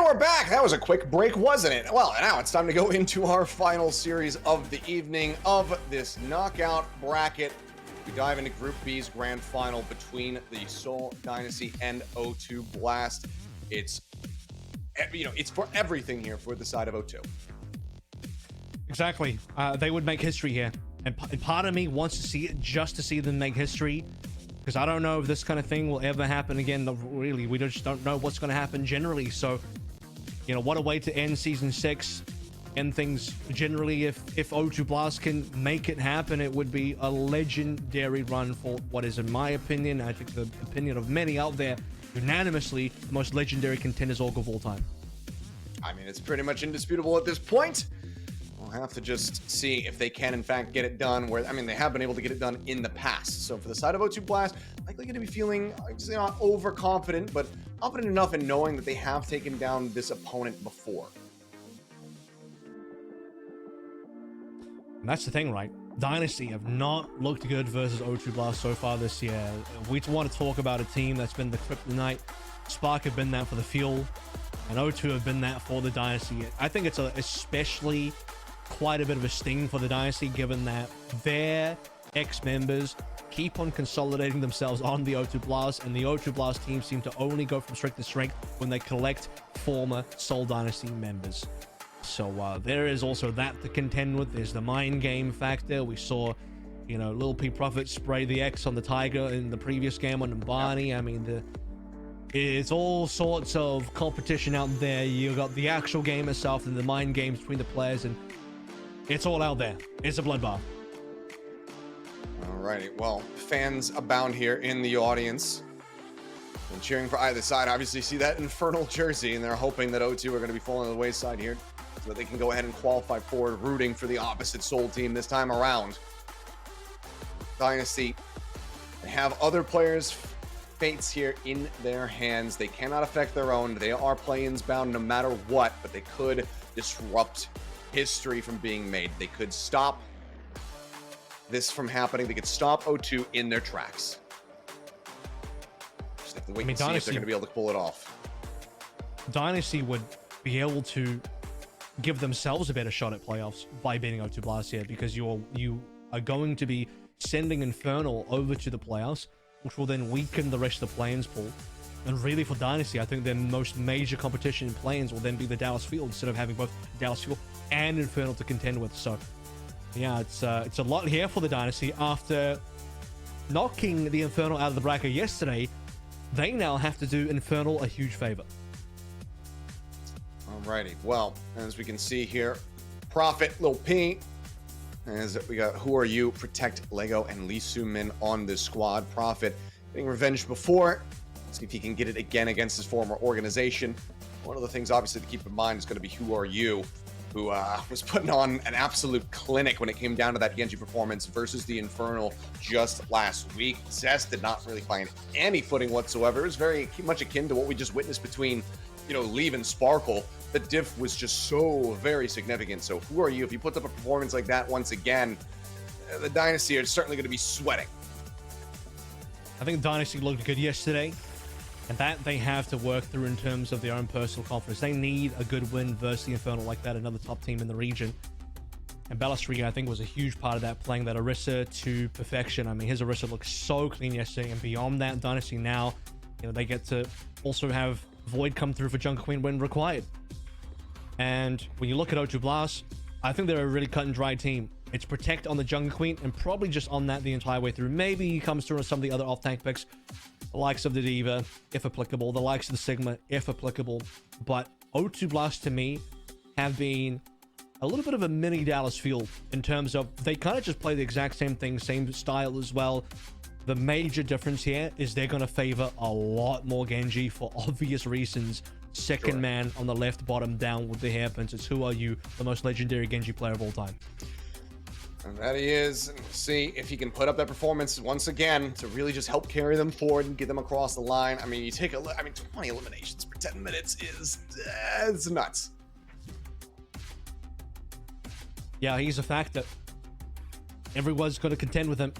we're back. That was a quick break, wasn't it? Well, now it's time to go into our final series of the evening of this knockout bracket. We dive into Group B's grand final between the Seoul Dynasty and O2 Blast. It's for everything here for the side of O2. Exactly. They would make history here. And part of me wants to see it just to see them make history. Because I don't know if this kind of thing will ever happen again. Really, we just don't know what's going to happen generally. So, what a way to end Season 6. End things generally. If O2 Blast can make it happen, it would be a legendary run for what is, in my opinion, I think the opinion of many out there, unanimously, the most legendary contenders org of all time. I mean, it's pretty much indisputable at this point. We'll have to just see if they can, in fact, get it done. They have been able to get it done in the past. So for the side of O2 Blast, likely going to be feeling, not overconfident, but confident enough in knowing that they have taken down this opponent before. And that's the thing, right? Dynasty have not looked good versus O2 Blast so far this year. We want to talk about a team that's been the kryptonite. Spark have been that for the Fuel, and O2 have been that for the Dynasty. I think it's especially quite a bit of a sting for the Dynasty, given that their ex-members keep on consolidating themselves on the O2 Blast, and the O2 Blast team seem to only go from strength to strength when they collect former Seoul Dynasty members. So there is also that to contend with. There's the mind game factor. We saw, Lil P Prophet spray the X on the Tiger in the previous game on Mbani. I mean, it's all sorts of competition out there. You got the actual game itself and the mind games between the players, and it's all out there. It's a bloodbath. Alrighty, well, fans abound here in the audience and cheering for either side. Obviously, see that Infernal jersey, and they're hoping that O2 are going to be falling to the wayside here so that they can go ahead and qualify forward, rooting for the opposite Seoul team this time around. Dynasty, they have other players' fates here in their hands. They cannot affect their own. They are play-ins bound no matter what, but they could disrupt history from being made. They could stop this from happening. They could stop O2 in their tracks. Just have to wait and see if they're going to be able to pull it off. Dynasty would be able to give themselves a better shot at playoffs by beating O2 Blast here, because you are going to be sending Infernal over to the playoffs, which will then weaken the rest of the play-ins pool. And really, for Dynasty, I think their most major competition in play-ins will then be the Dallas Field, instead of having both Dallas Field and Infernal to contend with. So yeah, it's a lot here for the Dynasty. After knocking the Infernal out of the bracket yesterday, they now have to do Infernal a huge favor. Alrighty, well, as we can see here, Prophet, Lil P, as we got Who Are You, Protect, Lego, and Lee Soo-min on this squad. Prophet getting revenge before. Let's see if he can get it again against his former organization. One of the things, obviously, to keep in mind is going to be Who Are You, who was putting on an absolute clinic when it came down to that Genji performance versus the Infernal just last week. Zest did not really find any footing whatsoever. It was very much akin to what we just witnessed between, Leave and Sparkle. The diff was just so very significant. So Who Are You? If you put up a performance like that once again, the Dynasty are certainly going to be sweating. I think Dynasty looked good yesterday, and that they have to work through in terms of their own personal confidence. They need a good win versus the Infernal like that, another top team in the region. And Ballastry, I think, was a huge part of that, playing that Orisa to perfection. I mean, his Orisa looked so clean yesterday, and beyond that, Dynasty now, they get to also have Void come through for Jungle Queen when required. And when you look at O2 Blast, I think they're a really cut and dry team. It's Protect on the Jungle Queen, and probably just on that the entire way through. Maybe he comes through on some of the other off-tank picks, the likes of the D.Va, if applicable, the likes of the Sigma, if applicable. But O2 Blast, to me, have been a little bit of a mini Dallas Field in terms of they kind of just play the exact same thing, same style as well. The major difference here is they're going to favor a lot more Genji for obvious reasons. Second man on the left, bottom down with the hairpins. It's Who Are You, the most legendary Genji player of all time. And that he is. And we'll see if he can put up that performance once again to really just help carry them forward and get them across the line. I mean, you take a look. 20 eliminations for 10 minutes is it's nuts. Yeah, he's a factor. Everyone's going to contend with him.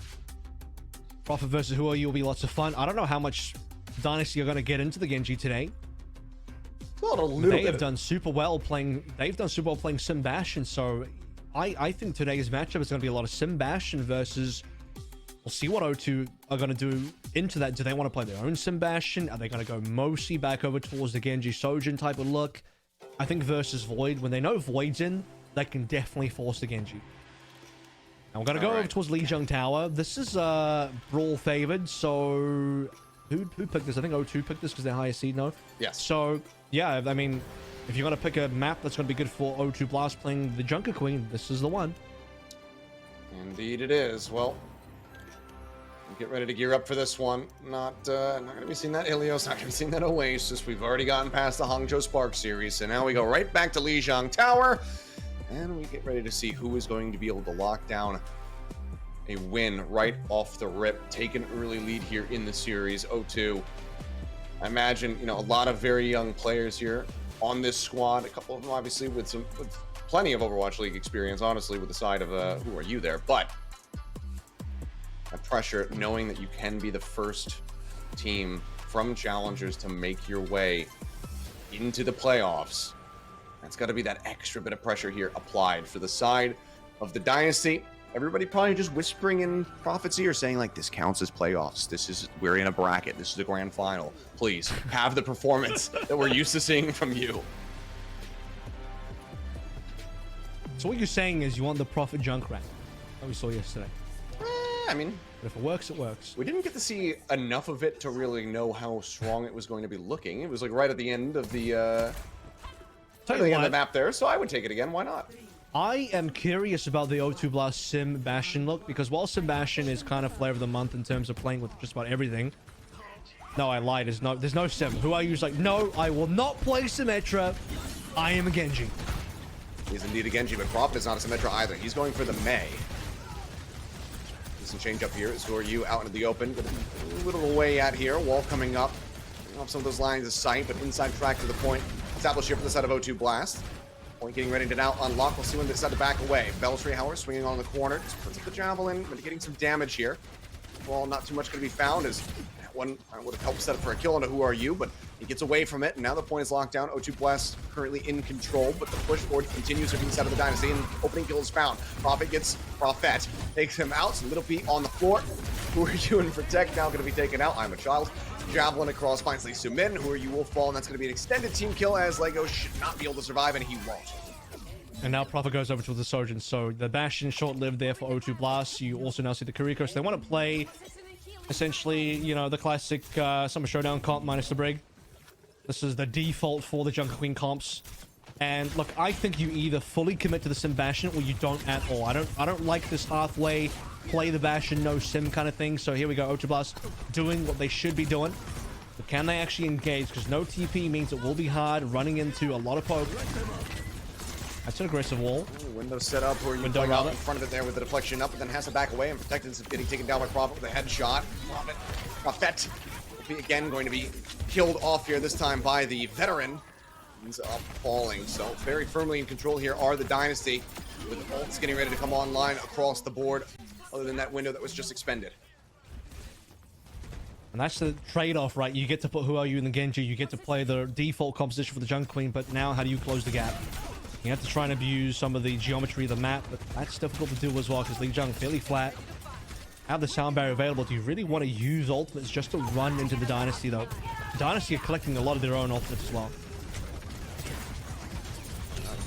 Prophet versus Who Are You will be lots of fun. I don't know how much Dynasty are going to get into the Genji today. Well, a little They bit. have done super well playing. They've done super well playing Sim Bastion. So I think today's matchup is going to be a lot of Sim Bastion versus. We'll see what O2 are going to do into that. Do they want to play their own Sim Bastion? Are they going to go mostly back over towards the Genji Sojin type of look? I think versus Void, when they know Void's in, they can definitely force the Genji. Now we're going to go over towards Lijiang Tower. This is Brawl favored, so who picked this? I think O2 picked this because they're higher seed now. Yes. So yeah, I mean, if you're going to pick a map that's going to be good for O2 Blast playing the Junker Queen, this is the one. Indeed it is. Well, get ready to gear up for this one. Not going to be seeing that Ilios, not going to be seeing that Oasis. We've already gotten past the Hangzhou Spark series, so now we go right back to Lijiang Tower, and we get ready to see who is going to be able to lock down a win right off the rip, take an early lead here in the series. O2, I imagine, a lot of very young players here on this squad. A couple of them obviously with plenty of Overwatch League experience, honestly, with the side of who are you there, but that pressure, knowing that you can be the first team from challengers to make your way into the playoffs. That's got to be that extra bit of pressure here applied for the side of the Dynasty. Everybody probably just whispering in Prophet's ear saying, like, this counts as playoffs. We're in a bracket. This is the grand final. Please have the performance that we're used to seeing from you. So what you're saying is you want the Prophet Junkrat that we saw yesterday. I mean, but if it works, it works. We didn't get to see enough of it to really know how strong it was going to be looking. It was like right at the end of the end of the map there, so I would take it again. Why not? I am curious about the O2 Blast Sim Bastion look, because while Sim Bastion is kind of flavor of the month in terms of playing with just about everything. No, I lied. There's no Sim. Who are you? Like, no, I will not play Symmetra. I am a Genji. He's indeed a Genji, but Prophet is not a Symmetra either. He's going for the Mei. Some change up here. So are you out into the open? A little away out here. Wall coming up. Off some of those lines of sight, but inside track to the point. Established here for the side of O2 Blast. Point getting ready to now unlock. We'll see when they decide to back away. Beltry, however, swinging on the corner. Just puts up the javelin, but getting some damage here. Well, not too much going to be found as that one would have helped set up for a kill onto Who Are You, but he gets away from it, and now the point is locked down. O2 Blast currently in control, but the push forward continues from the side of the Dynasty, and opening kill is found. Prophet takes him out. So Little P on the floor. Who Are You and Protect now going to be taken out. I'm a Child. Javelin across finds Lee Soo-min. Who Are You will fall, and that's going to be an extended team kill as Lego should not be able to survive, and he won't. And now Prophet goes over to the Sojin, so the Bastion short-lived there for O2 Blast. You also now see the Kuriko, so they want to play essentially, the classic Summer Showdown comp minus the Brig. This is the default for the Junker Queen comps. And look, I think you either fully commit to the Sim Bastion or you don't at all. I don't like this halfway play the Bastion, no Sim kind of thing. So here we go, O2 Blast doing what they should be doing. But can they actually engage? Because no TP means it will be hard, running into a lot of poke. That's an aggressive wall. Window set up where you play out in front of it there with the deflection up, and then has to back away, and Protect is getting taken down by Prophet with a headshot. Prophet will be again going to be killed off here, this time by the veteran. Ends up falling, so very firmly in control here are the Dynasty, with ults getting ready to come online across the board, other than that window that was just expended. And that's the trade-off, right? You get to put Who Are You in the Genji, you get to play the default composition for the Junker Queen, but now how do you close the gap? You have to try and abuse some of the geometry of the map, but that's difficult to do as well because Lijiang fairly flat. Have the sound barrier available. Do you really want to use ultimates just to run into the Dynasty, though? The Dynasty are collecting a lot of their own ultimates as well.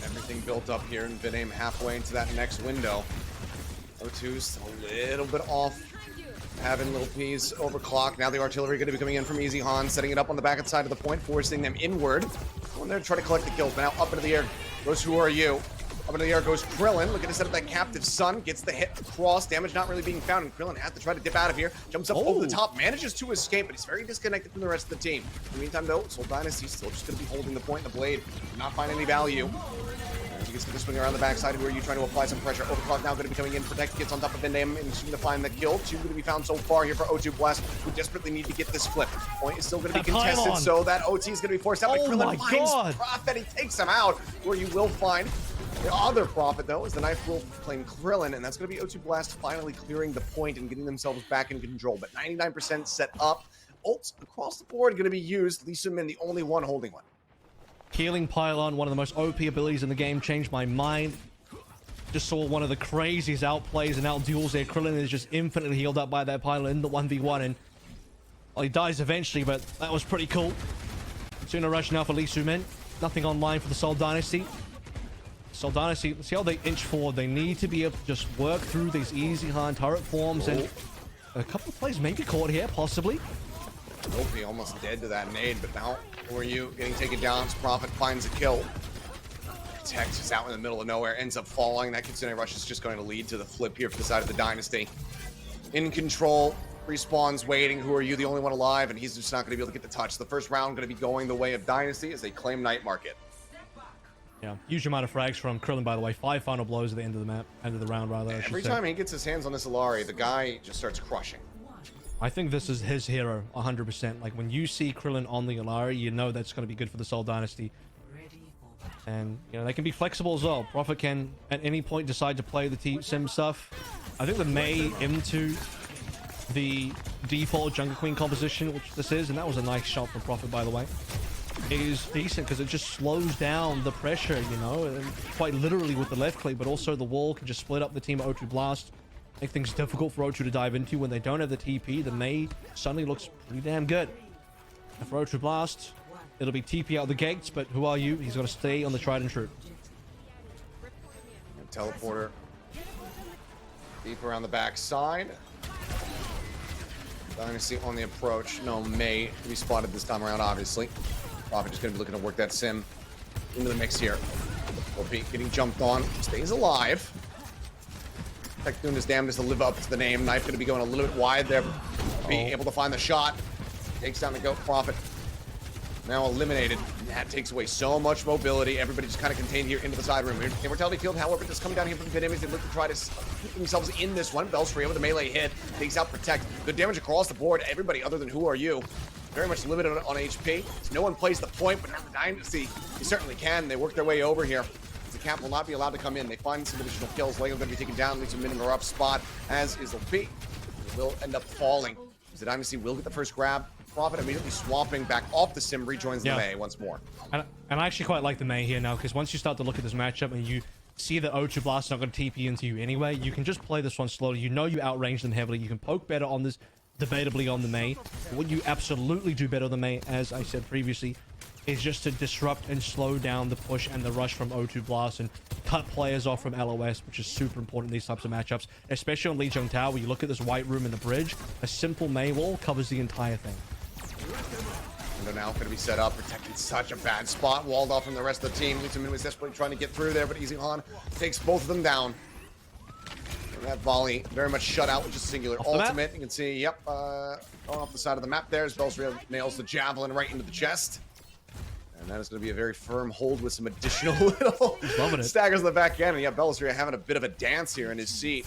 Everything built up here, and Vidame halfway into that next window. O2's a little bit off. Having Little P's overclock. Now the artillery going to be coming in from Easy Han, setting it up on the back side of the point, forcing them inward. Going there to try to collect the kills, but now up into the air goes Who Are You. Up into the air goes Krillin, looking to set up that captive Sun, gets the hit across, damage not really being found, and Krillin has to try to dip out of here, jumps up over the top, manages to escape, but he's very disconnected from the rest of the team. In the meantime, though, Seoul Dynasty still just going to be holding the point, the blade, not find any value. As he gets to swing around the backside, Who Are You trying to apply some pressure? Overclock now going to be coming in. Protect gets on top of Vindam and soon to find the kill. Two going to be found so far here for O2 Blast, who desperately need to get this flip. Point is still going to be contested, so that OT is going to be forced out. But Krillin finds Prophet, he takes him out. Where you will find the other Prophet, though, is the Knife Wolf playing Krillin, and that's going to be O2 Blast finally clearing the point and getting themselves back in control. But 99% set up. Ults across the board going to be used. Lee Soo-min, the only one holding one. Healing pylon, one of the most OP abilities in the game, changed my mind. Just saw one of the craziest outplays and outduels there. Krillin is just infinitely healed up by that pylon in the 1v1, and well, he dies eventually, but that was pretty cool. Sooner rush now for Lee Soo-min. Nothing online for the Seoul Dynasty. Seoul Dynasty, see how they inch forward. They need to be able to just work through these easy high turret forms, and a couple of plays maybe caught here, possibly. Opie almost dead to that nade, but now who are you getting taken down? Prophet finds a kill. Protect is out in the middle of nowhere, ends up falling. That Kitsune rush is just going to lead to the flip here for the side of the Dynasty. In control, respawns waiting. Who are you? The only one alive, and he's just not going to be able to get the touch. The first round going to be going the way of Dynasty as they claim Night Market. Yeah, huge amount of frags from Krillin, by the way. 5 final blows at the end of the map, end of the round, rather. Every time he gets his hands on this Illari, the guy just starts crushing. I think this is his hero, 100%. Like, when you see Krillin on the Illari, you know that's going to be good for the Seoul Dynasty. And, you know, they can be flexible as well. Prophet can, at any point, decide to play the sim stuff. I think the Mei into the default Jungle Queen composition, which this is, and that was a nice shot from Prophet, by the way, is decent because it just slows down the pressure, you know, and quite literally with the left click, but also the wall can just split up the team of O2 Blast. Make things difficult for O2 to dive into. When they don't have the TP, the Mei suddenly looks pretty damn good. And for O2 Blast, it'll be TP out the gates, but who are you? He's got to stay on the tried and true. Teleporter deep around the back side. Dynasty on the approach. No Mei to be spotted this time around, obviously. Prophet just going to be looking to work that sim into the mix here. Opie getting jumped on. Stays alive. Tech doing his damnedest to live up to the name. Knife going to be going a little bit wide there. Being able to find the shot. Takes down the goat. Prophet now eliminated. That takes away so much mobility. Everybody just kind of contained here into the side room. Immortality Field, however, just coming down here from the pit enemies. They look to try to keep themselves in this one. Bellsfree with a melee hit. Takes out Protect. Good damage across the board. Everybody other than Who Are You? Very much limited on HP. So no one plays the point, but now the Dynasty, they certainly can. They work their way over here. The cap will not be allowed to come in. They find some additional kills. Lego going to be taken down. Leaves a minimum rough spot, as is LP. He will end up falling. The Dynasty will get the first grab. Prophet immediately swapping back off the sim, rejoins the Mei once more. And I actually quite like the Mei here now, because once you start to look at this matchup and you see that O2 Blast is not going to TP into you anyway, you can just play this one slowly. You know you outrange them heavily. You can poke better on this, debatably on the Mei. What you absolutely do better on the Mei, as I said previously, is just to disrupt and slow down the push and the rush from O2 Blast and cut players off from LOS, which is super important in these types of matchups, especially on Lee Jung Tower, where you look at this white room in the bridge. A simple Mei wall covers the entire thing. Window now going to be set up, protecting such a bad spot, walled off from the rest of the team. Lee Soo-min was desperately trying to get through there, but Easy Han takes both of them down. And that volley very much shut out with just a singular ultimate. You can see, yep, going off the side of the map there as Bellsfree nails the javelin right into the chest. And that is going to be a very firm hold with some additional little staggers in the back end. And yeah, Bellsfree having a bit of a dance here in his seat.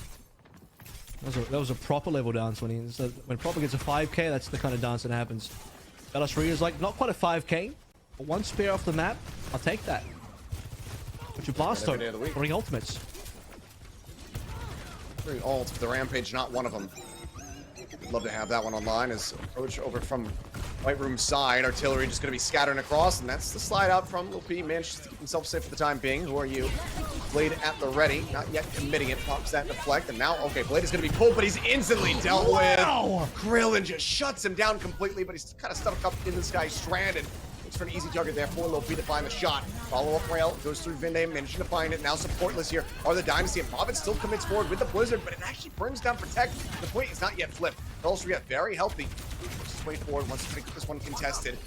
That was a proper level dance when Proper gets a 5k. That's the kind of dance that happens. Bellsfree is like not quite a 5k, but one spear off the map, I'll take that. But you blast 3 ultimates. 3 ults, but the Rampage not one of them. Love to have that one online as approach over from White Room side. Artillery just going to be scattering across, and that's the slide out from Lil P. Manages to keep himself safe for the time being. Who are you? Blade at the ready, not yet committing it. Pops that deflect, and now, okay, Blade is going to be pulled, but he's instantly dealt with. Krillin just shuts him down completely, but he's kind of stuck up in this guy, stranded. Looks for an easy target there for Lil P to find the shot. Follow-up rail goes through Vinde, managing to find it. Now supportless here are the Dynasty, and Prophet still commits forward with the Blizzard, but it actually brings down Protect. The point is not yet flipped. Bellsfree very healthy. Pushes his way forward, wants to get this one contested.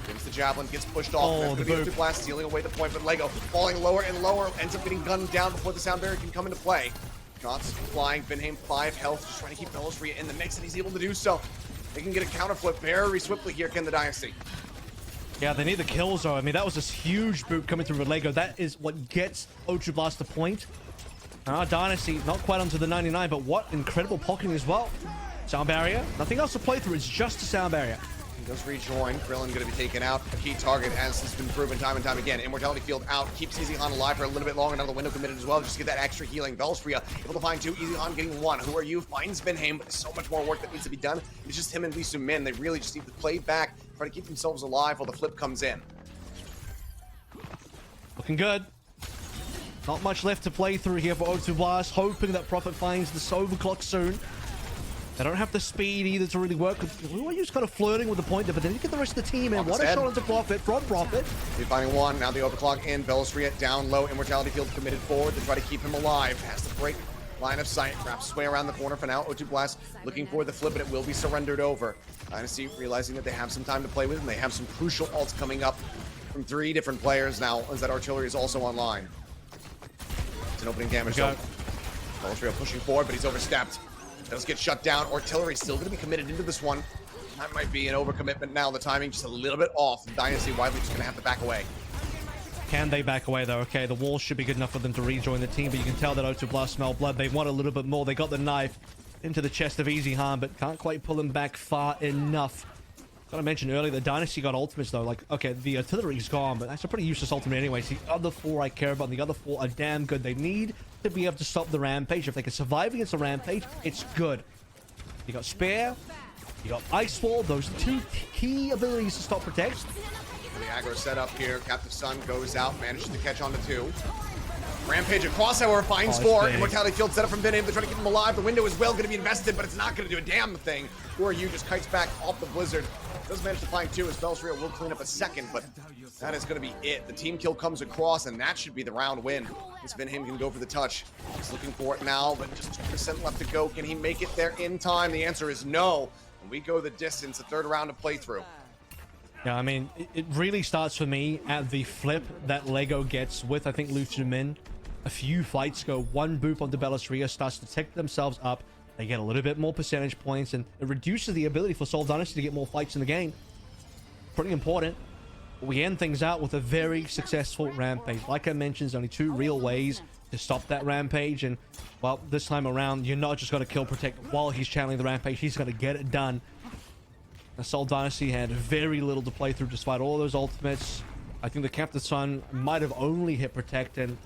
Brings the javelin, gets pushed off. The O2 Blast stealing away the point, but Lego falling lower and lower, ends up getting gunned down before the sound barrier can come into play. Shots flying, Vinheim 5 health, just trying to keep Bellsfree in the mix, and he's able to do so. They can get a counter flip very swiftly here, can the Dynasty. Yeah, they need the kills though. I mean, that was this huge boot coming through with Lego. That is what gets O2 Blast the point. And our Dynasty, not quite onto the 99, but what incredible pocketing as well. Sound barrier, nothing else to play through. It's just a sound barrier. He does rejoin. Krillin going to be taken out. A key target, as has been proven time and time again. Immortality Field out. Keeps Easy Han alive for a little bit longer. Another window committed as well. Just to get that extra healing. Bellsfree able to find 2. Easy Han getting 1. Who are you? Finds Vinheim, but there's so much more work that needs to be done. It's just him and Lee Soo-min. They really just need to play back, try to keep themselves alive while the flip comes in. Looking good. Not much left to play through here for O2 Blast. Hoping that Prophet finds this overclock soon. They don't have the speed either to really work. Just kind of flirting with the point there, but then you get the rest of the team in. What a shot onto Prophet from Prophet. He's finding one. Now the overclock in. Belastria down low. Immortality Field committed forward to try to keep him alive. Has to break line of sight. Wraps his way around the corner for now. O2 Blast looking for the flip, but it will be surrendered over. Dynasty realizing that they have some time to play with, and they have some crucial ults coming up from 3 different players now, as that artillery is also online. It's an opening damage zone. Belastria pushing forward, but he's overstepped. Does get shut down. Artillery still going to be committed into this one. That might be an overcommitment now. The timing just a little bit off. Dynasty widely just going to have to back away. Can they back away though? Okay, the wall should be good enough for them to rejoin the team, but you can tell that O2 Blast smell blood. They want a little bit more. They got the knife into the chest of EasyHan, but can't quite pull him back far enough. Gotta mention earlier, the Dynasty got ultimates though. Like, okay, the artillery's gone, but that's a pretty useless ultimate anyway. So the other 4 I care about, and the other 4 are damn good. They need to be able to stop the Rampage. If they can survive against the Rampage, it's good. You got Spare, you got Ice Wall, those 2 key abilities to stop Protect. The aggro set up here. Captive Sun goes out, manages to catch on to 2. Rampage across, however, finds 4. Immortality Field set up from Vinham. They're trying to keep him alive. The window is well going to be invested, but it's not going to do a damn thing. Who are you? Just kites back off the Blizzard. Does manage to find 2 as Belastria will clean up a second, but that is going to be it. The team kill comes across, and that should be the round win. This Vinham can go for the touch. He's looking for it now, but just 2% left to go. Can he make it there in time? The answer is no. And we go the distance, a 3rd round of playthrough. Yeah, I mean, it really starts for me at the flip that Lego gets with, I think, Lucio Min. A few fights go, 1 boop onto Belastria, starts to tick themselves up. They get a little bit more percentage points, and it reduces the ability for Seoul Dynasty to get more fights in the game. Pretty important. We end things out with a very successful Rampage. Like I mentioned, there's only 2 real ways to stop that Rampage, and, well, this time around, you're not just going to kill Protect while he's channeling the Rampage. He's going to get it done. The Seoul Dynasty had very little to play through despite all those ultimates. I think the Captain Sun might have only hit Protect, and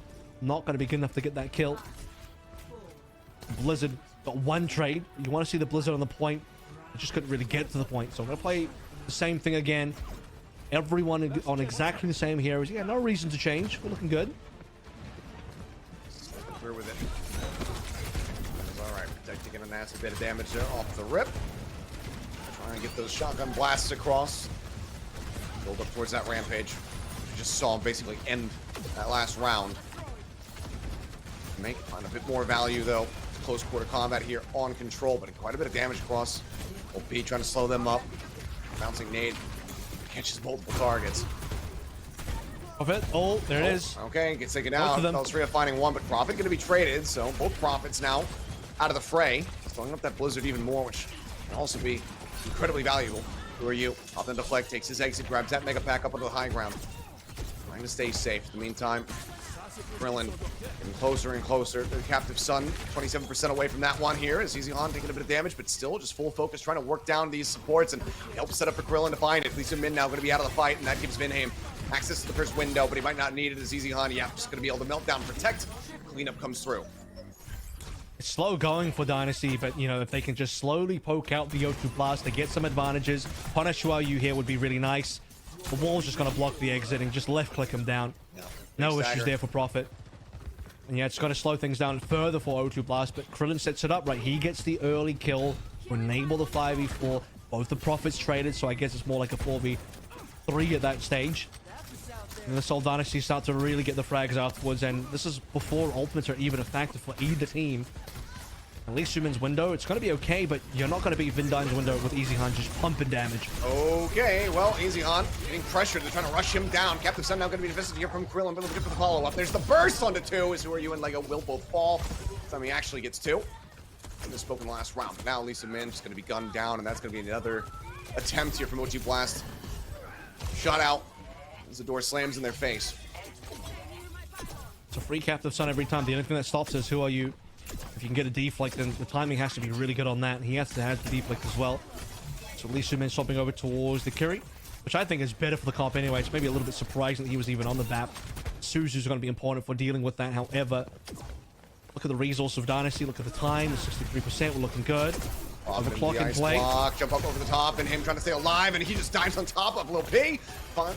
not going to be good enough to get that kill. Blizzard got 1 trade. You want to see the Blizzard on the point. It just couldn't really get to the point. So I'm going to play the same thing again. Everyone on exactly the same heroes. Yeah, no reason to change. We're looking good. Through with it. All right, Protect taking a nasty bit of damage there off the rip. Trying to get those shotgun blasts across. Build up towards that Rampage. You just saw him basically end that last round. Find a bit more value though. Close quarter combat here on control, but quite a bit of damage across. OP trying to slow them up. Bouncing nade. Catches multiple targets. Of it. Oh, there it is. Okay, gets taken out. Belastria finding 1, but Prophet going to be traded, so both Prophets now out of the fray. Throwing up that Blizzard even more, which can also be incredibly valuable. Who are you? Off the deflect, takes his exit, grabs that mega pack up onto the high ground. Trying to stay safe. In the meantime, Krillin getting closer and closer. The Captive Sun, 27% away from that one here. As EasyHan taking a bit of damage, but still just full focus, trying to work down these supports and help set up for Krillin to find it. Lisa Min now going to be out of the fight, and that gives Vinham access to the first window, but he might not need it as EasyHan. Yeah, just going to be able to melt down, protect. Cleanup comes through. It's slow going for Dynasty, but, you know, if they can just slowly poke out the O2 Blast, they get some advantages. Punish while you here would be really nice. The wall's just going to block the exit and just left-click him down. No issues there for Prophet. And yeah, it's going to slow things down further for O2 Blast, but Krillin sets it up right. He gets the early kill to enable the 5v4. Both the Prophets traded, so I guess it's more like a 4v3 at that stage. And the Seoul Dynasty start to really get the frags afterwards, and this is before ultimates are even a factor for either team. At least Sumin's window, it's going to be okay, but you're not going to beat Vindine's window with EasyHan just pumping damage. Okay, well, EasyHan getting pressured. They're trying to rush him down. Captain Sun now going to be invested here from Krillin, but looking for the follow-up. There's the burst onto 2, as Who Are You and Lego will both fall. Time he actually gets 2. And this spoke in the last round. But now Lisa Min just going to be gunned down, and that's going to be another attempt here from OG Blast. Shot out as the door slams in their face. It's a free Captive Sun every time. The only thing that stops is Who Are You. If you can get a deflect, then the timing has to be really good on that. And he has to have the deflect as well. So Lee Sumin swapping over towards the Kiri, which I think is better for the comp anyway. It's maybe a little bit surprising that he was even on the map. Suzu's going to be important for dealing with that. However, look at the resource of Dynasty. Look at the time. 63%. We're looking good. Overclock in ice play. block, jump up over the top, and him trying to stay alive, and he just dives on top of Lil P.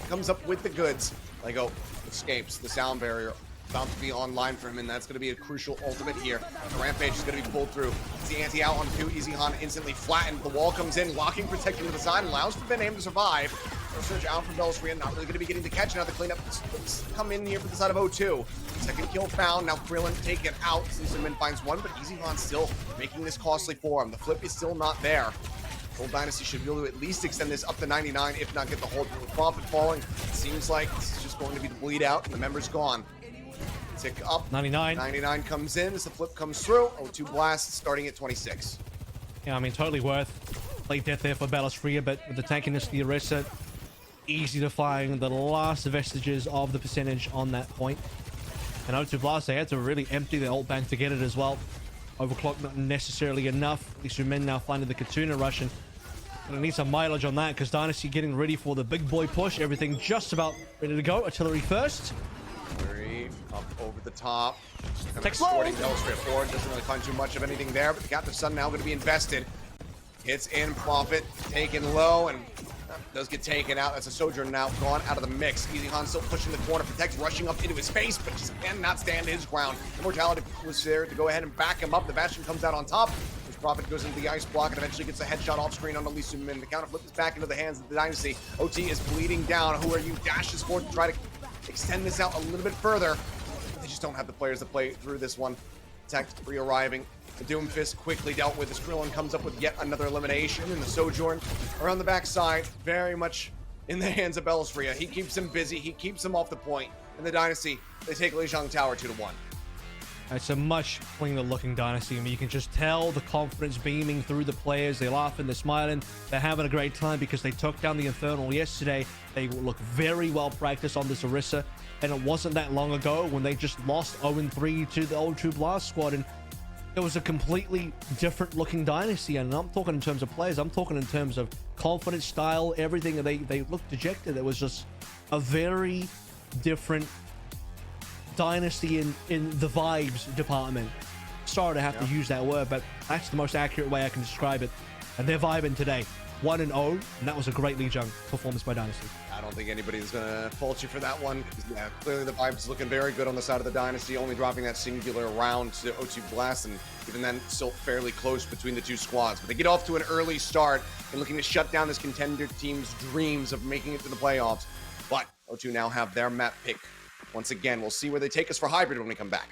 Comes up with the goods. Lego escapes the sound barrier. About to be online for him, and that's going to be a crucial ultimate here. The Rampage is going to be pulled through. It's the anti out on 2. Easy Han instantly flattened. The wall comes in, locking, protecting to the side, and allows for Ben Aim to survive. Search out from Bellisria, not really going to be getting the catch. Now the cleanup come in here for the side of O2. Second kill found. Now Krillin taken out. Season finds one, but Easy Han still making this costly for him. The flip is still not there. Seoul Dynasty should be able to at least extend this up to 99, if not get the hold. With Profit falling, it seems like this is just going to be the bleed out, and the member's gone. Tick up. 99. 99 comes in as the flip comes through. O2 Blast starting at 26. Yeah, I mean, totally worth play death there for Bellisria, but with the tankiness of the Orisa, easy to find the last vestiges of the percentage on that point. And O2 Blast, they had to really empty the ult bank to get it as well. Overclock not necessarily enough. These men now finding the Katuna Russian. Gonna need some mileage on that because Dynasty getting ready for the big boy push. Everything just about ready to go. Artillery first. Artillery up over the top. Kind of Slow. escorting Bellisria forward. Doesn't really find too much of anything there, but the Captive Sun now going to be invested. Hits in, Profit taken low, and does get taken out. That's a Sojourn now gone out of the mix. Easy Han still pushing the corner, Protect rushing up into his face, but just cannot stand his ground. Immortality was there to go ahead and back him up. The Bastion comes out on top. Profit goes into the ice block and eventually gets a headshot off screen on the Lee Min. The counter flip is back into the hands of the Dynasty. OT is bleeding down. Who are you? Dashes forward to try to extend this out a little bit further. They just don't have the players to play through this one. Protect re-arriving. The Doomfist quickly dealt with. The Skrillin comes up with yet another elimination, and the Sojourn around the backside, very much in the hands of Bellisria. He keeps him busy. He keeps him off the point. And the Dynasty, they take Lijiang Tower 2-1. It's a much cleaner looking Dynasty. I mean, you can just tell the confidence beaming through the players. They're laughing, they're smiling, they're having a great time because they took down the Infernal yesterday. They look very well practiced on this Orisa, and it wasn't that long ago when they just lost 0-3 to the O2 Blast squad, and it was a completely different looking Dynasty. And I'm talking in terms of players, I'm talking in terms of confidence, style, everything. They looked dejected. It was just a very different Dynasty in the vibes department. Sorry to have to use that word, but that's the most accurate way I can describe it. And they're vibing today. 1-0, and that was a great Lijiang performance by Dynasty. I don't think anybody's gonna fault you for that one. Yeah, clearly the vibe's looking very good on the side of the Dynasty, only dropping that singular round to O2 Blast, and even then still fairly close between the two squads. But they get off to an early start and looking to shut down this contender team's dreams of making it to the playoffs. But O2 now have their map pick. Once again, we'll see where they take us for Hybrid when we come back.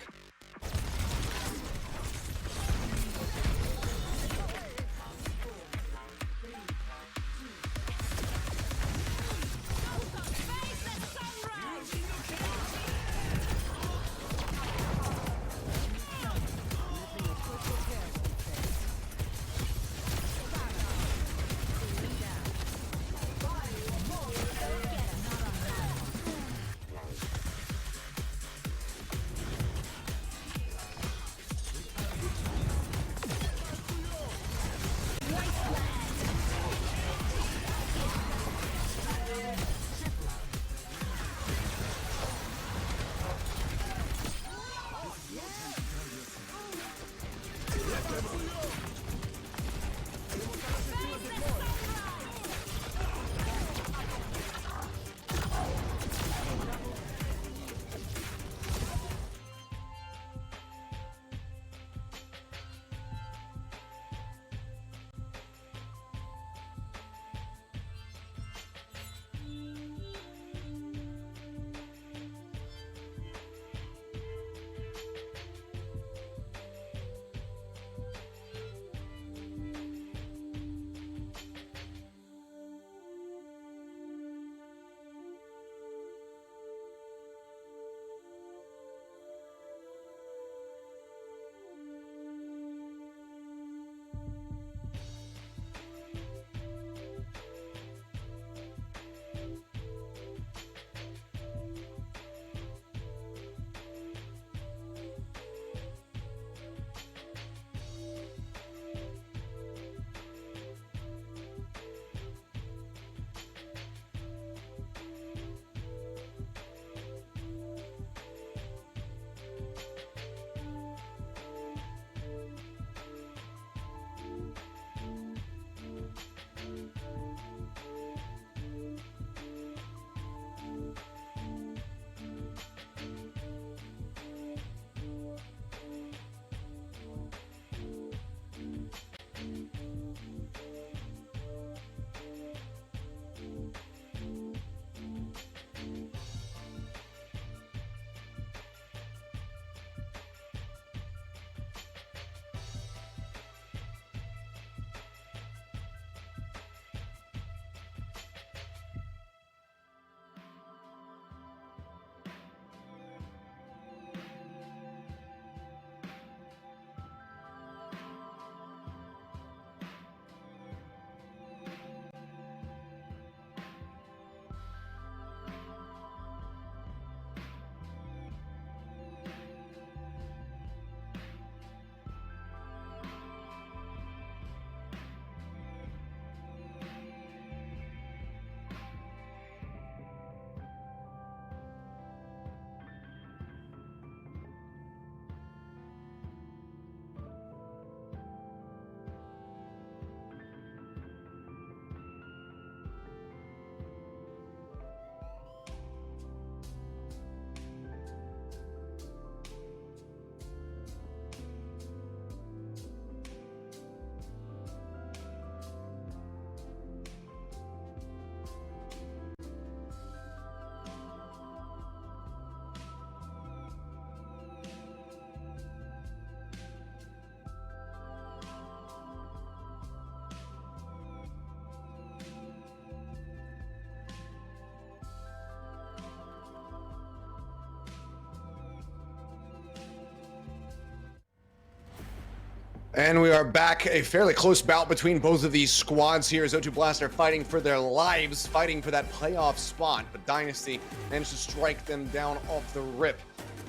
And we are back. A fairly close bout between both of these squads here as O2 Blast are fighting for their lives, fighting for that playoff spot. But Dynasty managed to strike them down off the rip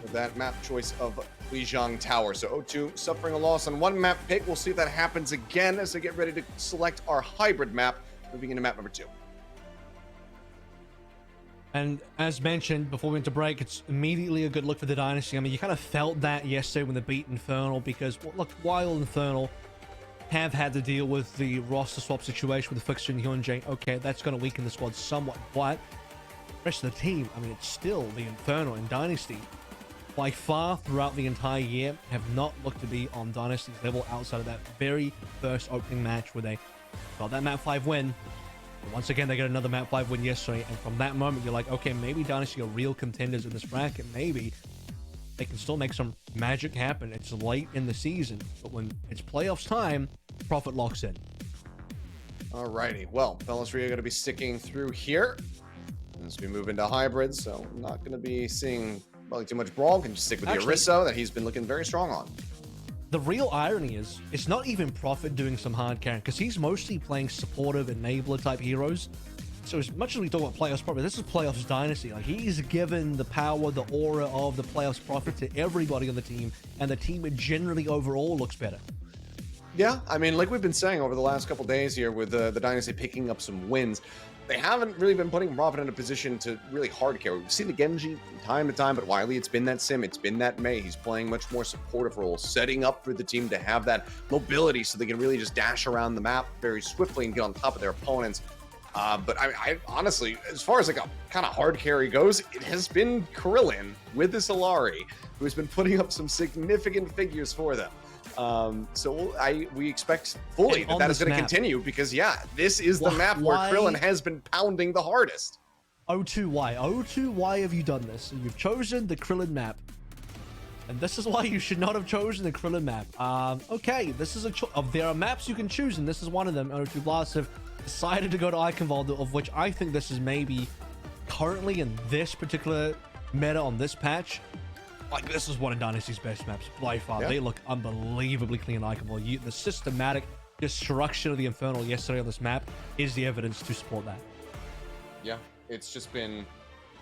with that map choice of Lijiang Tower. So O2 suffering a loss on one map pick. We'll see if that happens again as they get ready to select our hybrid map, moving into map number 2. And as mentioned before we went to break, it's immediately a good look for the Dynasty. I mean, you kind of felt that yesterday when they beat Infernal, because look, while Infernal have had to deal with the roster swap situation with the fixture in Hyunjae, okay, that's going to weaken the squad somewhat, but the rest of the team, I mean, it's still the Infernal and Dynasty. By far, throughout the entire year, have not looked to be on Dynasty's level outside of that very first opening match where they got that map 5 win. Once again, they got another map 5 win yesterday, and from that moment, you're like, okay, maybe Dynasty are real contenders in this bracket. Maybe they can still make some magic happen. It's late in the season, but when it's playoffs time, Prophet locks in. Alrighty, well, fellas, we are going to be sticking through here as we move into hybrids, so I'm not going to be seeing probably too much brawl. Can just stick with the Aristo that he's been looking very strong on. The real irony is, it's not even Prophet doing some hard carrying, because he's mostly playing supportive enabler type heroes. So as much as we talk about playoffs Prophet, this is playoffs Dynasty. Like, he's given the power, the aura of the playoffs Prophet to everybody on the team, and the team generally overall looks better. Yeah, I mean, like we've been saying over the last couple days here with the Dynasty picking up some wins, they haven't really been putting Prophet in a position to really hard carry. We've seen the Genji from time to time, but Wiley, it's been that Sim, it's been that Mei. He's playing much more supportive role, setting up for the team to have that mobility so they can really just dash around the map very swiftly and get on top of their opponents. But I honestly, as far as like a kind of hard carry goes, it has been Krillin with the Solari, who has been putting up some significant figures for them. So we expect fully that is going to continue, because yeah, this is the map where Krillin has been pounding the hardest. O2, why? O2, why have you done this? You've chosen the Krillin map, and this is why you should not have chosen the Krillin map. Okay, this is there are maps you can choose, and this is one of them. O2 Blast have decided to go to Eichenwald, of which I think this is maybe currently in this particular meta on this patch. Like, this is one of Dynasty's best maps by far. Yeah. They look unbelievably clean on Eichenwald. The systematic destruction of the Infernal yesterday on this map is the evidence to support that. Yeah, it's just been,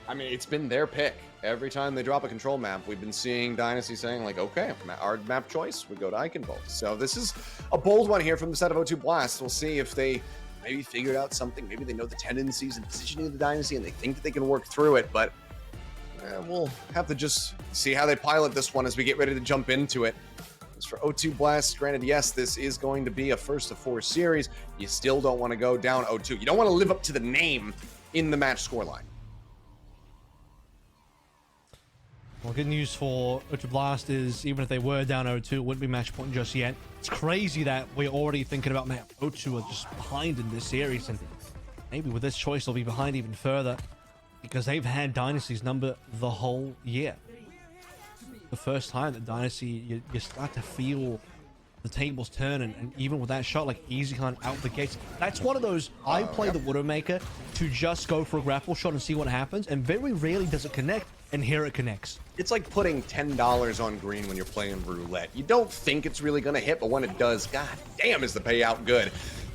I mean, it's been their pick. Every time they drop a control map, we've been seeing Dynasty saying, like, okay, our map choice, we go to Eichenwald. So this is a bold one here from the set of O2 Blast. We'll see if they maybe figured out something. Maybe they know the tendencies and positioning of the Dynasty, and they think that they can work through it, but we'll have to just see how they pilot this one as we get ready to jump into it. As for O2 Blast, granted, yes, this is going to be a first of 4 series. You still don't want to go down 0-2. You don't want to live up to the name in the match scoreline. Well, good news for O2 Blast is, even if they were down 0-2, it wouldn't be match point just yet. It's crazy that we're already thinking about, man, O2 are just behind in this series, and maybe with this choice they'll be behind even further, because they've had Dynasty's number the whole year. The first time that Dynasty, you start to feel the tables turn, and even with that shot, like Easy Hunt out the gates, that's one of those, I play the Widowmaker to just go for a grapple shot and see what happens, and very rarely does it connect, and here it connects. It's like putting $10 on green when you're playing roulette. You don't think it's really going to hit, but when it does, god damn is the payout good.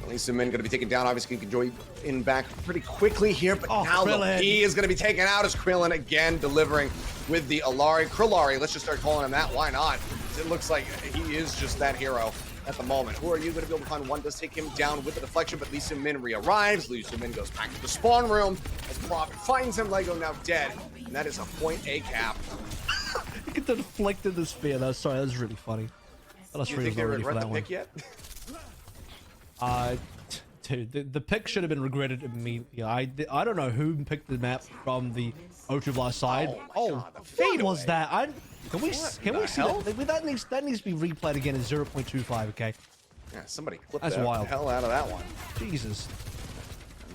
Lisu Min going to be taken down. Obviously, you can join in back pretty quickly here, but now he is going to be taken out as Krillin again delivering with the Alari. Krillari, let's just start calling him that. Why not? It looks like he is just that hero at the moment. Who are you going to be able to find? One does take him down with the deflection, but Lisu Min re-arrives. Lisu Min goes back to the spawn room as Prophet finds him. Lego now dead, and that is a point A cap. You get the deflected the spear. Sorry, that was really funny. Do you think they regret the pick yet? Dude, the pick should have been regretted immediately. I don't know who picked the map from the O2 Blast side. What was that? Can we see that? That needs to be replayed again in 0.25. Okay. Yeah, somebody clip That's the wild. hell out of that one. Jesus.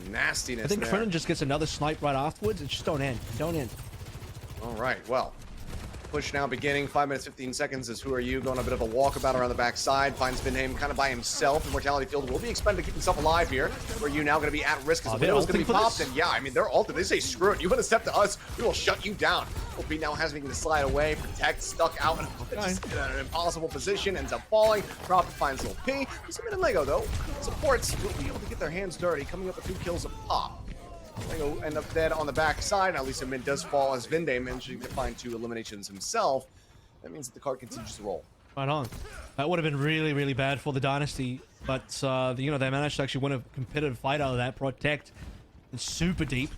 Nastiness. I think Krillin just gets another snipe right afterwards. It just don't end. Don't end. All right. Well. Push now beginning, 5 minutes, 15 seconds as Who Are You going a bit of a walkabout around the backside, finds Vinheim kind of by himself. Immortality Field will be expended to keep himself alive here. Who Are You now going to be at risk as the window is going to be popped, and yeah, I mean, they're ulted. They say, screw it, you want to step to us, we will shut you down. OP now has to slide away, protect, stuck out in an impossible position, ends up falling. Profit finds Lil P. Some in Lego though. Supports will be able to get their hands dirty, coming up with 2 kills a pop. Lego end up dead on the back side. Now Lisa Min does fall as Vinde managing to find 2 eliminations himself. That means that the card continues to roll. Right on. That would have been really, really bad for the Dynasty, but you know, they managed to actually win a competitive fight out of that. Protect and super deep.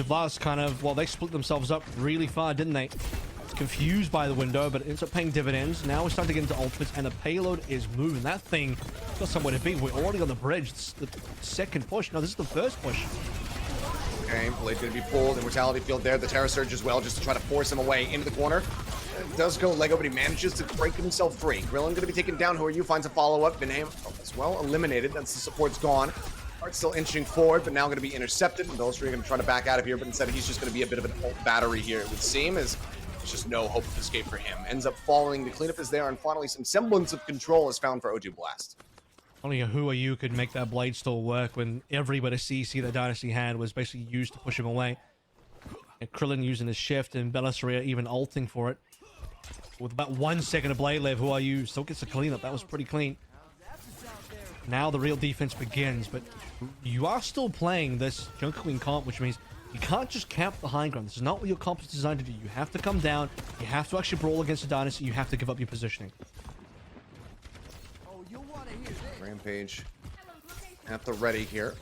Blast kind of, well, they split themselves up really far, didn't they? Confused by the window, but it ends up paying dividends. Now we're starting to get into ultimates, and the payload is moving. That thing got somewhere to be. We're already on the bridge. It's the second push. No, this is the first push. Okay, Blade going to be pulled. Immortality field there. The Terror Surge as well, just to try to force him away into the corner. It does go Lego, but he manages to break himself free. Krillin going to be taken down. Who are you? Finds a follow-up. Vinay as well eliminated. That's the support's gone. Art still inching forward, but now going to be intercepted. And Belstry going to try to back out of here, but instead he's just going to be a bit of an ult battery here, it would seem, as there's just no hope of escape for him. Ends up falling. The cleanup is there, and finally some semblance of control is found for O2 Blast. Only a Who Are You could make that blade still work when every bit of CC that Dynasty had was basically used to push him away. And Krillin using his shift, and Belisariya even ulting for it. With about 1 second of blade left, Who Are You still gets a cleanup. That was pretty clean. Now the real defense begins, but you are still playing this Junker Queen comp, which means you can't just camp the high ground. This is not what your comp is designed to do. You have to come down. You have to actually brawl against the Dynasty. You have to give up your positioning. Rampage at the ready here.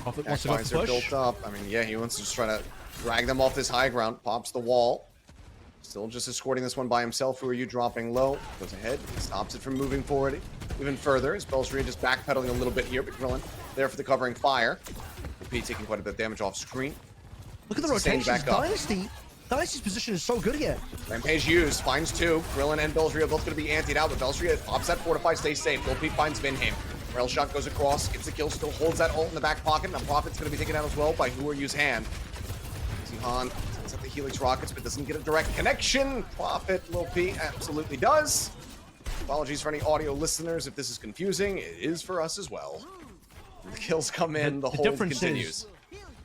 Prophet wants to go are push. Built up. I mean, yeah, he wants to just try to drag them off this high ground. Pops the wall. Still just escorting this one by himself. Who Are You dropping low? Goes ahead. Stops it from moving forward even further. As Belstry just backpedaling a little bit here, but Krillin there for the covering fire. P taking quite a bit of damage off screen. Look at the rotations. Dynasty's position is so good here. Rampage used. Finds 2. Krillin and Belstry are both going to be antied out, but Belstry pops that fortify, stays safe. Lil P finds Vinheim. Rail shot goes across, gets the kill, still holds that ult in the back pocket, and Prophet's going to be taken out as well by Who Are You's hand. Zihan sends up the Helix rockets, but doesn't get a direct connection. Prophet, Lil P absolutely does. Apologies for any audio listeners if this is confusing. It is for us as well. The kills come in, the hold continues.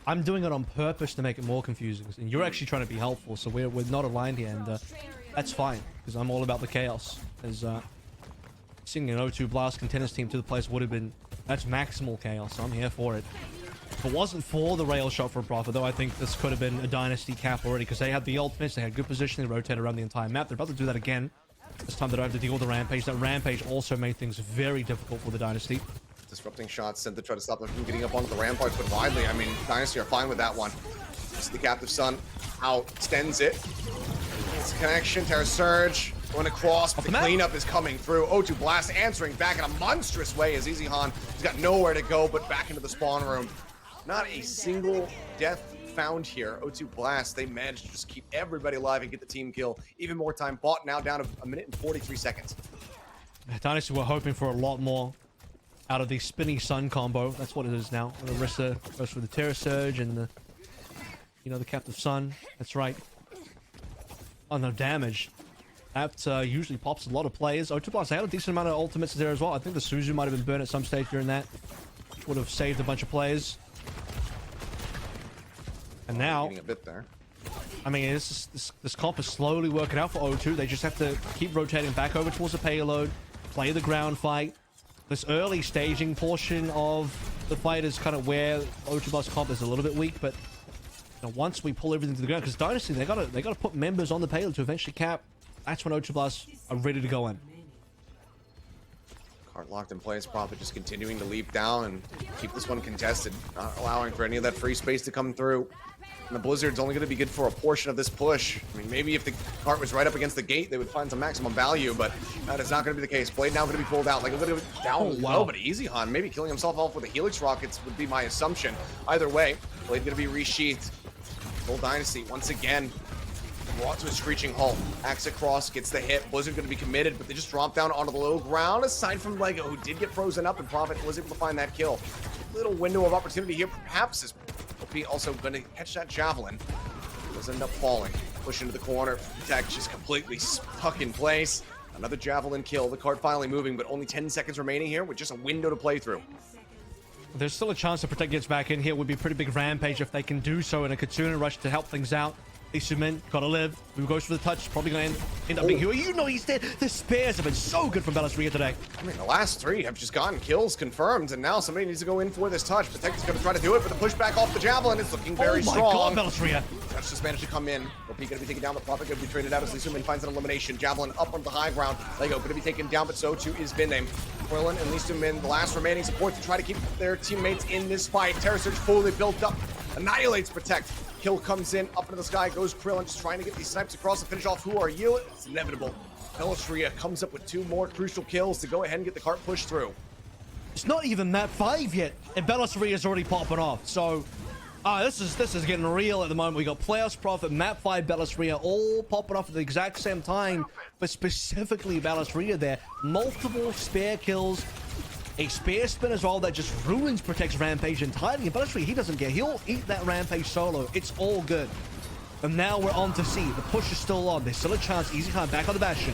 I'm doing it on purpose to make it more confusing, and you're actually trying to be helpful, so we're not aligned here, and that's fine, because I'm all about the chaos. As seeing an O2 Blast contenders team to the place would have been, that's maximal chaos, so I'm here for it. If it wasn't for the rail shot for Prophet, though, I think this could have been a Dynasty cap already, because they had the ultimates, they had good position, they rotated around the entire map. They're about to do that again. This time they don't have to deal with the Rampage. That Rampage also made things very difficult for the Dynasty. Disrupting shots sent to try to stop them from getting up onto the ramparts, but widely, I mean, Dynasty are fine with that one. Just the Captive Sun outextends it. It's a connection, Terror Surge going across, but the cleanup is coming through. O2 Blast answering back in a monstrous way as Easyhan has got nowhere to go but back into the spawn room. Not a single death found here. O2 Blast, they managed to just keep everybody alive and get the team kill. Even more time bought, now down to 1 minute and 43 seconds. Dynasty were hoping for a lot more out of the Spinny Sun combo. That's what it is now. Orisa goes for the Terror Surge and the, you know, the Captive Sun. That's right. Oh, no damage. That usually pops a lot of players. O2 Blast, they had a decent amount of ultimates there as well. I think the Suzu might have been burned at some stage during that, which would have saved a bunch of players. And now, getting a bit there. I mean, this comp is slowly working out for O2. They just have to keep rotating back over towards the payload, play the ground fight. This early staging portion of the fight is kind of where O2 Blast comp is a little bit weak, but you know, once we pull everything to the ground, because Dynasty, they gotta put members on the payload to eventually cap. That's when O2 Blast are ready to go in. Cart locked in place, Prophet just continuing to leap down and keep this one contested, not allowing for any of that free space to come through. And the Blizzard's only going to be good for a portion of this push. I mean, maybe if the cart was right up against the gate, they would find some maximum value, but that is not going to be the case. Blade now going to be pulled out. Like, a little bit down low, but Easyhan maybe killing himself off with the Helix rockets would be my assumption. Either way, Blade going to be resheathed. Seoul Dynasty, once again, brought to a screeching halt. Axe across, gets the hit. Blizzard going to be committed, but they just drop down onto the low ground. Aside from Lego, who did get frozen up, and Prophet was able to find that kill. Little window of opportunity here, perhaps, is also going to catch that javelin. Does end up falling. Push into the corner. Protect just completely stuck in place. Another javelin kill. The cart finally moving, but only 10 seconds remaining here with just a window to play through. There's still a chance that Protect gets back in here. Would be a pretty big rampage if they can do so in a Katsuna rush to help things out. Isumin gotta live. Who goes for the touch? Probably gonna end up being Hua. You know he's dead. The spares have been so good from Bellasria today. I mean, the last three have just gotten kills confirmed, and now somebody needs to go in for this touch. Protect is gonna try to do it, but the pushback off the Javelin is looking very strong. Oh my god, Bellasria. Touch just managed to come in. OP gonna be taken down, but Prophet gonna be traded out as Isumin finds an elimination. Javelin up on the high ground. Lego gonna be taken down, but so too is Vindame. Krillin and Lisumin, the last remaining support to try to keep their teammates in this fight. Terror Surge fully built up, annihilates Protect. Kill comes in, up into the sky goes Krillin, just trying to get these snipes across to finish off Who Are You? It's inevitable. Bellasria comes up with 2 more crucial kills to go ahead and get the cart pushed through. It's not even map 5 yet, and Bellasria is already popping off. So, this is getting real at the moment. We got Playoffs Prophet, map 5 Bellasria all popping off at the exact same time, but specifically Bellasria there. Multiple spare kills. A spear spin as well that just ruins Protect's rampage entirely. And Bellasria, he doesn't care. He'll eat that rampage solo. It's all good. And now we're on to C. The push is still on. There's still a chance. Easy time back on the Bastion.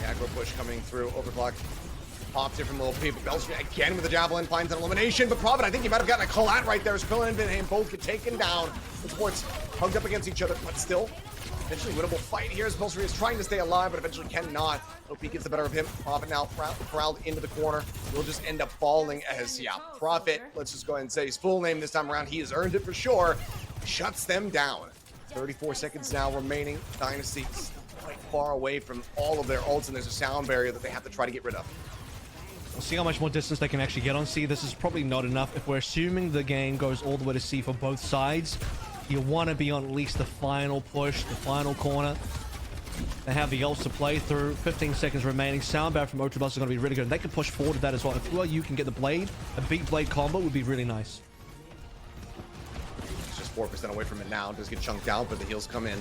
The aggro push coming through. Overclock pops it from Little P. But Bellasria again with the Javelin finds an elimination. But Prophet, I think he might have gotten a call out right there as Krillin and Vindame both get taken down. The supports hugged up against each other, but still eventually winnable fight here as Bellasria is trying to stay alive, but eventually cannot. OP gets the better of him. Prophet now corralled into the corner. Will just end up falling as, Prophet, let's just go ahead and say his full name this time around. He has earned it for sure. Shuts them down. 34 seconds now remaining. Dynasty quite far away from all of their ults, and there's a sound barrier that they have to try to get rid of. We'll see how much more distance they can actually get on C. This is probably not enough. If we're assuming the game goes all the way to C for both sides, you want to be on at least the final push, the final corner. They have the ults to play through. 15 seconds remaining. Sound barrier from Ultra Bus is going to be really good. And they can push forward to that as well. If you can get the blade, a big blade combo would be really nice. It's just 4% away from it now. Does get chunked out, but the heals come in.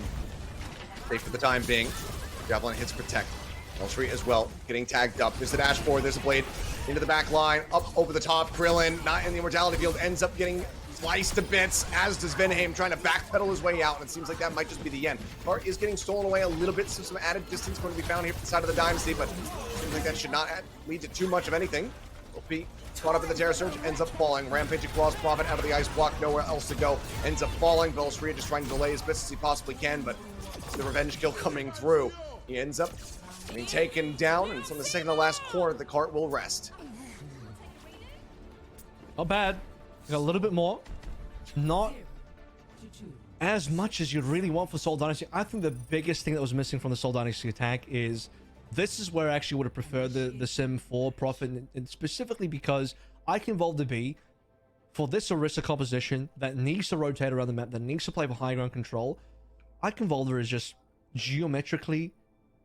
Safe for the time being. Javelin hits Protect. Bellasria as well, getting tagged up. There's the dashboard, there's a blade into the back line, up over the top. Krillin, not in the immortality field, ends up getting sliced to bits, as does Vindame, trying to backpedal his way out, and it seems like that might just be the end. Cart is getting stolen away a little bit, so some added distance going to be found here from the side of the Dynasty, but seems like that should not lead to too much of anything. OP caught up in the Terror Surge, ends up falling. Rampage across, Prophet out of the ice block, nowhere else to go, ends up falling. Bellasria just trying to delay as best as he possibly can, but it's the revenge kill coming through. He ends up being taken down, and it's on the second to last corner the cart will rest. Not bad. We got a little bit more. Not as much as you'd really want for Seoul Dynasty. I think the biggest thing that was missing from the Seoul Dynasty attack is this is where I actually would have preferred the Sim 4 Prophet, and specifically because I can evolve the B for this Orisa composition that needs to rotate around the map, that needs to play for high ground control. I can Volder is just geometrically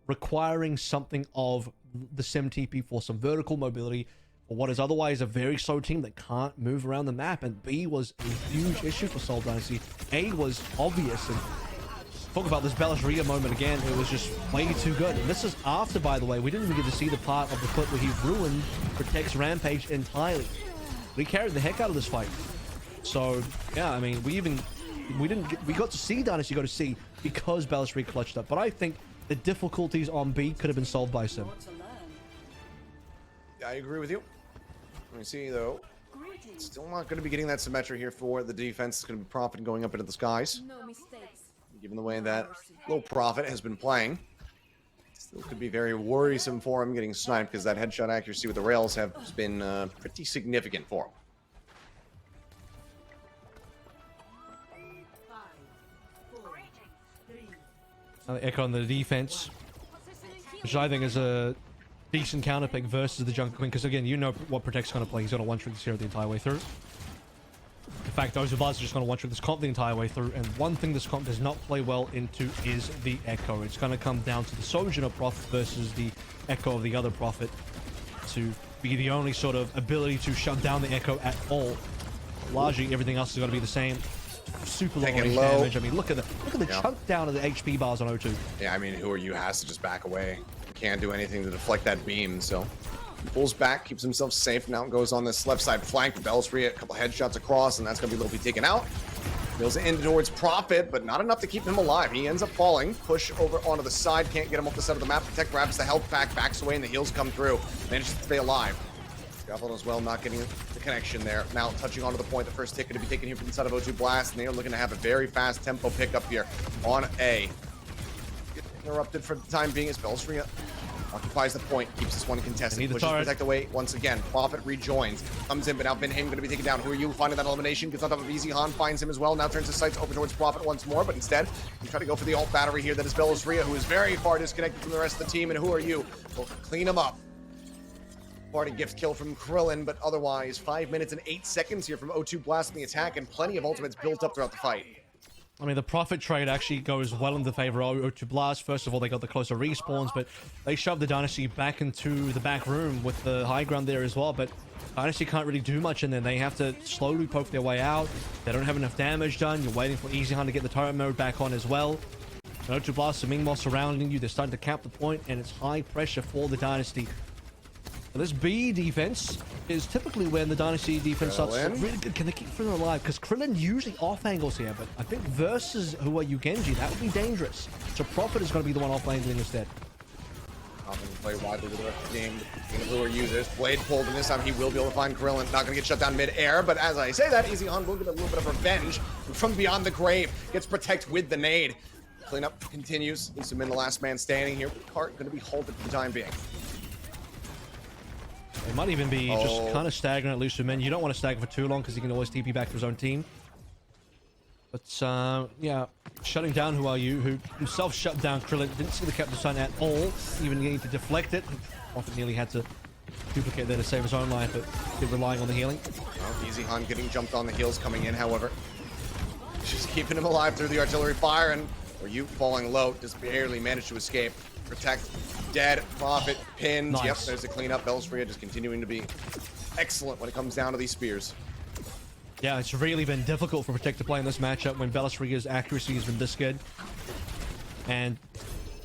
requiring something of the Sim TP for some vertical mobility for what is otherwise a very slow team that can't move around the map, and B was a huge issue for Seoul Dynasty. A was obvious, and talk about this Bellasria moment again, it was just way too good. And this is after, by the way, we didn't even get to see the part of the clip where he ruined Protect's Rampage entirely. We carried the heck out of this fight. So yeah, I mean, we got to see Dynasty go to C because Bellasria clutched up, but I think the difficulties on B could have been solved by Sim. I agree with you. Let me see, though. Still not going to be getting that symmetry here for the defense. It's going to be Prophet going up into the skies. No mistakes. Given the way that little Prophet has been playing, still could be very worrisome for him getting sniped, because that headshot accuracy with the rails has been pretty significant for him. Now the Echo on the defense, which I think is a decent counter pick versus the Jungle Queen, because again, you know what Protect's going to play. He's going to one-trick this hero the entire way through. In fact, those of us are just going to one-trick this comp the entire way through, and one thing this comp does not play well into is the Echo. It's going to come down to the Sojourner Prophet versus the Echo of the other Prophet to be the only sort of ability to shut down the Echo at all. Largely, everything else is going to be the same. Super low range damage. I mean, look at the chunk down of the HP bars on O2. Yeah, I mean, Who Are You has to just back away. Can't do anything to deflect that beam, so he pulls back, keeps himself safe. Now goes on this left side flank with Bellasria, a couple headshots across, and that's going to be Little P taken out. Goes in towards Prophet, but not enough to keep him alive. He ends up falling. Push over onto the side, can't get him off the side of the map. Protect grabs the health pack, backs away, and the heals come through. Manages to stay alive. Javelin as well, not getting the connection there. Now touching onto the point, the first ticket to be taken here from the side of O2 Blast, and they are looking to have a very fast tempo pickup here on A. Get interrupted for the time being as Belstria occupies the point, keeps this one contested, pushes Protect away once again. Prophet rejoins, comes in, but now Vinheim going to be taken down. Who are you? Finding that elimination, gets on top of Easy Han, finds him as well. Now turns his sights over towards Prophet once more, but instead, he's trying to go for the ult battery here. That is Belstria, who is very far disconnected from the rest of the team, and who are you? We'll clean him up. Party gift kill from Krillin, but otherwise 5 minutes and 8 seconds here from O2 Blast in the attack, and plenty of ultimates built up throughout the fight. I mean, the Prophet trade actually goes well in the favor of O2 Blast. First of all, they got the closer respawns, but they shoved the Dynasty back into the back room with the high ground there as well. But Dynasty can't really do much in there. They have to slowly poke their way out. They don't have enough damage done. You're waiting for Easy Han to get the turret mode back on as well. O2 Blast, Ming Moss surrounding you. They're starting to cap the point, and it's high pressure for the Dynasty. This B defense is typically when the Dynasty defense starts really good. Can they keep Krillin alive? Because Krillin usually off angles here, but I think versus who are you, Genji, that would be dangerous. So Prophet is going to be the one off angling instead. Often play widely with the rest of the game. Who are users? Blade pulled, and this time he will be able to find Krillin. Not going to get shut down mid-air, but as I say that, Easy Han will get a little bit of revenge from beyond the grave. Gets Protect with the nade. Cleanup continues. Lisumin, the last man standing here. Cart going to be halted for the time being. It might even be just kind of staggering at Lisumin. You don't want to stagger for too long because he can always TP back to his own team. But yeah, shutting down Who Are You, who himself shut down Krillin. Didn't see the Captain Sun at all, even getting to deflect it. Often nearly had to duplicate there to save his own life, but still relying on the healing. Well, Easy Han getting jumped on the heels coming in, however. Just keeping him alive through the artillery fire, and Who Are You falling low, just barely managed to escape. Protect, dead, Prophet, pinned. Nice. Yep, there's a cleanup. Belstria just continuing to be excellent when it comes down to these spears. Yeah, it's really been difficult for Protect to play in this matchup when Belstria's accuracy has been this good. And,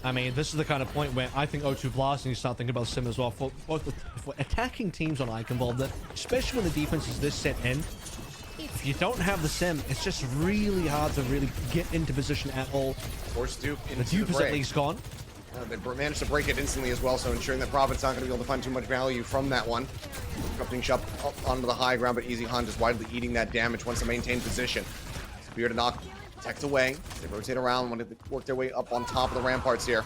I mean, this is the kind of point where I think O2 Blast needs to start thinking about Sim as well. For attacking teams on Ike involved, especially when the defense is this set in. If you don't have the Sim, it's just really hard to really get into position at all. Force Dupe into the Dupe is at least gone. They managed to break it instantly as well, so ensuring that Prophet's not going to be able to find too much value from that one. Disrupting shot up onto the high ground, but Easy Han just widely eating that damage once to maintain position. Spear to knock Protect away. They rotate around, want to work their way up on top of the ramparts here.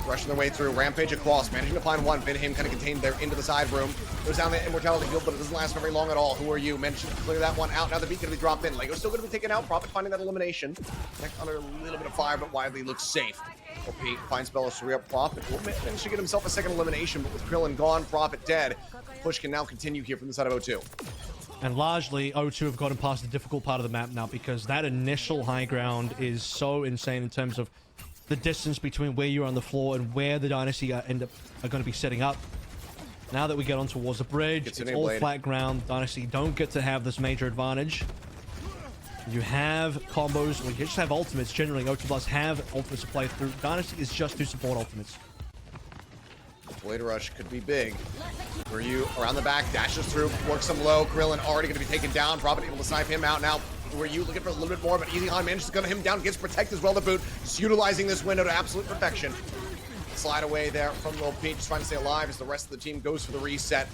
Rushing their way through, rampage across, managing to find one. Vinheim kind of contained there into the side room. Goes down the immortality field, but it doesn't last very long at all. Who are you? Managed to clear that one out. Now the beat going to be dropped in. Lego's still going to be taken out. Prophet finding that elimination. Protect under a little bit of fire, but widely looks safe. OP finds Belstria. Prophet will manage to get himself a second elimination, but with Krillin gone, Prophet dead. Push can now continue here from the side of O2. And largely, O2 have gotten past the difficult part of the map now because that initial high ground is so insane in terms of the distance between where you're on the floor and where the Dynasty are going to be setting up. Now that we get on towards the bridge, it's all flat ground. Dynasty don't get to have this major advantage. You have combos, or you just have ultimates. Generally, O2 Plus have ultimates to play through. Dynasty is just to support ultimates. Blade Rush could be big. Were you around the back, dashes through, works some low. Krillin already going to be taken down. Prophet able to snipe him out now. Were you looking for a little bit more, but Easy Han manages to gun him down, gets Protect as well to boot. Just utilizing this window to absolute perfection. Slide away there from Lil Pete, just trying to stay alive as the rest of the team goes for the reset.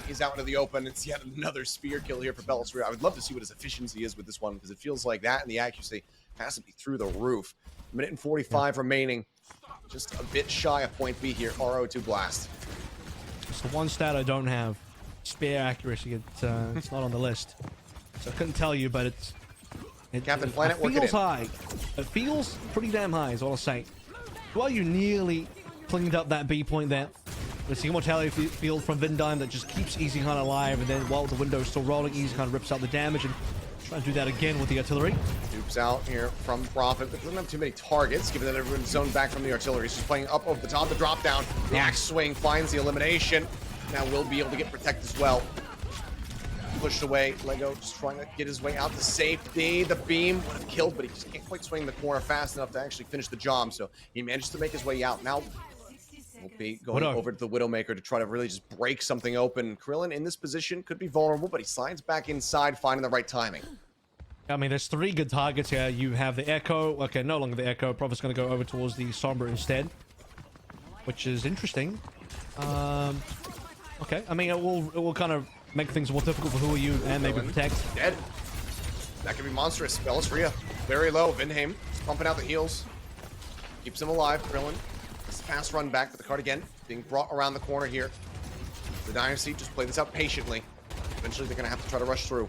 He's out into the open. It's yet another spear kill here for Belstria. I would love to see what his efficiency is with this one because it feels like that and the accuracy has to be through the roof. A minute and 45 remaining. Just a bit shy of point B here. RO2 Blast. It's the one stat I don't have. Spear accuracy. It's not on the list. So I couldn't tell you, but Captain Planet, it feels high. It feels pretty damn high, is all I'll say. Well, you nearly cleaned up that B point there. It's the immortality field from Vinheim that just keeps Easy Han alive, and then while the window is still rolling, Easy Han rips out the damage and trying to do that again with the artillery. Dupes out here from Prophet, but doesn't have too many targets, given that everyone's zoned back from the artillery. He's just playing up over the top, the drop down. The axe swing finds the elimination. Now will be able to get Protect as well. Pushed away. Lego just trying to get his way out to safety. The beam would have killed, but he just can't quite swing the corner fast enough to actually finish the job. So he manages to make his way out. Now we'll be going over to the Widowmaker to try to really just break something open. Krillin in this position could be vulnerable, but he slides back inside, finding the right timing. I mean, there's three good targets here. You have the Echo. Okay, no longer the Echo. Prophet's going to go over towards the Sombra instead, which is interesting. Okay, I mean, it will kind of make things more difficult for Who Are You and maybe Protect. Dead. That could be monstrous. Bellisria, very low. Vinheim just pumping out the heals. Keeps him alive. Krillin. This fast run back, but the card again being brought around the corner here. The Dynasty just play this out patiently. Eventually, they're going to have to try to rush through.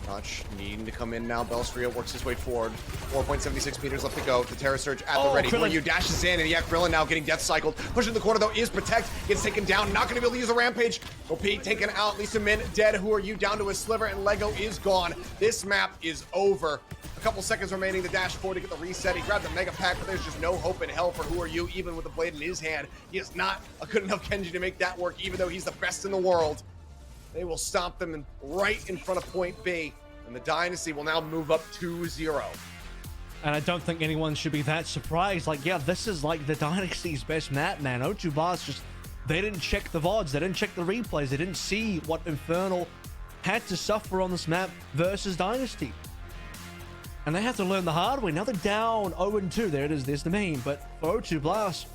Notch needing to come in now. Bellisria works his way forward. 4.76 meters left to go. The Terror Surge at the ready. Who Are You dashes in, and yeah, Krillin now getting death cycled. Pushing the corner though is Protect. Gets taken down. Not going to be able to use a Rampage. OP taken out. Lisa Min dead. Who Are You down to a sliver, and Lego is gone. This map is over. A couple seconds remaining. The dash forward to get the reset. He grabs a Mega Pack, but there's just no hope in hell for Who Are You, even with the blade in his hand. He is not a good enough Genji to make that work, even though he's the best in the world. They will stop them right in front of point B. And the Dynasty will now move up 2-0. And I don't think anyone should be that surprised. Like, yeah, this is like the Dynasty's best map, man. O2 Blast just, they didn't check the VODs. They didn't check the replays. They didn't see what Infernal had to suffer on this map versus Dynasty. And they have to learn the hard way. Now they're down 0-2. There it is. There's the main. But for O2 Blast,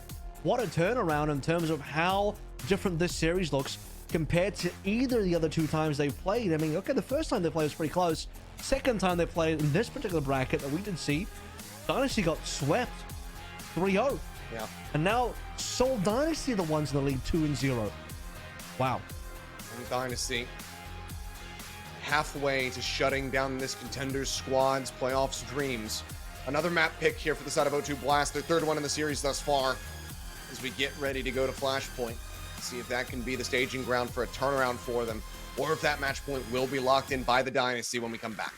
what a turnaround in terms of how different this series looks compared to either of the other two times they've played. I mean, okay, the first time they played was pretty close. Second time they played in this particular bracket that we did see, Dynasty got swept 3-0. Yeah. And now Seoul Dynasty are the ones in the lead 2-0. Wow. And Dynasty halfway to shutting down this Contenders squad's playoffs dreams. Another map pick here for the side of O2 Blast, their third one in the series thus far, as we get ready to go to Flashpoint. See if that can be the staging ground for a turnaround for them, or if that match point will be locked in by the Dynasty when we come back.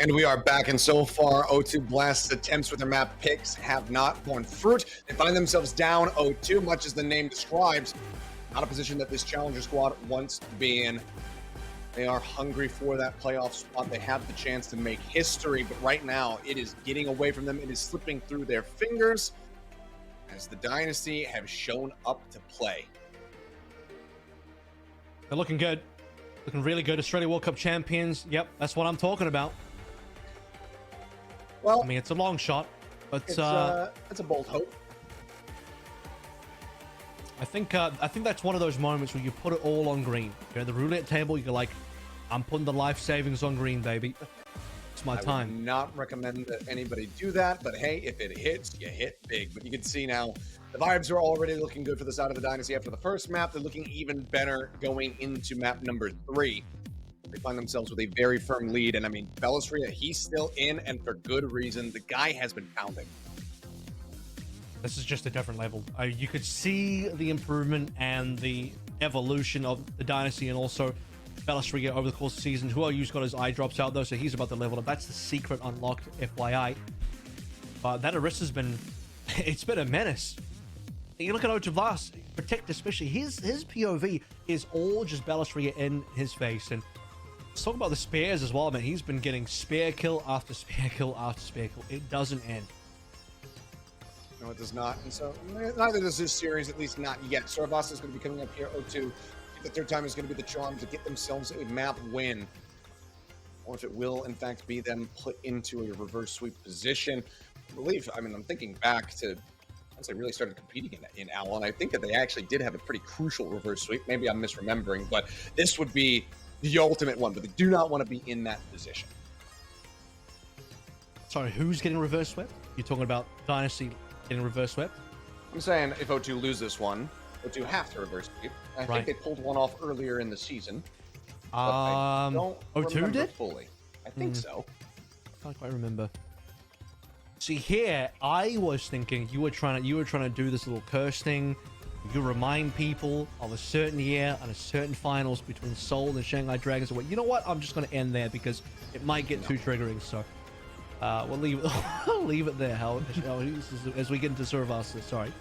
And we are back, and so far, O2 Blast's attempts with their map picks have not borne fruit. They find themselves down 0-2, much as the name describes. Not a position that this Challenger squad wants to be in. They are hungry for that playoff spot. They have the chance to make history, but right now, it is getting away from them. It is slipping through their fingers as the Dynasty have shown up to play. They're looking good. Looking really good. Australia World Cup champions. Yep, that's what I'm talking about. Well, I mean, it's a long shot, but it's a bold hope. I think that's one of those moments where you put it all on green. You're at the roulette table. You're like, I'm putting the life savings on green, baby. It's my time. I would not recommend that anybody do that, but hey, if it hits, you hit big. But you can see now the vibes are already looking good for the side of the Dynasty after the first map. They're looking even better going into map number 3. They find themselves with a very firm lead, and I mean, Bellisria, he's still in, and for good reason. The guy has been pounding. This is just a different level. You could see the improvement and the evolution of the Dynasty, and also Bellisria over the course of the season. Who's got his eye drops out though, so he's about to level up. That's the secret unlocked, FYI. But that Orisa's been, it's been a menace. You look at O2 Blast, Protect especially, his POV is all just Bellisria in his face. And let's talk about the spares as well, man. He's been getting spare kill after spare kill after spare kill. It doesn't end. No, it does not. And so neither does this series, at least not yet. Sorabasa is going to be coming up here. O2, the third time is going to be the charm to get themselves a map win. Or if it will, in fact, be them put into a reverse sweep position. I believe, I mean, I'm thinking back to once they really started competing in Owl, and I think that they actually did have a pretty crucial reverse sweep. Maybe I'm misremembering, but this would be the ultimate one, but they do not want to be in that position. Sorry, who's getting reverse swept? You're talking about Dynasty getting reverse swept? I'm saying if O2 lose this one, O2 have to reverse sweep. I think they pulled one off earlier in the season. I don't O2 did? Fully. I think so. I can't quite remember. See, here I was thinking you were trying to do this little curse thing. You remind people of a certain year and a certain finals between Seoul and Shanghai Dragons. You know what? I'm just going to end there because it might get too triggering. So we'll leave it. I'll leave it there. As we get into Survivor. Sorry.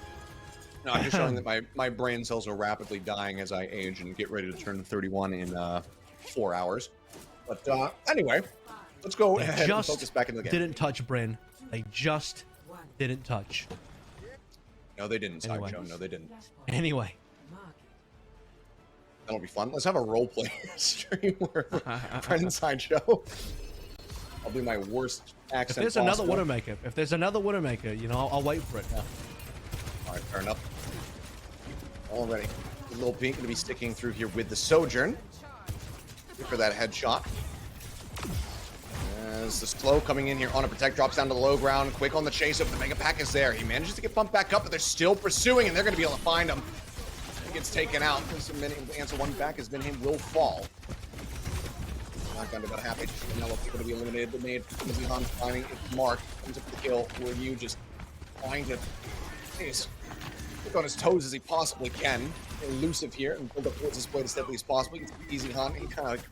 No, I'm just showing that my brain cells are rapidly dying as I age and get ready to turn 31 in 4 hours. But anyway, let's go ahead and focus back into the game. Didn't touch Bryn. They just didn't touch. No, they didn't, Sideshow. No, they didn't. Anyway. That'll be fun. Let's have a roleplay stream where friend Sideshow. I'll do my worst accent. If there's another Widowmaker, you know, I'll wait for it. Yeah. All right, fair enough. Already. The little Pink going to be sticking through here with the Sojourn. Good for that headshot. As the slow coming in here on a Protect, drops down to the low ground. Quick on the chase up. The Mega Pack is there. He manages to get bumped back up, but they're still pursuing, and they're going to be able to find him. He gets taken out. So many answer one back has been him. Will fall. Not going to be happy. Now looks going to be eliminated. The nade from the behind finding Mark comes up with the kill. Will you just trying to look on his toes as he possibly can. Elusive here and build up towards his blade as steadily as possible. He gets the easy hunt. He kind of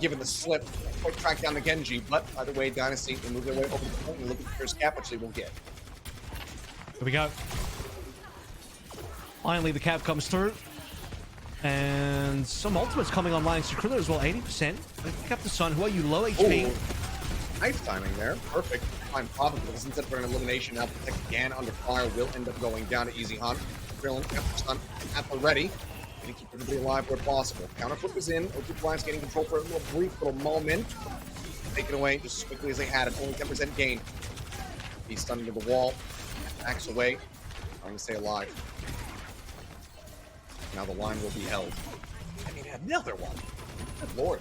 given the slip, quite track down the Genji, but either way, Dynasty can move their way over the point and look at the first cap, which they will get. Here we go. Finally, the cap comes through. And some ultimates coming online. Security as well, 80%. Cap the Sun, who are you? Low HP. Ooh. Nice timing there. Perfect. Fine, probably. Instead for an elimination, now Protect again under fire will end up going down to Easy Hunt. Krillin, Cap the Sun at the ready. To keep everybody alive where possible. Counterflip is in. O2 Blast getting control for a little brief little moment. Taken away just as quickly as they had it. Only 10% gain. He's stunned into the wall. Backs away. Trying to stay alive. Now the line will be held. I mean, another one. Good lord.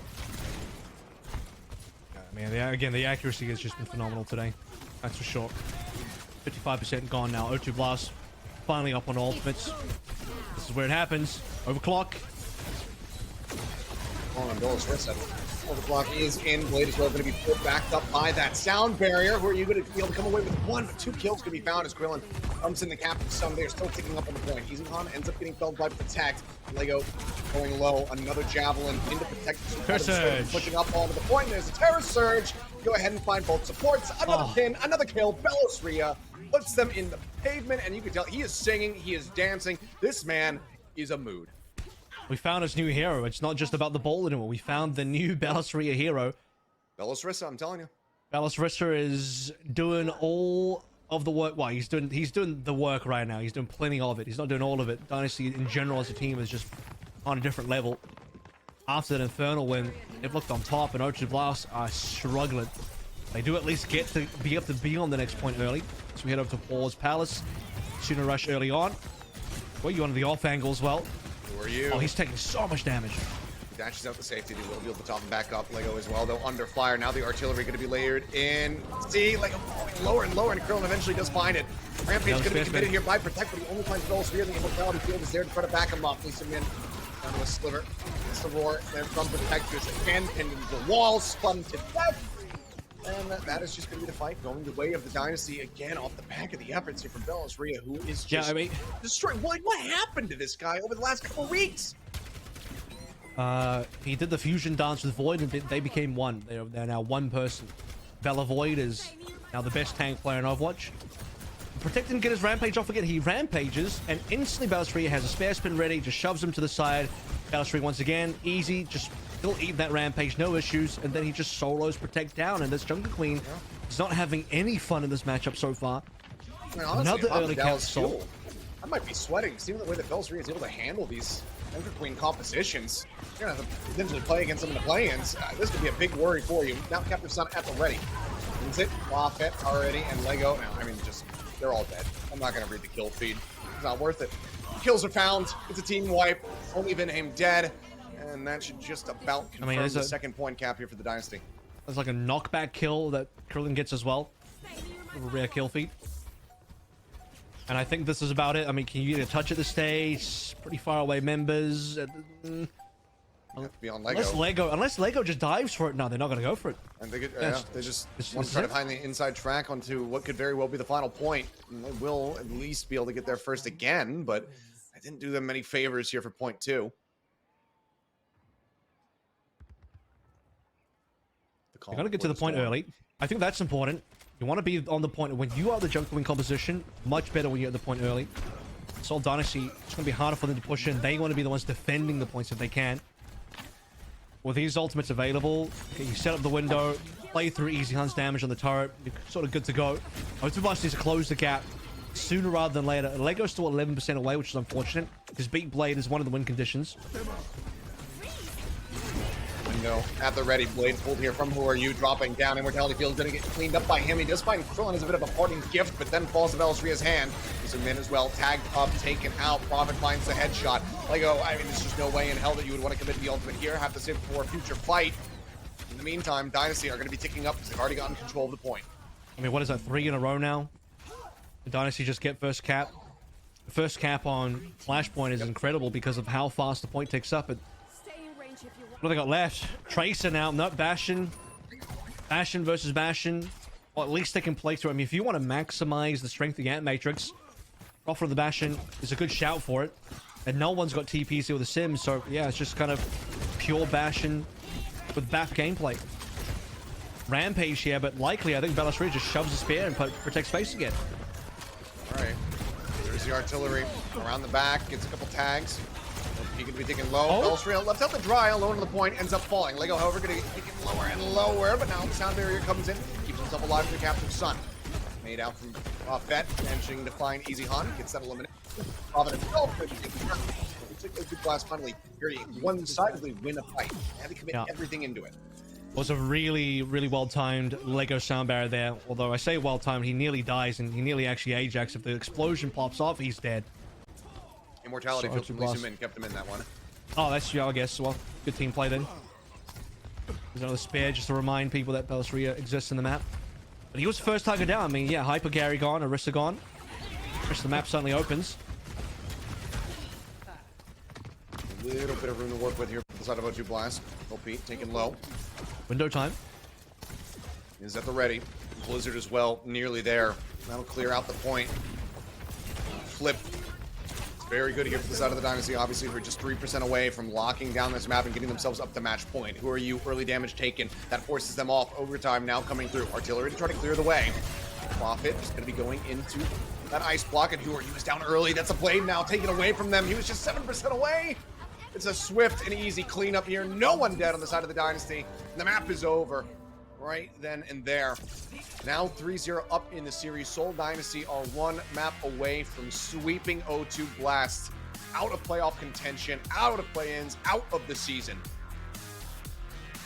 Man, again, the accuracy has just been phenomenal today. That's for sure. 55% gone now. O2 Blast finally up on ultimates. This is where it happens. Overclock. Oh, and Doris reset. Overclock is in. Blade as well going to be pulled back up by that sound barrier. Who are you going to be able to come away with one, but 2 kills can be found as Krillin comes in the captain. Some they're still ticking up on the point. Easy Han ends up getting felled by Protect. Lego going low. Another javelin into Protect. Pushing up onto the point. There's a Terror Surge. Go ahead and find both supports. Another pin, another kill. Belosria puts them in the pavement, and you can tell he is singing, he is dancing. This man is a mood. We found his new hero. It's not just about the ball anymore. We found the new Belosria hero. Belosrissa, I'm telling you. Belosrissa is doing all of the work. Well, he's doing the work right now. He's doing plenty of it. He's not doing all of it. Dynasty in general as a team is just on a different level. After that Infernal win, they've looked on top, and Ocho Blast are struggling. They do at least get to be able to be on the next point early. So we head over to Paul's Palace. Shooting rush early on. Well, you wanted the off angle as well. Who are you? Oh, he's taking so much damage. He dashes out the safety. He will be able to top and back up. Lego as well, though, under fire. Now the artillery going to be layered in. See, Lego falling lower and lower, and Krillin eventually does find it. Rampage going to be committed here by Protect, but he only finds Belosria. The Immortality Field is there to try to back him up. Lisa Min down to a sliver. It's the roar. Then from Protect, there's again pinned into the wall, spun to death. And that is just going to be the fight going the way of the Dynasty again off the back of the efforts here from Belosria, who is just destroying. What happened to this guy over the last couple of weeks? He did the fusion dance with Void, and they became one. They're now one person. Bella Void is now the best tank player in Overwatch. Protect didn't get his rampage off again. He rampages, and instantly Belosria has a spare spin ready, just shoves him to the side. Belosria once again, easy, just still eating that rampage, no issues, and then he just solos Protect down, and this Jungle Queen is not having any fun in this matchup so far. I mean, honestly, another early count soul. I might be sweating, seeing the way that Belosria is able to handle these Jungle Queen compositions. You're going to have to potentially play against some of the play-ins. This could be a big worry for you. Now Captain Sun at the ready. Wins it, Prophet already, and Lego. Now, I mean, just, they're all dead. I'm not going to read the kill feed. It's not worth it. Kills are found. It's a team wipe. Only been aimed dead. And that should just about confirm the second point cap here for the Dynasty. There's like a knockback kill that Krillin gets as well. A rare kill feed. And I think this is about it. I mean, can you get a touch at the stage? Pretty far away members. Beyond Lego. Unless Lego just dives for it. No, they're not going to go for it. And they just want to try to find the inside track onto what could very well be the final point. And they will at least be able to get there first again, but I didn't do them many favors here for point 2. You got to get to the point early. I think that's important. You want to be on the point when you are the Jungle Queen composition. Much better when you're at the point early. Seoul Dynasty, it's going to be harder for them to push in. They want to be the ones defending the points if they can. With these ultimates available, okay, you set up the window, play through Easy Han's damage on the turret. You're sort of good to go. Overwatch needs to close the gap sooner rather than later. Lego's still 11% away, which is unfortunate. His beat Blade is one of the win conditions. Window at the ready. Blade pulled here from Who Are You, dropping down. Immortality Field going to get cleaned up by him. He does find Krillin as a bit of a parting gift, but then falls to Belosria's hand. He's a min as well, tagged up, taken out. Prophet finds the headshot. Lego, I mean, there's just no way in hell that you would want to commit the ultimate here. Have to save for a future fight. In the meantime, Dynasty are going to be ticking up because they've already gotten control of the point. I mean, what is that, 3 in a row now? The Dynasty just get first cap. The first cap on Flashpoint is incredible because of how fast the point takes up. What do they got left? Tracer now, not Bastion. Bastion versus Bastion. Well, at least they can play through. I mean, if you want to maximize the strength of the Ant Matrix, offer of the Bastion is a good shout for it. And no one's got TPC with the Sims, so yeah, it's just kind of pure Bastion with BAF gameplay. Rampage here, but likely I think Belosria just shoves a spear and protects face again. Alright. There's the artillery around the back, gets a couple tags. He could be taken low. Belosria left out the dry, alone on the point, ends up falling. Lego, however, going to get taken lower and lower, but now the sound barrier comes in, keeps himself alive for the Captain Sun. Made out from Vet, managing to find Easy Han, gets that eliminated. Prophet himself, particularly two class finally one-sidedly win a fight. They had to commit everything into it. Was a really, really well-timed Lego sound barrier there. Although I say well-timed, he nearly dies and he nearly actually Ajax. If the explosion pops off, he's dead. Immortality Field from Lee Min kept him in that one. Oh, that's I guess. Well, good team play then. There's another spare just to remind people that Belosria exists in the map. But he was the first target down. I mean, yeah, Hyper Gary gone, Orisa gone. The map suddenly opens. A little bit of room to work with here for the side of O2 Blast. Pete taken low. Window time. Is at the ready. Blizzard as well, nearly there. That'll clear out the point. Flip. It's very good here for the side of the Dynasty. Obviously, we're just 3% away from locking down this map and getting themselves up to match point. Who are you? Early damage taken. That forces them off. Overtime now coming through. Artillery to try to clear the way. Profit just going to be going into that ice block, and Who are you is down early. That's a blade now taken away from them. He was just 7% away. It's a swift and easy cleanup here. No one dead on the side of the Dynasty. The map is over right then and there. Now 3-0 up in the series. Seoul Dynasty are one map away from sweeping O2 Blast out of playoff contention, out of play-ins, out of the season.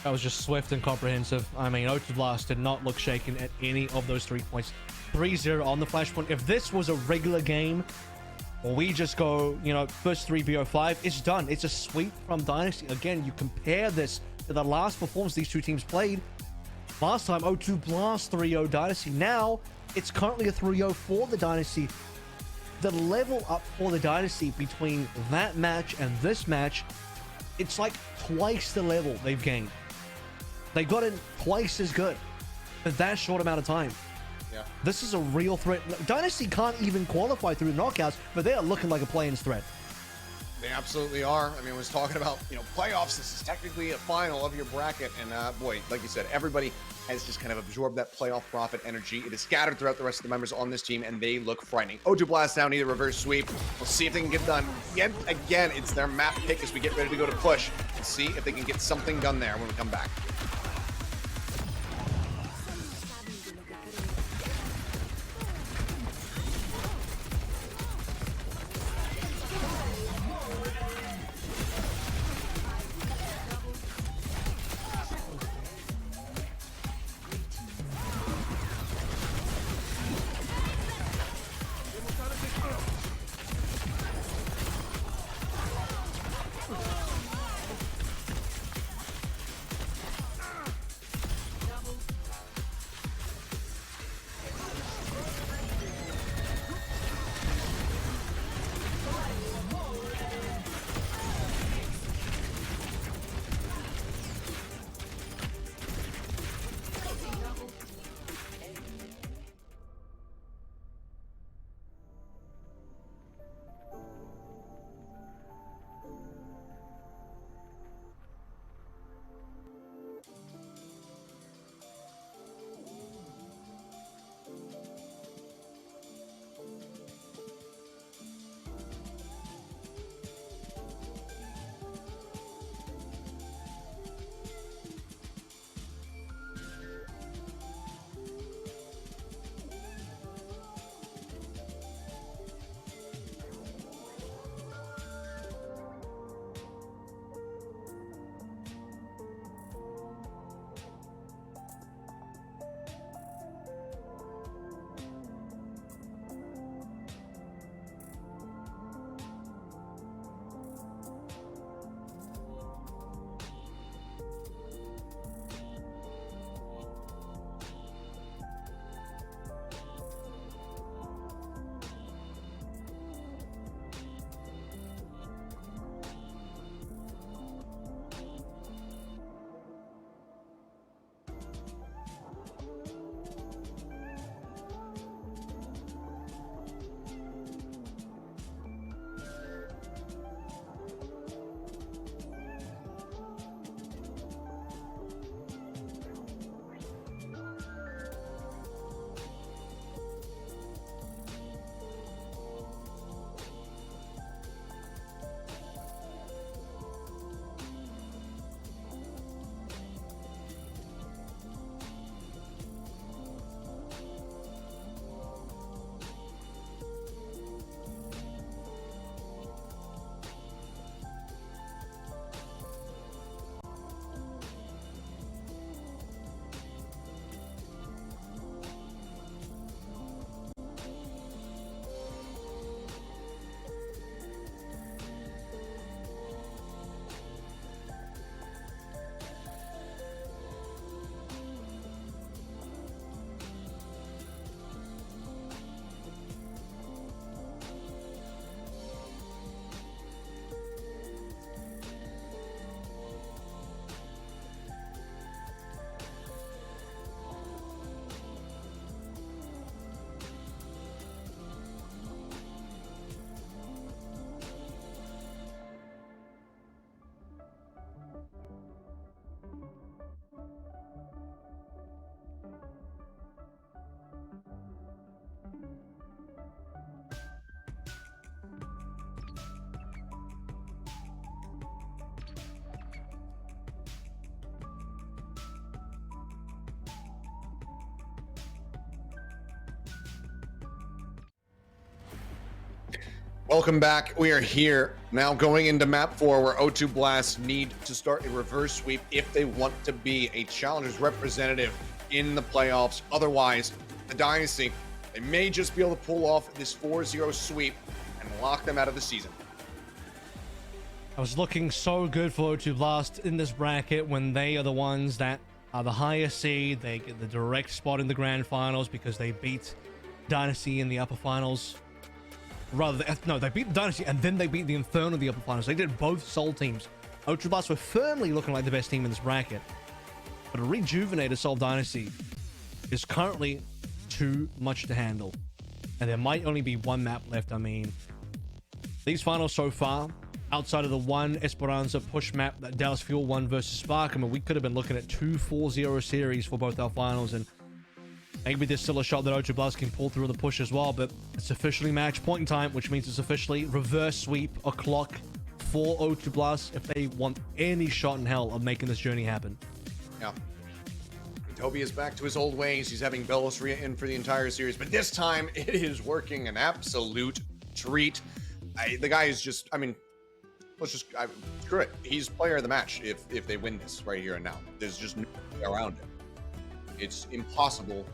That was just swift and comprehensive. I mean, O2 Blast did not look shaken at any of those 3 points. 3-0 on the flashpoint. If this was a regular game, or we just go, you know, first 3 BO5, it's done. It's a sweep from Dynasty. Again, you compare this to the last performance these two teams played. Last time, O2 Blast 3-0 Dynasty. Now, it's currently a 3-0 for the Dynasty. The level up for the Dynasty between that match and this match, it's like twice the level they've gained. They got in twice as good in that short amount of time. Yeah. This is a real threat. Dynasty can't even qualify through the knockouts, but they are looking like a play-ins threat. They absolutely are. I mean, I was talking about, you know, playoffs. This is technically a final of your bracket. And boy, like you said, everybody has just kind of absorbed that playoff profit energy. It is scattered throughout the rest of the members on this team, and they look frightening. O2 Blast down, need a reverse sweep. We'll see if they can get done. Yet again, it's their map pick as we get ready to go to push. Let's see if they can get something done there when we come back. Welcome back. We are here now going into map 4 where O2 Blast need to start a reverse sweep if they want to be a Challengers representative in the playoffs. Otherwise, the Dynasty, they may just be able to pull off this 4-0 sweep and lock them out of the season. I was looking so good for O2 Blast in this bracket when they are the ones that are the highest seed. They get the direct spot in the grand finals because they beat Dynasty in the upper finals. They beat the Dynasty and then they beat the Inferno in the upper finals. They did both Seoul teams. O2 Blast were firmly looking like the best team in this bracket. But a rejuvenated Seoul Dynasty is currently too much to handle. And there might only be one map left. I mean, these finals so far, outside of the one Esperanza push map that Dallas Fuel won versus Spark, I mean, we could have been looking at 2 4-0 series for both our finals, and maybe there's still a shot that O2 Blast can pull through the push as well, but it's officially match point in time, which means it's officially reverse sweep o'clock for O2 Blast if they want any shot in hell of making this journey happen. Yeah. Toby is back to his old ways. He's having Bellisria in for the entire series, but this time it is working an absolute treat. The guy is just, I mean, screw it. He's player of the match if they win this right here and now. There's just no way around it. It's impossible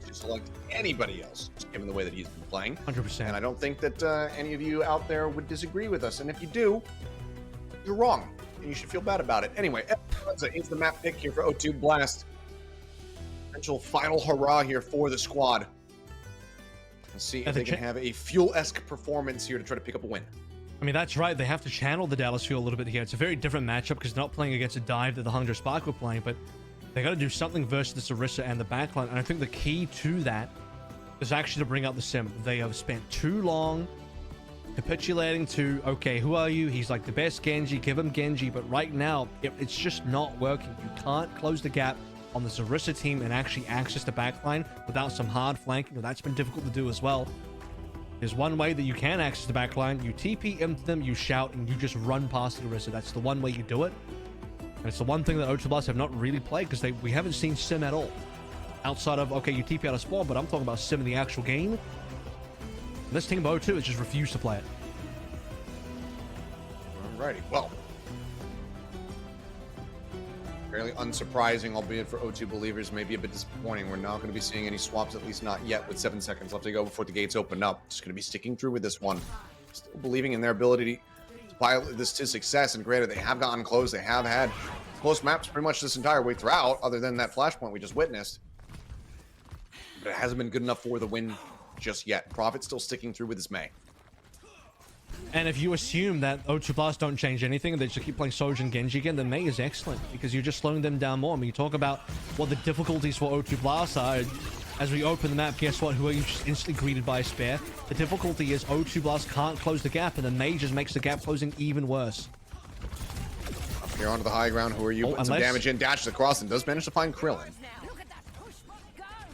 to select anybody else, just given the way that he's been playing. 100%. And I don't think that any of you out there would disagree with us. And if you do, you're wrong, and you should feel bad about it. Anyway, it's the map pick here for O2 Blast. Potential final hurrah here for the squad. Let's see if they can have a Fuel-esque performance here to try to pick up a win. I mean, that's right. They have to channel the Dallas Fuel a little bit here. It's a very different matchup because they're not playing against a dive that the Hungry Spark were playing, but they got to do something versus the Sarissa and the backline. And I think the key to that is actually to bring out the sim. They have spent too long capitulating to, okay, who are you? He's like the best Genji, give him Genji. But right now, it's just not working. You can't close the gap on the Sarissa team and actually access the backline without some hard flanking. That's been difficult to do as well. There's one way that you can access the backline. You TP into them, you shout, and you just run past the Sarissa. That's the one way you do it. And it's the one thing that O2 Blast have not really played because we haven't seen sim at all. Outside of, okay, you TP out of spawn, but I'm talking about sim in the actual game. And this team of O2 has just refused to play it. Alrighty, well. Fairly unsurprising, albeit for O2 believers, maybe a bit disappointing. We're not going to be seeing any swaps, at least not yet, with 7 seconds left to go before the gates open up. Just going to be sticking through with this one. Still believing in their ability to pilot this to success, and granted, they have gotten close. They have had close maps pretty much this entire way throughout, other than that flashpoint we just witnessed. But it hasn't been good enough for the win just yet. Prophet still sticking through with his May. And if you assume that O2 Blast don't change anything and they just keep playing Soja and Genji again, then May is excellent because you're just slowing them down more. I mean, you talk about what the difficulties for O2 Blast are. As we open the map, guess what? Who are you just instantly greeted by a spare? The difficulty is O2 Blast can't close the gap, and then May just makes the gap closing even worse. Up here onto the high ground, who are you? Putting some damage in, dashes across, and does manage to find Krillin.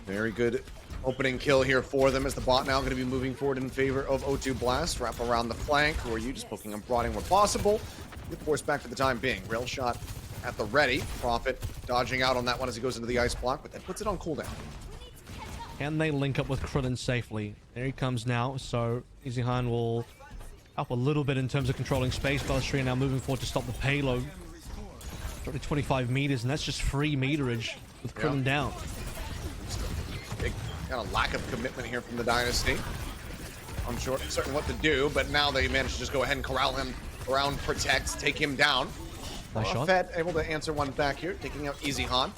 Very good opening kill here for them as the bot now going to be moving forward in favor of O2 Blast. Wrap around the flank. Who are you? Just poking and prodding where possible. Get the force back for the time being. Rail shot at the ready. Prophet dodging out on that one as he goes into the ice block, but that puts it on cooldown. Can they link up with Krillin safely? There he comes now. So EasyHan will help a little bit in terms of controlling space. Bellisria now moving forward to stop the payload. Probably 25 meters, and that's just free meterage with Krillin down. Big kind of lack of commitment here from the Dynasty. Unsure certain what to do, but now they managed to just go ahead and corral him around, protect, take him down. Nice shot. Fed able to answer one back here, taking out EasyHan.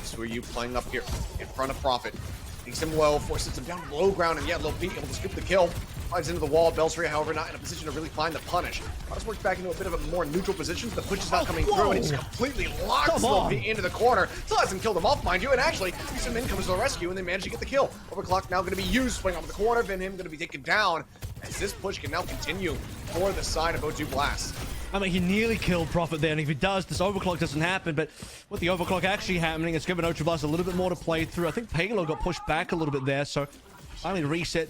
So are you playing up here in front of Prophet? Takes him low, forces him down low ground, and yeah, Lil Pete able to scoop the kill. Flies into the wall. Bellisria, however, not in a position to really find the punish. Let's work back into a bit of a more neutral position. The push is not coming through, and he just completely locks Lil Pete into the corner. Still hasn't killed him off, mind you, and actually, some in comes to the rescue, and they manage to get the kill. Overclock now going to be used, swing off the corner, Him going to be taken down, as this push can now continue for the side of O2 Blast. I mean, he nearly killed Prophet there, and if he does, this overclock doesn't happen, but with the overclock actually happening, it's given O2 Blast a little bit more to play through. I think Payload got pushed back a little bit there, so finally reset,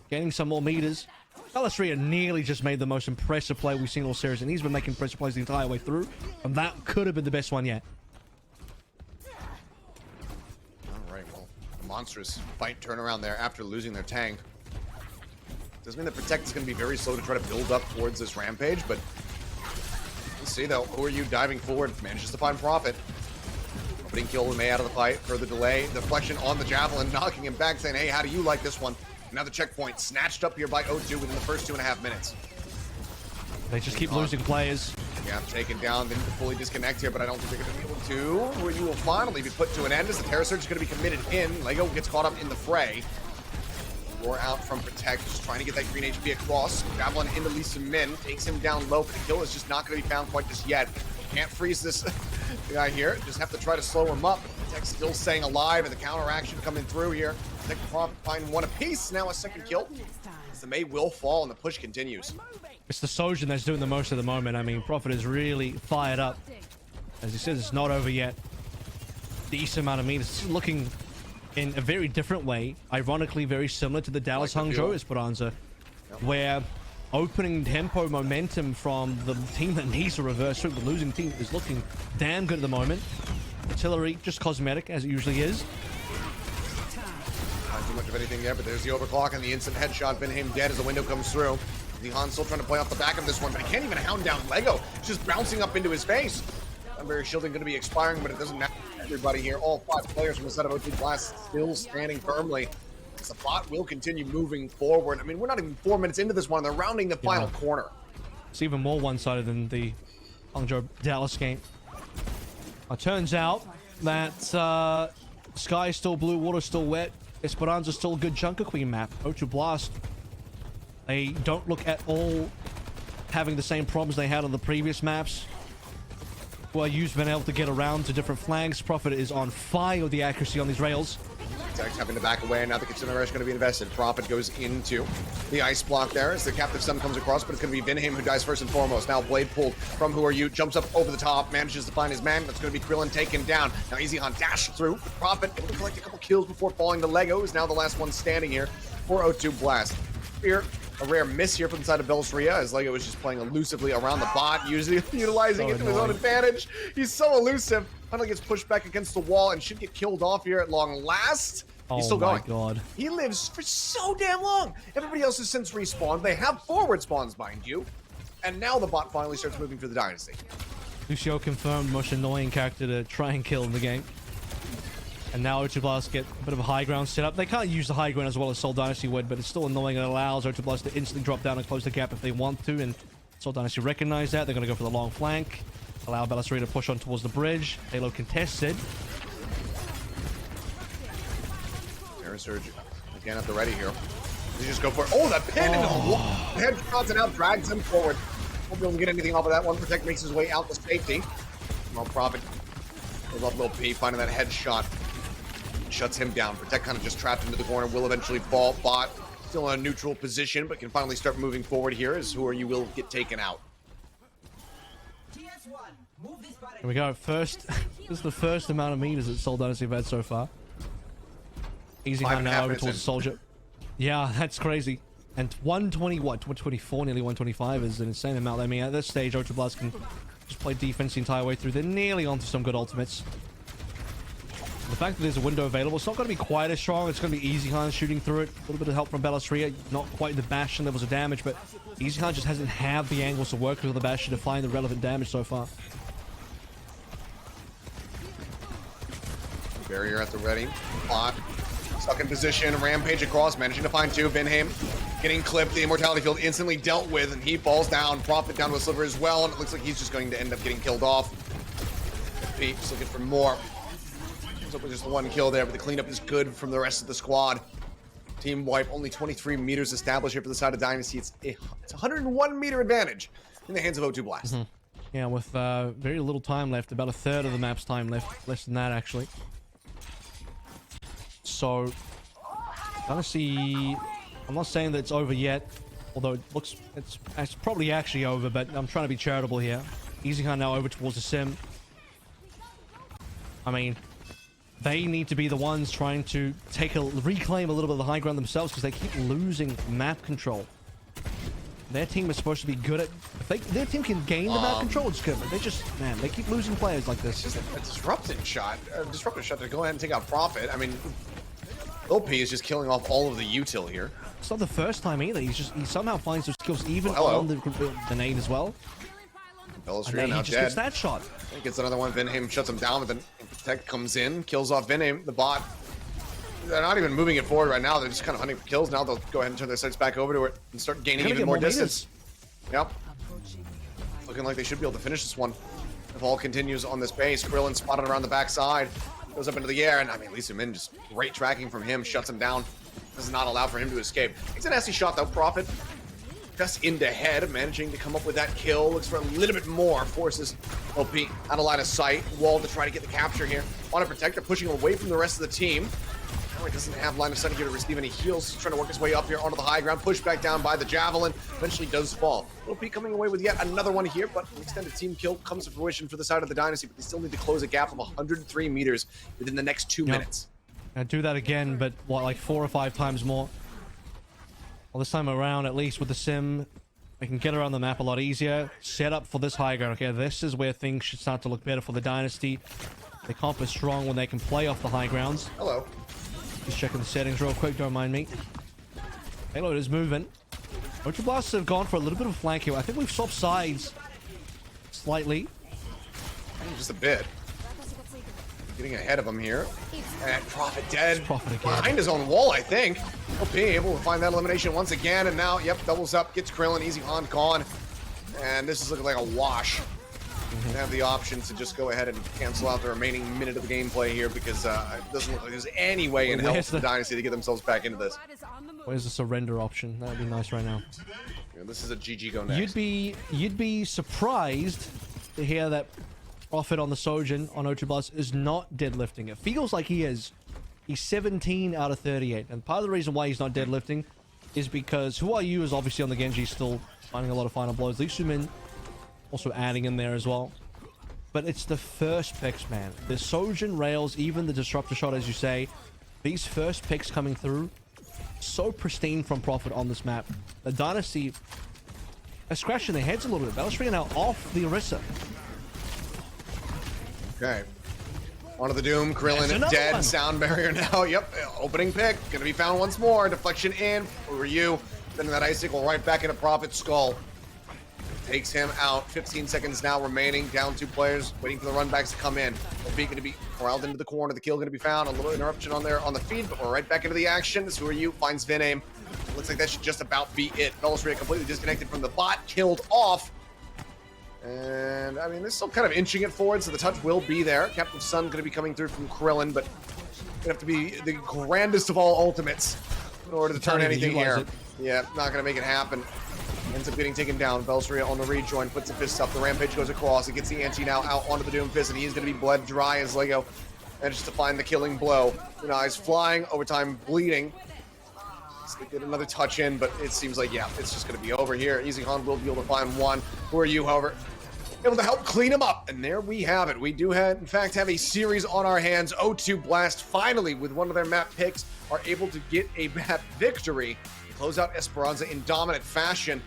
gaining some more meters. Bellisria nearly just made the most impressive play we've seen all series, and he's been making impressive plays the entire way through, and that could have been the best one yet. All right, well, a monstrous fight turnaround there after losing their tank. Doesn't mean that Protect is going to be very slow to try to build up towards this Rampage, but let's see though. Who are you diving forward? Manages to find Prophet. Opening kill with May out of the fight for the delay. Deflection on the Javelin, knocking him back, saying, hey, how do you like this one? Another checkpoint snatched up here by O2 within the first 2.5 minutes. They just keep losing players. Yeah, taken down, didn't fully disconnect here, but I don't think they're going to be able to. Where you will finally be put to an end as the Terror Surge is going to be committed in. Lego gets caught up in the fray. Roar out from Protect, just trying to get that green HP across. Javelin into Lee Min, takes him down low, but the kill is just not going to be found quite just yet. Can't freeze this guy here, just have to try to slow him up. Protect still staying alive, and the counteraction coming through here. Protect and Prophet find one apiece, now a second kill. As the May will fall, and the push continues. It's the Sojin that's doing the most at the moment. I mean, Prophet is really fired up. As he says, it's not over yet. Decent amount of meters. It's looking in a very different way. Ironically, very similar to the Dallas Hangzhou Esperanza, where opening tempo momentum from the team that needs to reverse through the losing team is looking damn good at the moment. Artillery, just cosmetic, as it usually is. Not too much of anything there, but there's the overclock and the instant headshot. Benhaim dead as the window comes through. Lehan still trying to play off the back of this one, but he can't even hound down Lego. It's just bouncing up into his face. Unbury shielding going to be expiring, but it doesn't matter. Everybody here, all 5 players from the set of O2 Blast still standing firmly. The bot will continue moving forward. I mean, we're not even 4 minutes into this one. They're rounding the final corner. It's even more one-sided than the Hangzhou Dallas game. It turns out that sky is still blue, water still wet. Esperanza still a good Junker Queen map. O2 Blast, they don't look at all having the same problems they had on the previous maps. Well, you've been able to get around to different flanks. Prophet is on fire with the accuracy on these rails. Protect having to back away, and now the Kitsune Rush going to be invested. Prophet goes into the ice block there as the Captive Sun comes across, but it's going to be Benhaim who dies first and foremost. Now Blade pulled from Who Are You, jumps up over the top, manages to find his man. That's going to be Krillin taken down. Now EasyHan dashed through. Prophet able to collect a couple kills before falling to Lego, who's now the last one standing here for O2 Blast. Fear, a rare miss here from the side of Belstria, as Lego is just playing elusively around the bot, utilizing it to his own advantage. He's so elusive. Finally gets pushed back against the wall and should get killed off here at long last. He's still going. Oh my god. He lives for so damn long. Everybody else has since respawned. They have forward spawns, mind you. And now the bot finally starts moving for the Dynasty. Lucio confirmed most annoying character to try and kill in the game. And now O2 Blast get a bit of a high ground set up. They can't use the high ground as well as Seoul Dynasty would, but it's still annoying. It allows O2 Blast to instantly drop down and close the gap if they want to, and Seoul Dynasty recognize that. They're going to go for the long flank. Allow Bellassari to push on towards the bridge. Halo contested. Terror Surge again at the ready here. They just go for it. Oh, that pin into the wall. Headshots and out drags him forward. Won't be able to get anything off of that one. Protect makes his way out to safety. Well, Prophet goes off Lil P, finding that headshot. Shuts him down. Protect kind of just trapped into the corner. Will eventually fall. Bot still in a neutral position, but can finally start moving forward here as Who Are You will get taken out. Here we go. First, this is the first amount of meters that Seoul Dynasty have had so far. EasyHan now over towards the Soldier. Yeah, that's crazy. And 120, what? 124, nearly 125 is an insane amount. I mean, at this stage, O2 Blast can just play defense the entire way through. They're nearly onto some good ultimates. The fact that there's a window available, it's not going to be quite as strong. It's going to be EasyHan shooting through it. A little bit of help from Bellassria. Not quite the Bastion levels of damage, but EasyHan just hasn't had the angles to work with the Bastion to find the relevant damage so far. Barrier at the ready. Bot stuck in position. Rampage across, managing to find 2. Benhaim getting clipped. The Immortality Field instantly dealt with, and he falls down. Prophet down to a sliver as well, and it looks like he's just going to end up getting killed off. Peeps looking for more. Up with just the 1 kill there, but the cleanup is good from the rest of the squad. Team wipe, only 23 meters established here for the side of Dynasty. It's a 101 meter advantage in the hands of O2 Blast. Yeah, with very little time left, about a third of the map's time left, less than that actually. So, Dynasty, I'm not saying that it's over yet, although it looks, it's probably actually over, but I'm trying to be charitable here. EasyHan now over towards the sim. I mean, they need to be the ones trying to reclaim a little bit of the high ground themselves, because they keep losing map control. Their team is supposed to be good at... If their team can gain the map control, it's good, but they just... Man, they keep losing players like this. It's just a disruptive shot. To go ahead and take out Prophet. I mean, Lil P is just killing off all of the util here. It's not the first time either. He somehow finds those kills even on the nade as well. Bellustrator now he just dead. gets that shot. He gets another one. Vinham shuts him down, but then Protect comes in, kills off Vinham, the bot. They're not even moving it forward right now. They're just kind of hunting for kills. Now they'll go ahead and turn their sights back over to it and start gaining even more distance. Yep. Looking like they should be able to finish this one. If all continues on this base, Krillin spotted around the backside, goes up into the air, and I mean, Lee Soo-min just great tracking from him, shuts him down. Does not allow for him to escape. It's a nasty shot though. Prophet just into head, managing to come up with that kill. Looks for a little bit more, forces OP out of line of sight. Wall to try to get the capture here. On a Protector, pushing away from the rest of the team. Now he doesn't have line of sight here to receive any heals. He's trying to work his way up here onto the high ground. Pushed back down by the Javelin. Eventually does fall. OP coming away with yet another one here, but an extended team kill comes to fruition for the side of the Dynasty, but they still need to close a gap of 103 meters within the next 2 minutes. And do that again, but what, like 4 or 5 times more? Well, this time around, at least with the sim, they can get around the map a lot easier. Set up for this high ground. Okay, this is where things should start to look better for the Dynasty. The comp is strong when they can play off the high grounds. Hello. Just checking the settings real quick, don't mind me. Payload is moving. Ultra Blasts have gone for a little bit of a flank here. I think we've swapped sides slightly. Just a bit. Getting ahead of him here. And Prophet dead. Prophet again. Behind his own wall, I think. OP able to find that elimination once again. And now, yep, doubles up. Gets Krillin. Easy on gone. And this is looking like a wash. They have the option to just go ahead and cancel out the remaining minute of the gameplay here because it doesn't look like there's any way in hell for the Dynasty to get themselves back into this. Where's the surrender option? That would be nice right now. Yeah, this is a GG go next. You'd be surprised to hear that Prophet on the Sojin on Otribus is not deadlifting. It feels like he is. He's 17 out of 38. And part of the reason why he's not deadlifting is because Who Are You is obviously on the Genji still finding a lot of final blows. Lee Soo-min also adding in there as well. But it's the first picks, man. The Sojin rails, even the disruptor shot, as you say. These first picks coming through, so pristine from Prophet on this map. The Dynasty are scratching their heads a little bit. Bellustrator now off the Orisa. Okay. Onto the Doom. Krillin dead. Sound barrier now. Yep. Opening pick. Gonna be found once more. Deflection in. Over you. Then that icicle right back into Prophet's skull. Takes him out. 15 seconds now remaining. Down 2 players. Waiting for the runbacks to come in. OP going to be corralled into the corner. The kill going to be found. A little interruption on there on the feed, but we're right back into the action. This Who Are You finds Vinham. Looks like that should just about be it. Bellustrator completely disconnected from the bot. Killed off. And, I mean, they're still kind of inching it forward, so the touch will be there. Captain Sun going to be coming through from Krillin, but going to have to be the grandest of all ultimates in order to turn anything here. Yeah, not going to make it happen. Ends up getting taken down. Bellustrator on the rejoin, puts the fist up. The Rampage goes across. It gets the Anti now out onto the Doom Fist, and he's going to be bled dry as Lego manages to find the killing blow. Denies flying, overtime bleeding. They get another touch in, but it seems like, yeah, it's just going to be over here. Easy Han will be able to find one. Who Are You, however, able to help clean him up. And there we have it. We do, in fact, have a series on our hands. O2 Blast, finally, with one of their map picks, are able to get a map victory. Close out Esperanza in dominant fashion.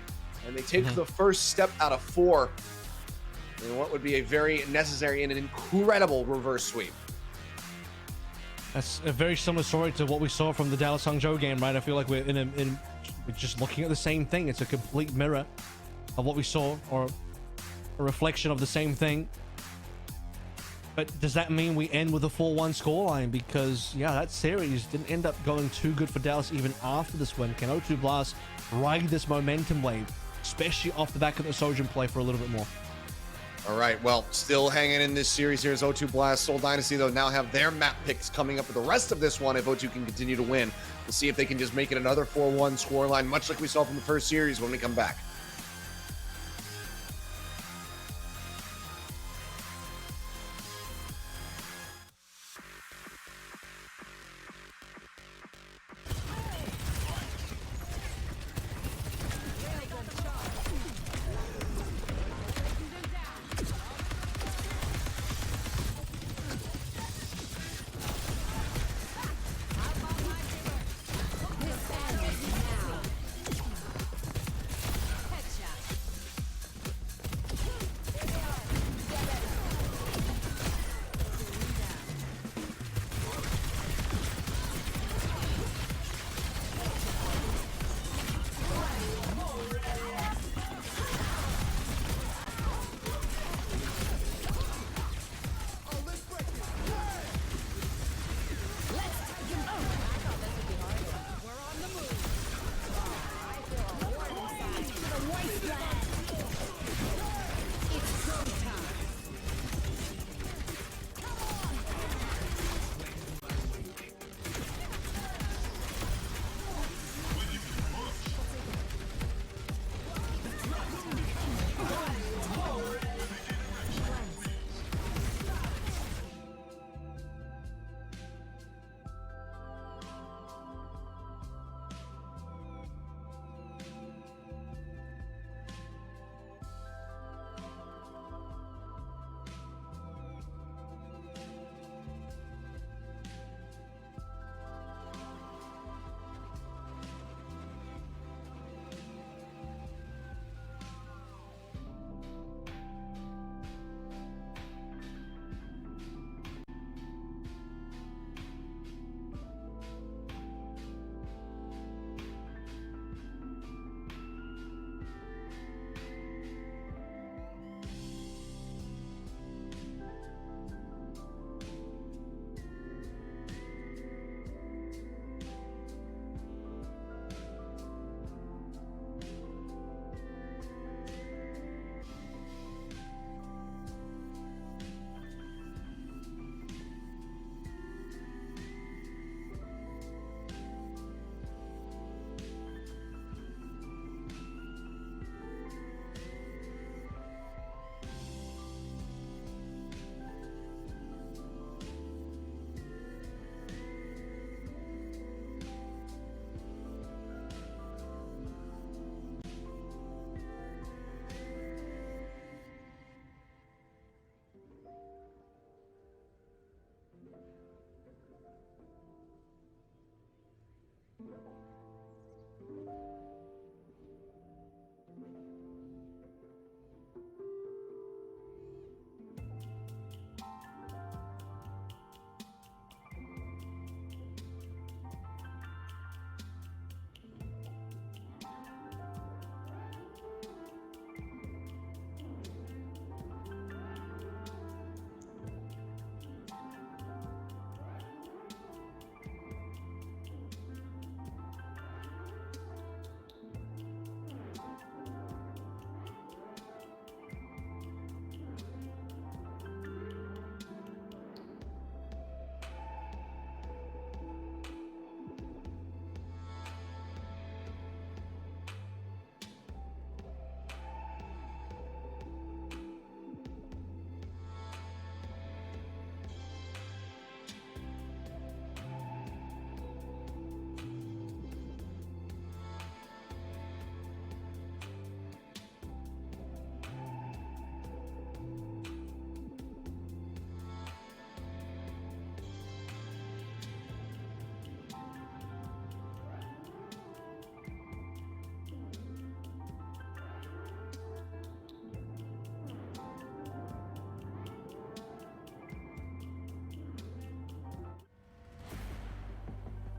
And they take the first step out of 4 in what would be a very necessary and an incredible reverse sweep. That's a very similar story to what we saw from the Dallas Hangzhou game, right? I feel like we're we're just looking at the same thing. It's a complete mirror of what we saw, or a reflection of the same thing. But does that mean we end with a 4-1 scoreline? Because, yeah, that series didn't end up going too good for Dallas even after this win. Can O2 Blast ride this momentum wave, especially off the back of the Sojin play, for a little bit more? All right, well, still hanging in this series here is O2 Blast. Seoul Dynasty, though, now have their map picks coming up for the rest of this one if O2 can continue to win. We'll see if they can just make it another 4-1 scoreline, much like we saw from the first series when we come back.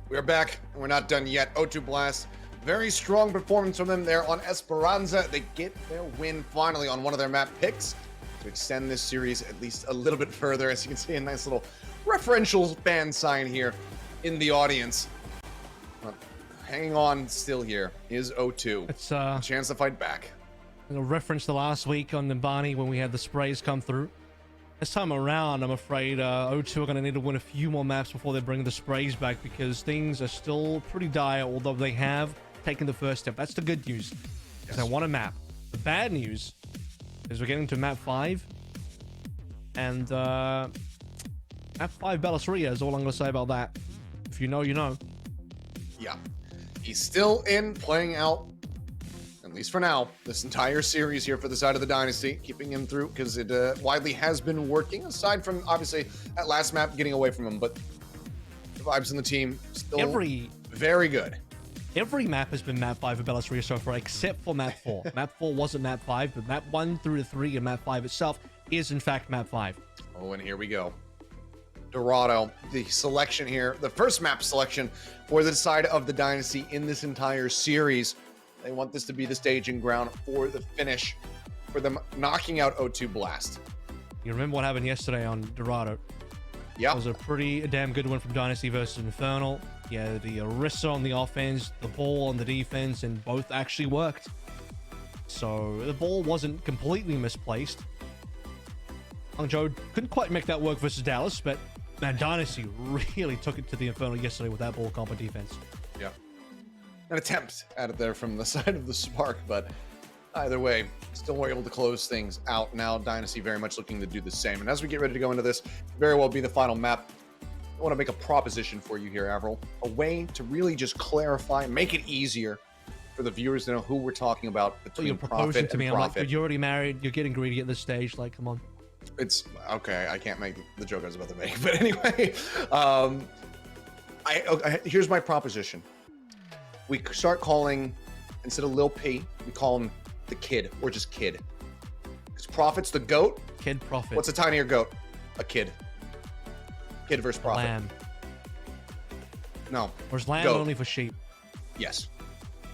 We're back, and we're not done yet. O2 Blast, very strong performance from them there on Esperanza. They get their win finally on one of their map picks to extend this series at least a little bit further. As you can see, a nice little referential band sign here in the audience. Hanging on still here is O2. It's a chance to fight back. A reference to last week on Nimbani when we had the sprays come through. This time around, I'm afraid O2 are going to need to win a few more maps before they bring the sprays back, because things are still pretty dire, although they have taken the first step. That's the good news, because I want a map. The bad news is we're getting to map 5, and map 5 Bellisria is all I'm going to say about that. If you know, you know. Yeah. He's still in, playing out, at least for now, this entire series here for the side of the Dynasty, keeping him through, because it widely has been working, aside from, obviously, that last map getting away from him, but the vibes in the team still very good. Every map has been map 5 of Bellisria so far, except for map 4. Map 4 wasn't map 5, but map 1 through to 3 and map 5 itself is, in fact, map 5. Oh, and here we go. Dorado, the selection here, the first map selection for the side of the Dynasty in this entire series. They want this to be the staging ground for the finish, for them knocking out O2 Blast. You remember what happened yesterday on Dorado? Yeah. It was a pretty damn good one from Dynasty versus Infernal. Yeah, the Orisa on the offense, the ball on the defense, and both actually worked. So the ball wasn't completely misplaced. Hangzhou couldn't quite make that work versus Dallas, but man, Dynasty really took it to the Infernal yesterday with that ball comp defense. Yeah. An attempt at it there from the side of the Spark, but either way, still were able to close things out. Now Dynasty very much looking to do the same. And as we get ready to go into this, very well be the final map, I want to make a proposition for you here, Avril. A way to really just clarify, make it easier for the viewers to know who we're talking about between you're proposing Profit to me. and I'm Profit. like, you're already married. You're getting greedy at this stage. Like, come on. It's okay. I can't make the joke I was about to make, but anyway, here's my proposition. We start calling, instead of Lil P, we call him the Kid, or just Kid. Because Profit's the goat. Kid Profit. What's a tinier goat? A kid. Kid versus Profit. Lamb. No. Or is lamb goat. only for sheep? Yes.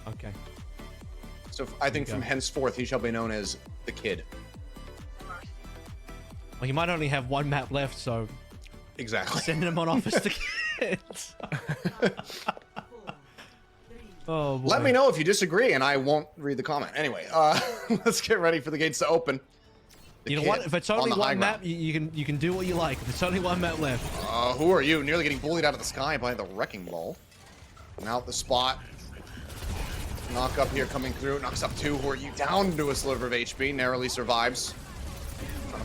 Okay. So I think from henceforth he shall be known as the Kid. Well, he might only have one map left, so exactly. Sending him on off as the Kids. Oh, boy. Let me know if you disagree, and I won't read the comment. Anyway, let's get ready for the gates to open. You know what? If it's only one map, you can do what you like. If it's only one map left. Who are you? Nearly getting bullied out of the sky by the Wrecking Ball. Now at the spot. Knock up here coming through. Knocks up 2. Who are you? Down to a sliver of HP. Narrowly survives.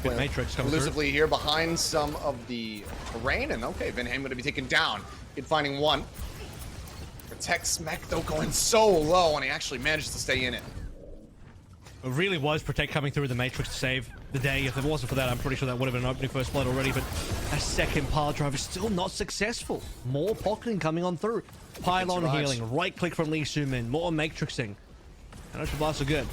Good Matrix coming elusively here behind some of the terrain. And okay, Vinham going to be taken down. Kid finding 1. Protects Mech though, going so low, and he actually manages to stay in it. It really was Protect coming through the Matrix to save the day. If it wasn't for that, I'm pretty sure that would have been an opening first blood already, but a second pile drive is still not successful. More pocketing coming on through. Pylon healing, right click from Lee Soo-min, more Matrixing. And Ocean Blasts are good.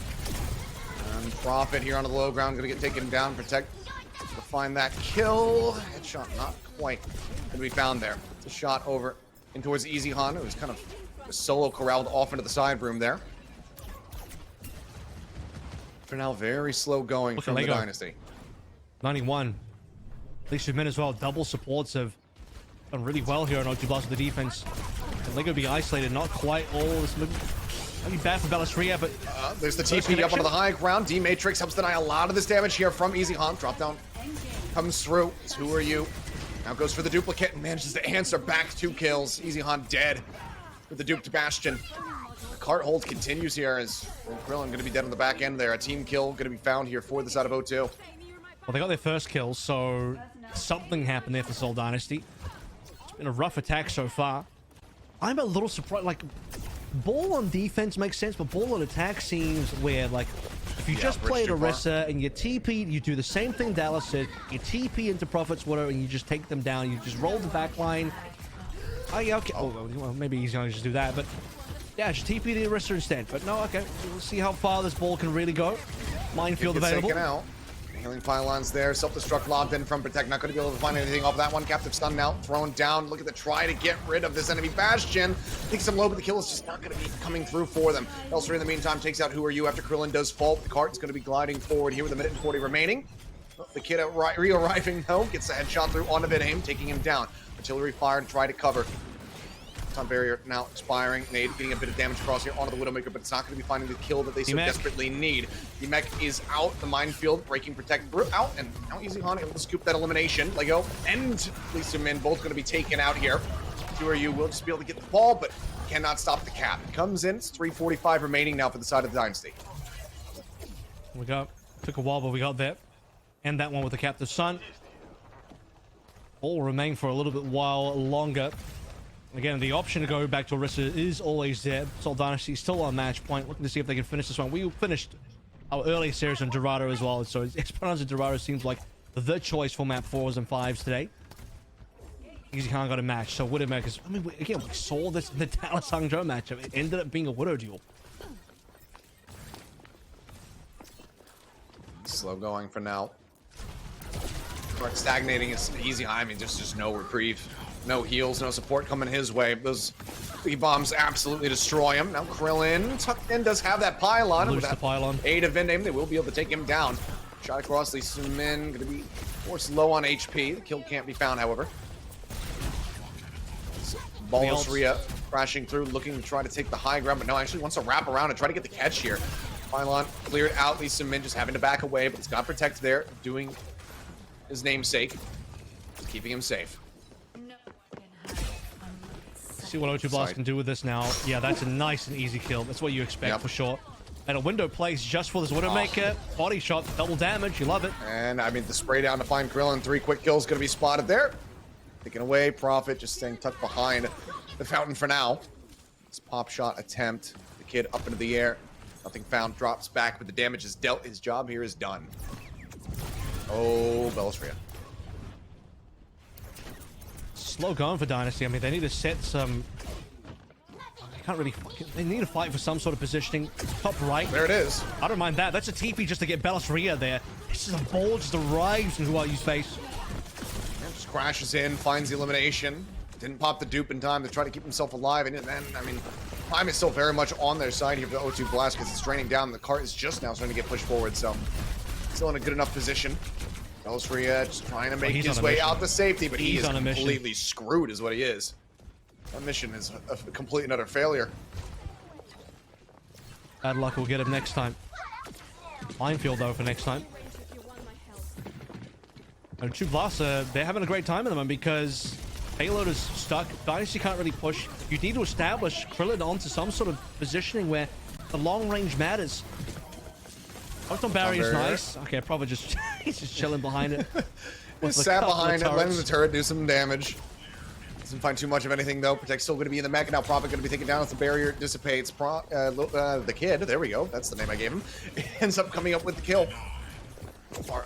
And Profit here on the low ground, gonna get taken down. Protect to find that kill. Headshot not quite gonna be found there. It's a shot over in towards Easy Han, who was kind of solo corralled off into the side room there. For now, very slow going from the Dynasty. 91. Lee Soo-min as well. Double supports have done really well here on O2 Blast with the defense. And Lego be isolated, not quite all. This might be bad for Bellisria, but there's the TP up onto the high ground. D-Matrix helps deny a lot of this damage here from Easy Han. Drop down comes through. It's who are you? Now goes for the duplicate and manages to answer back 2 kills. Easy Han dead with the duped Bastion. The cart hold continues here as Krillin going to be dead on the back end there. A team kill going to be found here for the side of O2. Well, they got their first kill, so something happened there for Seoul Dynasty. It's been a rough attack so far. I'm a little surprised. Like, ball on defense makes sense, but ball on attack seems weird. Like, if you just played Orisa and you TP, you do the same thing Dallas said. You TP into Prophet's Widow and you just take them down. You just roll the back line. Oh, yeah, okay. Oh, well, maybe he's going to just do that, but yeah, just TP the Orisa instead. But no, okay. We'll see how far this ball can really go. Minefield available. Taken out. Healing pylons there. Self-destruct lobbed in from Protect. Not going to be able to find anything off that one. Captive stun now thrown down. Look at the try to get rid of this enemy Bastion. Takes him low, but the kill is just not going to be coming through for them. Elsewhere in the meantime takes out Who Are You after Krillin does fall. The cart's going to be gliding forward here with a minute and 40 remaining. The kid re-arriving though gets a headshot through onto Vidhame, taking him down. Artillery fire to try to cover. Time barrier now expiring. Nade getting a bit of damage across here onto the Widowmaker, but it's not going to be finding the kill that they so desperately need. The mech is out. The minefield breaking Protect out, and now EasyHan able to scoop that elimination. Lego and Lee Min both going to be taken out here. Who Are You will just be able to get the ball, but cannot stop the cap. It comes in. It's 3:45 remaining now for the side of the Dynasty. Took a while, but we got there. And that one with the Captive Sun. All remain for a little bit while longer. Again, the option to go back to Orisa is always there. Seoul Dynasty still on match point, looking to see if they can finish this one. We finished our early series on Dorado as well, so Esperanza Dorado seems like the choice for map 4s and 5s today. EasyHan got a match, so Widowmakers. I mean, again, we saw this in the Dallas Hangzhou matchup. It ended up being a Widow duel. Slow going for now. Stagnating is easy. I mean, just no reprieve. No heals, no support coming his way. Those big bombs absolutely destroy him. Now Krillin tucked in does have that pylon. Lose the pylon. Aid of Vidhame, they will be able to take him down. Shot across Lee Min, going to be forced low on HP. The kill can't be found, however. Ballasria crashing through, looking to try to take the high ground, but no, actually wants to wrap around and try to get the catch here. Pylon cleared out. Lee Min just having to back away, but it's got Protect there, doing his namesake, keeping him safe. See what O2 Blast can do with this now. Yeah, that's a nice and easy kill. That's what you expect for sure. And a window place just for this Widowmaker. Body shot, double damage. You love it. And I mean, the spray down to find Krillin. 3 quick kills going to be spotted there. Taken away. Prophet just staying tucked behind the fountain for now. This pop shot attempt. The kid up into the air. Nothing found. Drops back, but the damage is dealt. His job here is done. Oh, Ballasria. Slow going for Dynasty. I mean, they need to set some... They can't really... They need to fight for some sort of positioning. Top right. There it is. I don't mind that. That's a TP just to get Ballasria there. This is a ball just arrives in Who Are You's face. Yeah, just crashes in, finds the elimination. Didn't pop the dupe in time to try to keep himself alive. And then, I mean, time is still very much on their side here for the O2 Blast because it's draining down. The cart is just now starting to get pushed forward, so still in a good enough position. Ballasria just trying to make his way out to safety, but he is completely screwed is what he is. That mission is a complete and utter failure. Bad luck will get him next time. Minefield though for next time. And O2 Blast, they're having a great time in them because payload is stuck. Dynasty can't really push. You need to establish Krillin onto some sort of positioning where the long range matters. Photon barrier is nice. Okay, probably just he's just chilling behind it. Just sat behind it, letting the turret do some damage. Doesn't find too much of anything though. Protect still going to be in the mech, now Prophet going to be taken down as the barrier dissipates. The kid, there we go. That's the name I gave him. Ends up coming up with the kill.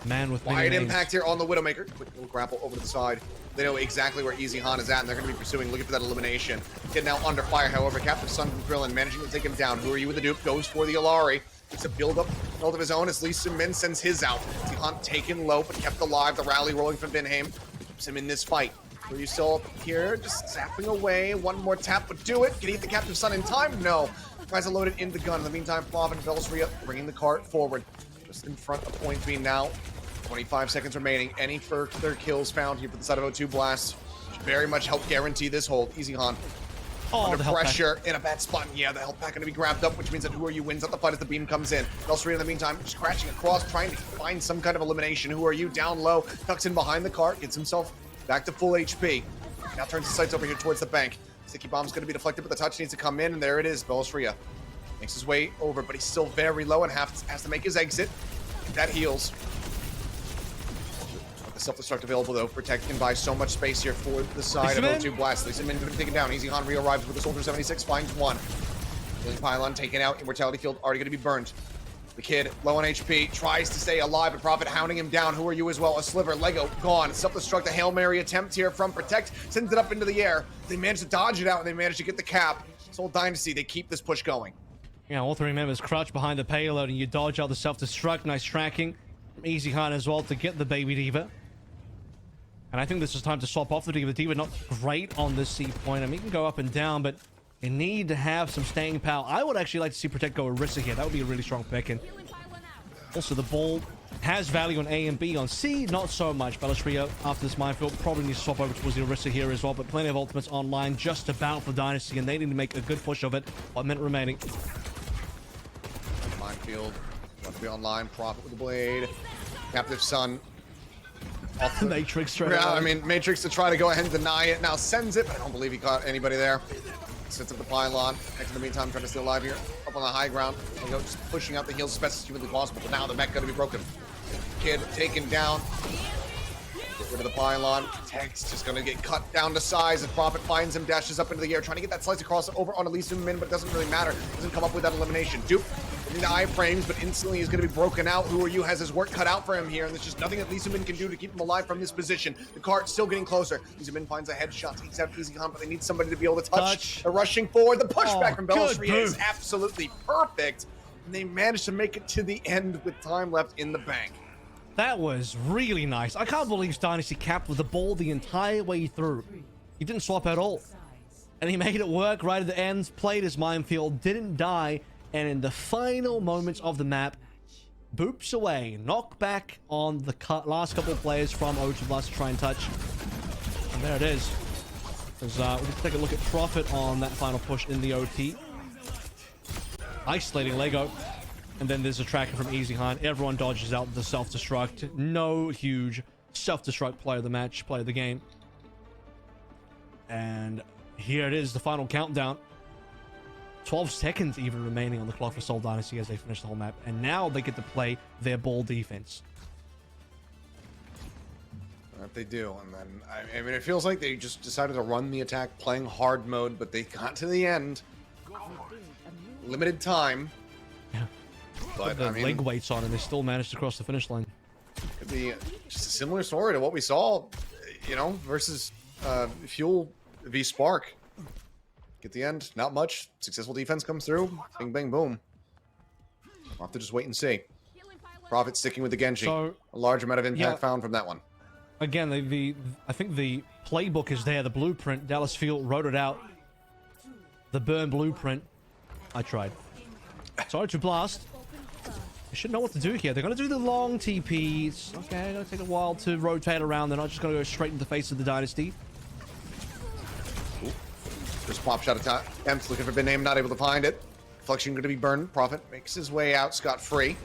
Man with wide impact here on the Widowmaker. Quick little grapple over to the side. They know exactly where EasyHan is at, and they're going to be pursuing, looking for that elimination. Kid now under fire, however. Captive Sun from Krillin managing to take him down. Who Are You with the dupe? Goes for the Alari. It's a build-up of his own as Lee Min sends his out. EasyHan taken low, but kept alive. The rally rolling from Vidhame keeps him in this fight. Were You still up here? Just zapping away. One more tap would do it. Can he hit the Captive Sun in time? No. Tries to load it into the gun. In the meantime, Flav and Ballasria bringing the cart forward. Just in front of point B now. 25 seconds remaining. Any further kills found here for the side of O2 Blast should very much help guarantee this hold. EasyHan under pressure in a bad spot. And yeah, the health pack going to be grabbed up, which means that Who Are You wins out the fight as the beam comes in. Ballasria in the meantime just crashing across, trying to find some kind of elimination. Who Are You down low, tucks in behind the cart, gets himself back to full HP. Now turns his sights over here towards the bank. Sticky bomb's going to be deflected, but the touch needs to come in, and there it is. Ballasria makes his way over, but he's still very low and has to make his exit. That heals. The self-destruct available though. Protect can buy so much space here for the side of O2 Blast. Lee Min going to be taken down. EasyHan re-arrives with the Soldier 76, finds one. Healing pylon taken out. Immortality field already going to be burned. The kid low on HP, tries to stay alive, but Prophet hounding him down. Who Are You as well? A sliver, Lego gone. Self-destruct, a Hail Mary attempt here from Protect, sends it up into the air. They manage to dodge it out, and they manage to get the cap. Seoul Dynasty, they keep this push going. Yeah, all three members crouch behind the payload, and you dodge out the self-destruct. Nice tracking. Easy Hunt as well to get the baby Diva. And I think this is time to swap off the Diva. Diva not great on this C point. I mean, he can go up and down, but you need to have some staying power. I would actually like to see Protect go Orisa here. That would be a really strong pick. And also the ball has value on A and B. On C, not so much. Bellistria, after this minefield, probably needs to swap over towards the Orisa here as well. But plenty of ultimates online just about for Dynasty, and they need to make a good push of it. 1 minute remaining. Minefield. Want to be online. Prophet with the blade. Captive Sun. Off the Matrix straight Yeah, away. I mean, Matrix to try to go ahead and deny it. Now sends it, but I don't believe he caught anybody there. Sets up the pylon. Next in the meantime, trying to stay alive here. Up on the high ground. There you go, just pushing out the heals as best as humanly possible. But now the mech going to be broken. Kid taken down. Get rid of the pylon. Tech's just going to get cut down to size as Prophet finds him, dashes up into the air, trying to get that slice across over on Lee Min, but it doesn't really matter. Doesn't come up with that elimination. Dupe in the iframes, but instantly he's going to be broken out. Who Are You has his work cut out for him here, and there's just nothing that Lee Min can do to keep him alive from this position. The cart still getting closer. Lee Min finds a headshot, takes out Easy Hunt, but they need somebody to be able to touch. They're rushing forward. The pushback from Bellistria is absolutely perfect, and they managed to make it to the end with time left in the bank. That was really nice. I can't believe Dynasty capped with the ball the entire way through. He didn't swap at all. And he made it work right at the end, played his minefield, didn't die, and in the final moments of the map, boops away. Knockback on the last couple of players from Overwatch to try and touch. And there it is. We'll take a look at Prophet on that final push in the OT. Isolating Lego. And then there's a tracker from Easy Hunt. Everyone dodges out the self-destruct. No huge self-destruct player of the match, player of the game. And here it is, the final countdown. 12 seconds even remaining on the clock for Seoul Dynasty as they finish the whole map. And now they get to play their ball defense. That they do. And then, I mean, it feels like they just decided to run the attack playing hard mode, but they got to the end. Limited time. Yeah. But the I mean, leg weights on and they still managed to cross the finish line. Could be just a similar story to what we saw, you know, versus Fuel v Spark. Get the end, not much. Successful defense comes through. Bing, bang, boom. We'll have to just wait and see. Prophet sticking with the Genji. So, a large amount of impact found from that one. Again, I think the playbook is there, the blueprint. Dallas Field wrote it out. The burn blueprint. I tried. Sorry to blast. They should know what to do here. They're going to do the long TPs. Okay, going to take a while to rotate around. They're not just going to go straight in the face of the Dynasty. Ooh. Just pop shot attempts, looking for bin name, not able to find it. Deflection going to be burned. Prophet makes his way out scot-free.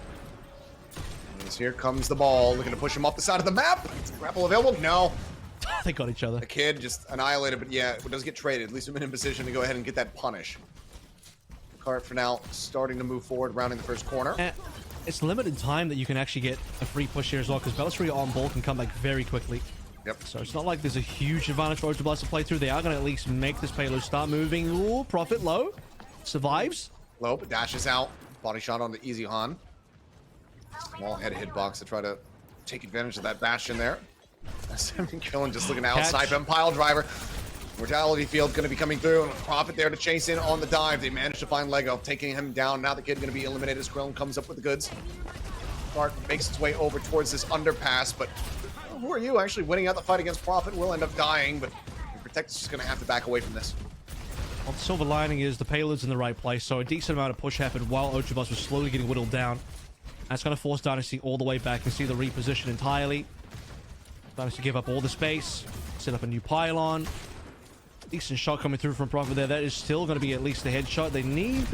Here comes the ball, looking to push him off the side of the map. Is the grapple available? No. They got each other. The kid just annihilated, but yeah, it does get traded. At least I'm in position to go ahead and get that punish. Cart for now starting to move forward, rounding the first corner. It's limited time that you can actually get a free push here as well, because Bellistria on ball can come back very quickly. Yep. So it's not like there's a huge advantage for Overwatch to play through. They are going to at least make this payload start moving. Ooh, Prophet low. Survives. Low, but dashes out. Body shot on the Easy Han. Small head hitbox to try to take advantage of that Bastion there. Killing just looking to outsnipe him. Pile driver. Mortality field going to be coming through, and Prophet there to chase in on the dive. They managed to find Lego, taking him down. Now the kid going to be eliminated as Krillin comes up with the goods. Clark makes its way over towards this underpass, but Who Are You actually winning out the fight against Prophet will end up dying, but Protect is just going to have to back away from this. Well, the silver lining is the payload's in the right place, so a decent amount of push happened while Ultrabus was slowly getting whittled down. That's going to force Dynasty all the way back and see the reposition entirely. Dynasty give up all the space, set up a new pylon. Decent shot coming through from Prophet there. That is still going to be at least a headshot. They need,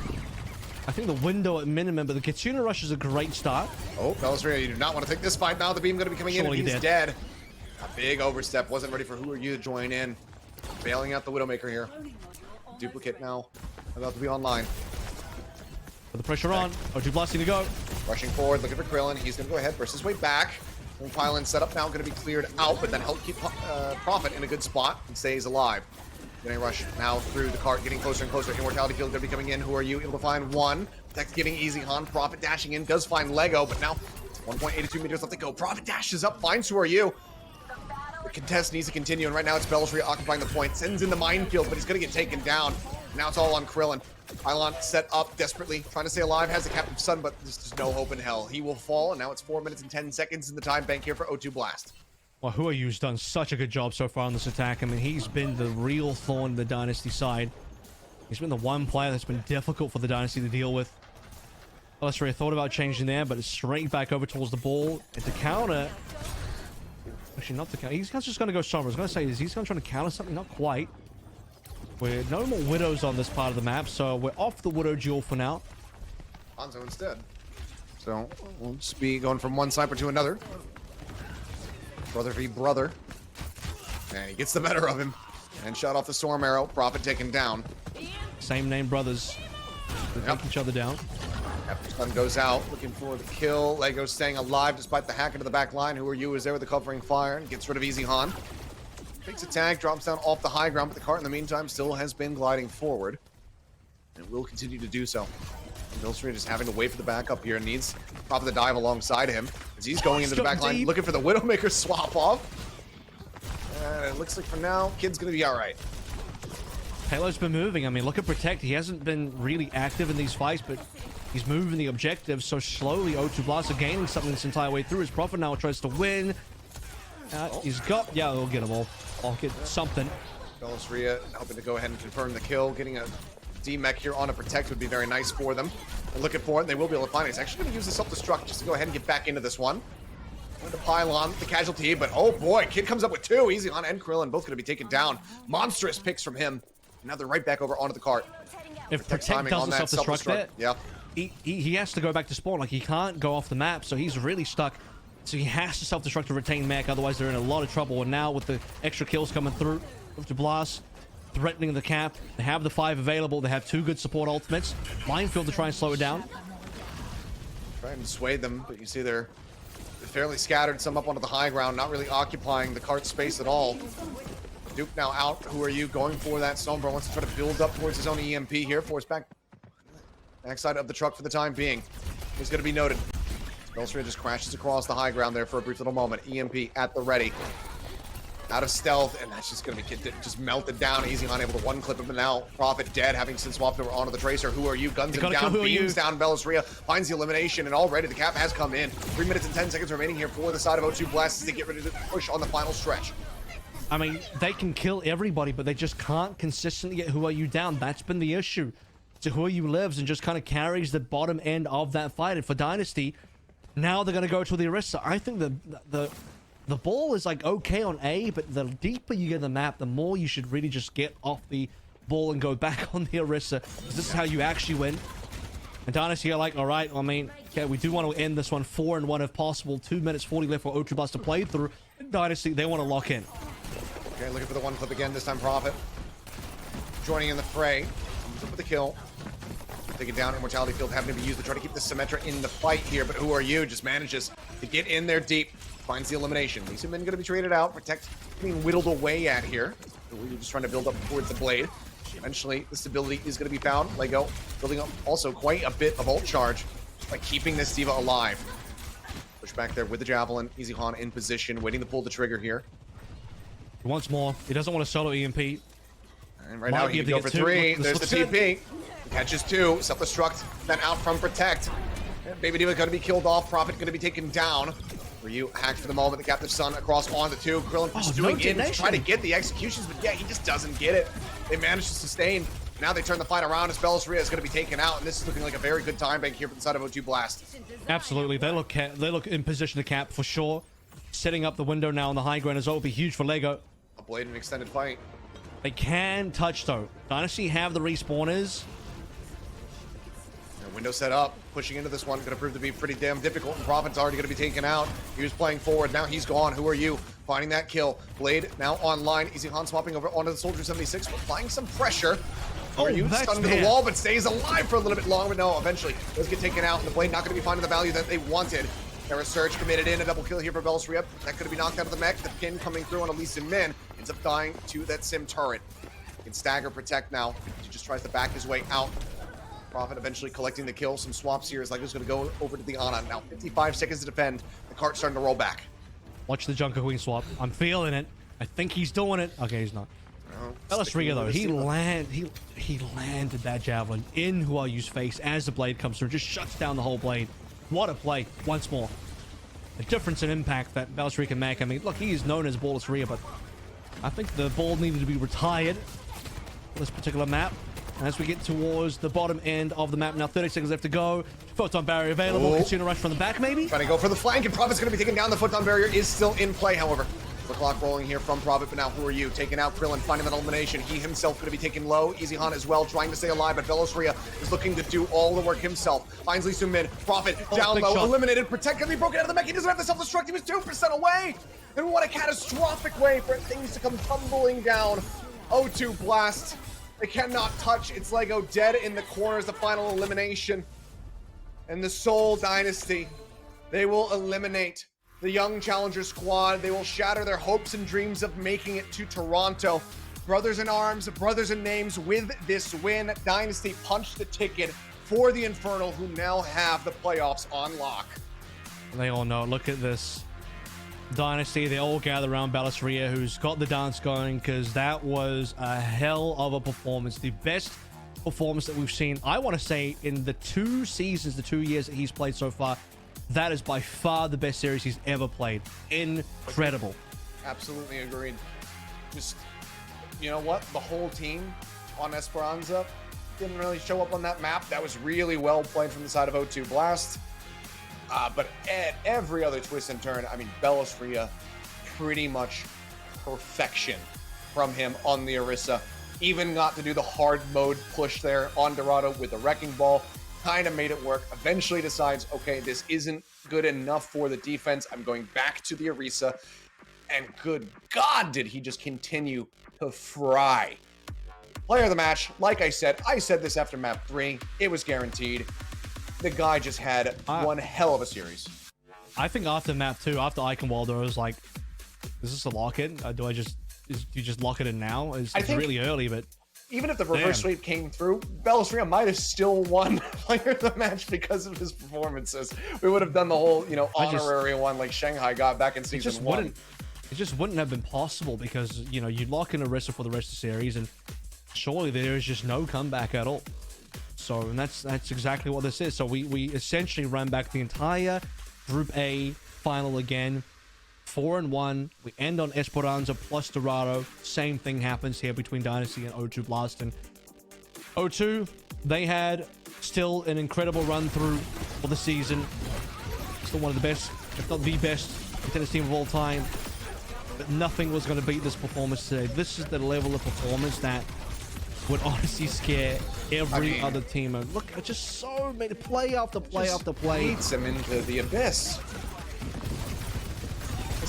I think, the window at minimum, but the Kitsune Rush is a great start. Oh, Bellistria, you do not want to take this fight now. The beam going to be coming in, and he's dead. A big overstep. Wasn't ready for Who Are You to join in. Bailing out the Widowmaker here. Duplicate now. About to be online. With the pressure on. O2 blasting to go. Rushing forward, looking for Krillin. He's going to go ahead, burst his way back. Pylon set up now, going to be cleared out, but then help keep Prophet in a good spot and stays alive. Getting rush now through the cart, getting closer and closer. Immortality field going to be coming in. Who Are You? Able to find one. Protect getting Easy Han. Prophet dashing in, does find Lego, but now 1.82 meters left to go. Prophet dashes up, finds Who Are You. The contest needs to continue, and right now it's Bellistria occupying the point. Sends in the minefield, but he's going to get taken down. Now it's all on Krillin. Pylon set up desperately, trying to stay alive, has the captive sun, but there's just no hope in hell. He will fall, and now it's 4 minutes and 10 seconds in the time bank here for O2 Blast. Well, Huayu's done such a good job so far on this attack. I mean, he's been the real thorn in the Dynasty side. He's been the one player that's been difficult for the Dynasty to deal with. Velasquez thought about changing there, but it's straight back over towards the ball. And to counter... Actually, not to counter. He's just going to go Sombra. I was going to say, is he's going to try to counter something? Not quite. We're no more Widows on this part of the map, so we're off the Widow duel for now. Hanzo instead. So, we'll just be going from one sniper to another. Brother v brother. And he gets the better of him. And shot off the Storm Arrow. Prophet taken down. Same name brothers. They take each other down. After Sun goes out, looking for the kill. Lego staying alive despite the hack into the back line. Who are you? Is there with the covering fire and gets rid of Easy Han. Takes a tag, drops down off the high ground, but the cart in the meantime still has been gliding forward. And will continue to do so. Milstra just having to wait for the backup here and needs Prophet to dive alongside him as he's going into the back line, looking for the Widowmaker swap off. And it looks like for now, Kid's going to be all right. Halo's been moving. I mean, look at Protect. He hasn't been really active in these fights, but he's moving the objective so slowly. O2 Blast are gaining something this entire way through. His Prophet now tries to win. He's got... Yeah, we'll get him all. I'll get something. Velasquez hoping to go ahead and confirm the kill. Getting a D-Mech here on a Protect would be very nice for them. They're looking for it, and they will be able to find it. He's actually going to use the self-destruct just to go ahead and get back into this one. The Pylon, the casualty, but oh boy, Kid comes up with two. Easy on and Krillin, both going to be taken down. Monstrous picks from him. Now they're right back over onto the cart. If Protect does the self-destruct there, yeah, he has to go back to spawn. Like, he can't go off the map, so he's really stuck. So he has to self-destruct to retain mech, otherwise they're in a lot of trouble. And now with the extra kills coming through, to Blast threatening the cap, they have the 5 available. They have 2 good support ultimates. Minefield to try and slow it down. Trying to sway them, but you see they're fairly scattered. Some up onto the high ground, not really occupying the cart space at all. Duke now out. Who are you? Going for that. Sombra wants to try to build up towards his own EMP here. Force backside of the truck for the time being. He's going to be noted. Velasquez just crashes across the high ground there for a brief little moment. EMP at the ready. Out of stealth, and that's just going to be just melted down. Easy on able to one-clip him, and now Prophet dead, having since swapped over onto the Tracer. Who are you? Guns him down, beams down. Velasquez finds the elimination, and already the cap has come in. 3 minutes and 10 seconds remaining here for the side of O2 Blast as they get ready to push on the final stretch. I mean, they can kill everybody, but they just can't consistently get Who Are You down. That's been the issue. So Who Are You lives and just kind of carries the bottom end of that fight. And for Dynasty, now they're going to go to the Orisa. I think the ball is like okay on A, but the deeper you get in the map, the more you should really just get off the ball and go back on the Orisa. This is how you actually win. And Dynasty are like, all right, I mean, okay, we do want to end this one 4-1 if possible. 2 minutes 40 left for O2 Blast to play through. Dynasty, they want to lock in. Okay, looking for the one clip again, this time Prophet. Joining in the fray. Comes up with the kill. Taken down, Immortality Field having to be used to try to keep the Symmetra in the fight here, but Who Are You just manages to get in there deep. Finds the elimination. These men going to be traded out. Protect getting whittled away at here. We're just trying to build up towards the blade. Eventually, the stability is going to be found. Lego building up also quite a bit of ult charge just by keeping this Diva alive. Push back there with the Javelin. Easy Han in position, waiting to pull the trigger here. He wants more. He doesn't want to solo EMP. And right now he can go for 3. There's the TP. Catches 2. Self-destruct. Then out from Protect. And Baby Diva going to be killed off. Prophet going to be taken down. Ryu hacked for the moment. The Captive Sun across onto 2. Krillin pursuing in to try to get the executions, but yeah, he just doesn't get it. They managed to sustain. Now they turn the fight around as Velasquez is going to be taken out, and this is looking like a very good time bank here for the side of O2 Blast. Absolutely. They look in position to cap for sure. Setting up the window now on the high ground as well will be huge for Lego. A blade and extended fight. They can touch though. Dynasty have the respawners. Window set up, pushing into this one, going to prove to be pretty damn difficult, and Prophet's already going to be taken out. He was playing forward, now he's gone. Who are you? Finding that kill. Blade now online. Easy Han swapping over onto the Soldier 76, applying some pressure. Who are you? Stunned to the wall, but stays alive for a little bit longer, but no, eventually does get taken out, and the Blade not going to be finding the value that they wanted. Terra Surge committed in, a double kill here for Velasquez. That could be knocked out of the mech. The pin coming through on Elise and Min ends up dying to that Sim turret. He can stagger Protect now. He just tries to back his way out. Prophet eventually collecting the kill. Some swaps here as Lego's going to go over to the Ana. Now 55 seconds to defend. The cart's starting to roll back. Watch the Junker Queen swap. I'm feeling it. I think he's doing it. Okay, he's not. Bellisria though, he landed that javelin in Who Are You's face as the blade comes through, just shuts down the whole blade. What a play once more. The difference in impact that Bellisria can make. I mean, look, he is known as Ballisria, but I think the ball needed to be retired for this particular map. And as we get towards the bottom end of the map now, 30 seconds left to go. Photon barrier available. Katsuna rush from the back, maybe? Trying to go for the flank, and Prophet's going to be taken down. The photon barrier is still in play, however. The clock rolling here from Prophet, but now Who Are You? Taking out Krillin, finding that elimination. He himself going to be taken low. Easy Han as well, trying to stay alive, but Bellisria is looking to do all the work himself. Finds Lee Soo-min. Prophet down low, shot. eliminated. Protect can be broken out of the mech. He doesn't have to self-destruct. He was 2% away. And what a catastrophic way for things to come tumbling down. O2 Blast. They cannot touch. It's Lego dead in the corners, the final elimination. And the Seoul Dynasty, they will eliminate the young challenger squad. They will shatter their hopes and dreams of making it to Toronto. Brothers in arms, brothers in names with this win. Dynasty punched the ticket for the Infernal, who now have the playoffs on lock. They all know. Look at this. Dynasty, they all gather around Bellisria, who's got the dance going, because that was a hell of a performance. The best performance that we've seen, I want to say, in the 2 seasons, the 2 years that he's played so far. That is by far the best series he's ever played. Incredible. Absolutely agreed. Just, you know what? The whole team on Esperanza didn't really show up on that map. That was really well played from the side of O2 Blast. But at every other twist and turn, I mean, Bellisria, pretty much perfection from him on the Orisa. Even got to do the hard mode push there on Dorado with the Wrecking Ball. Kind of made it work. Eventually decides, okay, this isn't good enough for the defense. I'm going back to the Orisa. And good God, did he just continue to fry. Player of the match, like I said this after map 3. It was guaranteed. The guy just had one hell of a series. I think after map 2, after Eichenwalder, I was like, is this a lock-in? Do you just lock it in now? It's really early, but... Even if the reverse sweep came through, Bellisria might have still won player of the match because of his performances. We would have done the whole, honorary one like Shanghai got back in season 1. It just wouldn't have been possible because, you lock in Orisa for the rest of the series, and surely there is just no comeback at all. So, and that's exactly what this is. So we essentially run back the entire Group A final again. 4-1. We end on Esperanza plus Dorado. Same thing happens here between Dynasty and O2 Blast. And O2, they had still an incredible run through for the season. Still one of the best, if not the best, tennis team of all time. But nothing was going to beat this performance today. This is the level of performance that would honestly scare every other team. And look, just so many play after play after play. Leads them into the abyss.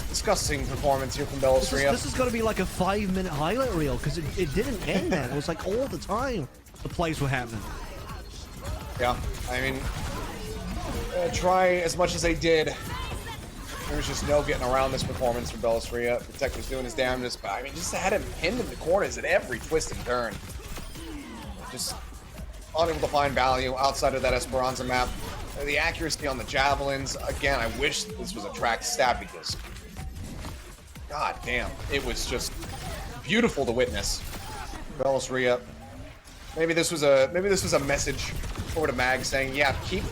Disgusting performance here from Bellisria. This is going to be like a 5-minute highlight reel because it didn't end that. It was like all the time the plays were happening. Yeah, I mean, try as much as they did. There was just no getting around this performance from Bellisria. Protect was doing his damnedest, but I mean, just had him pinned in the corners at every twist and turn. Just unable to find value outside of that Esperanza map. The accuracy on the javelins, again, I wish this was a tracked stat because, god damn, it was just beautiful to witness. Bellisria, maybe this was a message over to Mag saying, yeah, keep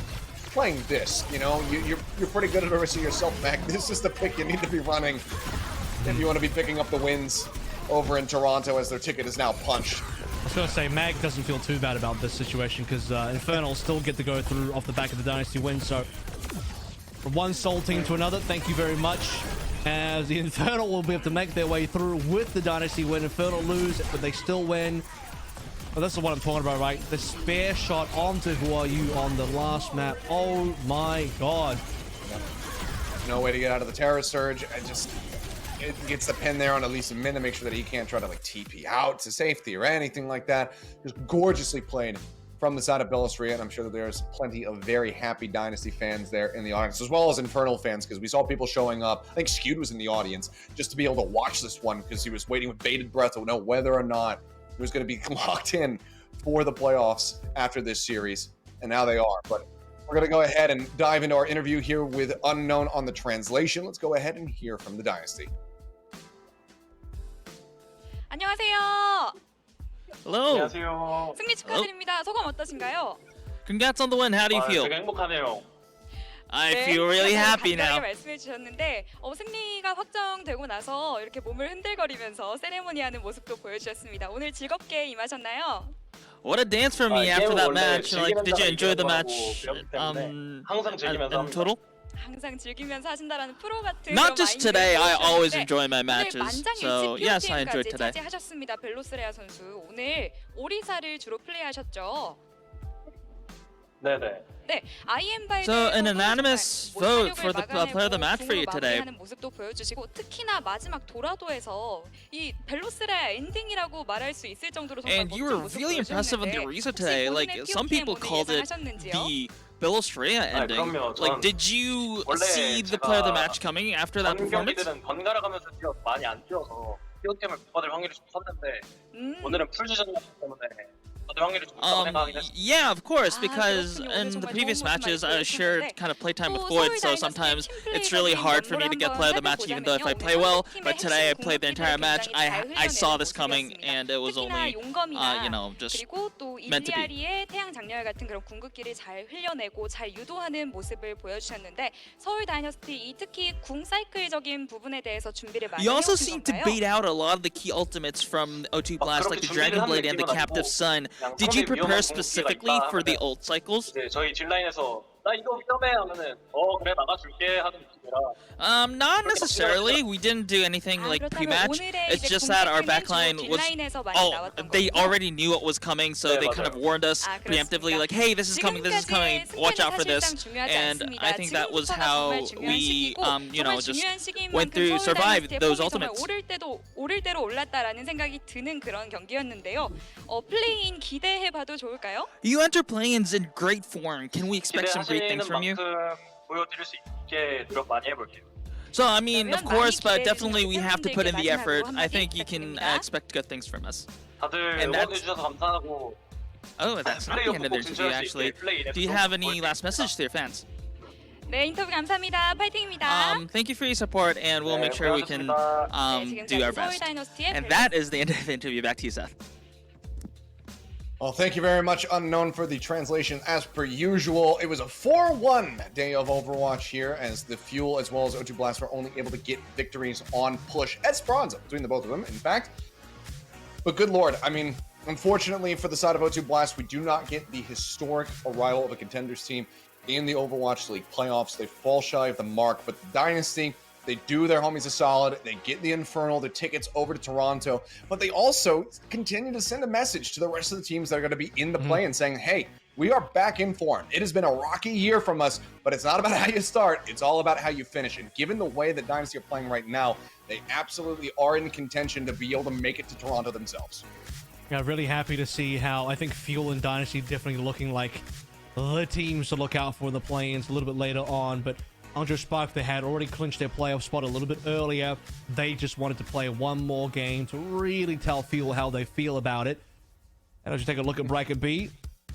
playing this. You're pretty good at Orisa yourself, Mag. This is the pick you need to be running if you want to be picking up the wins over in Toronto as their ticket is now punched. I was going to say, Mag doesn't feel too bad about this situation because Infernal still get to go through off the back of the Dynasty win. So from one Seoul team to another, thank you very much. As the Infernal will be able to make their way through with the Dynasty win. Infernal lose, but they still win. Well, this is what I'm talking about, right? The spare shot onto Who Are You on the last map. Oh my god. No way to get out of the Terror Surge. It gets the pin there on at least a minute to make sure that he can't try to TP out to safety or anything like that. Just gorgeously played from the side of Bellisria, and I'm sure that there's plenty of very happy Dynasty fans there in the audience, as well as Infernal fans, because we saw people showing up. I think Skewed was in the audience just to be able to watch this one because he was waiting with bated breath to know whether or not he was going to be locked in for the playoffs after this series, and now they are. But we're going to go ahead and dive into our interview here with Unknown on the translation. Let's go ahead and hear from the Dynasty. 안녕하세요. Hello. 안녕하세요. 승리 축하드립니다. 소감 어떠신가요? Congrats on the win. How do you feel? 되게 행복하네요. I feel really happy 간단하게 now. 말씀해 주셨는데 승리가 확정되고 나서 이렇게 몸을 흔들거리면서 세레모니하는 모습도 보여주셨습니다. 오늘 즐겁게 임하셨나요? What a dance for me after that match. Like, did you enjoy the match? 항상 즐기면서 In total? 항상 즐기면서 하신다라는 프로 같은 Not 그런 just 마인드를 today. I always 보여주셨는데 enjoy my 오늘 matches. 만장일치 So yes, I enjoyed POTM까지 today. 차지하셨습니다. 벨로스레아 선수 오늘 오리사를 주로 플레이하셨죠. 네네. 네, IM So an unanimous vote for the player of the match for you today. 하는 모습도 보여주시고 특히나 마지막 도라도에서 이 벨로스레아 엔딩이라고 말할 수 있을 정도로 정말 And you 멋진 were 모습 really impressive on the 보여주셨는데 Orisa 혹시 today. 본인의 Like, some POTM people 오늘 called it 예상하셨는지요? the Belostrea ending. 그럼요. Like, 전 did you 원래 see the player of the 제가 match coming after that 전 performance? 경기들은 번갈아 가면서 많이 안 뛰어서 POTM을 못 받을 확률이 좀 컸는데 오늘은 풀주전이기 때문에 받을 확률이 좀 높다고 생각하긴 했어요. Yeah, of course, 아, because 그렇군요. in 오늘 the 정말 previous 좋은 모습 matches, 많이 I shared 보여주셨는데 kind of playtime with 또 Floyd, 서울 so 다이너스티 sometimes 팀 it's really 플레이적인 hard for me to get play of the 면모를 match, even though if I 한번 play well. 살펴보자면요. But today I played the entire match. I saw this coming, and it was 특히나 only, 용검이나 you know, just 그리고 또 meant to be. 일리아리의 태양 장렬 같은 그런 궁극기를 잘 흘려내고 잘 유도하는 모습을 보여주셨는데 서울 다이너스티 이 특히 궁 사이클적인 부분에 대해서 준비를 많이 You also 해오신 seem to 건가요? bait out a lot of the key ultimates from O2 Blast, like the Dragon Blade and the Captive Sun. Did you prepare specifically for the ult cycles? 이제 저희 딜라인에서 나 이거 위험해 하면은 그래 나가줄게 하는 느낌이라 Not necessarily. We didn't do anything like pre-match. It's just that our backline was. Oh, they already knew what was coming, so they kind of warned us preemptively, like, "Hey, this is coming. This is coming. Watch out for this." And I think that was how we, you know, just went through, survived those ultimates. 오를 대로 올랐다라는 생각이 드는 그런 경기였는데요. 플레이인 기대해봐도 좋을까요? You enter play-ins in great form. Can we expect some great things 기대하시는 from you? 만큼 보여드릴 수 있게 노력 많이 해볼게요. So I mean, of 그러면 course, 많이 but 기대해 definitely we 주시는 have to put in the 팬분들께 effort. 마지막으로 I 한마디 think you can 부탁드립니다. expect good things from us. 다들 And that's- 응원해주셔서 감사하고 Oh, that's not the end of the interview, actually. Do you have any last message to your fans? 네, 인터뷰 감사합니다. 파이팅입니다. Thank you for your support, and we'll make sure we can 네, do our 지금까지 서울 best. 다이너스티의 And that is the end of the interview. Back to you, Seth. Well, thank you very much, Unknown, for the translation. As per usual, it was a 4-1 day of Overwatch here, as the Fuel as well as O2 Blast were only able to get victories on push. Esperanza between the both of them, in fact. But good lord, I mean, unfortunately for the side of O2 Blast, we do not get the historic arrival of a contenders team in the Overwatch League playoffs. They fall shy of the mark, but the Dynasty, they do their homies a solid. They get the Infernal, their tickets over to Toronto, but they also continue to send a message to the rest of the teams that are going to be in the play-in saying, hey, we are back in form. It has been a rocky year from us, but it's not about how you start. It's all about how you finish. And given the way that Dynasty are playing right now, they absolutely are in contention to be able to make it to Toronto themselves. Yeah, really happy to see how I think Fuel and Dynasty definitely looking like the teams to look out for in the play-ins a little bit later on, but Andre Spark, they had already clinched their playoff spot a little bit earlier. They just wanted to play one more game to really tell Fuel how they feel about it. And as you take a look at bracket B,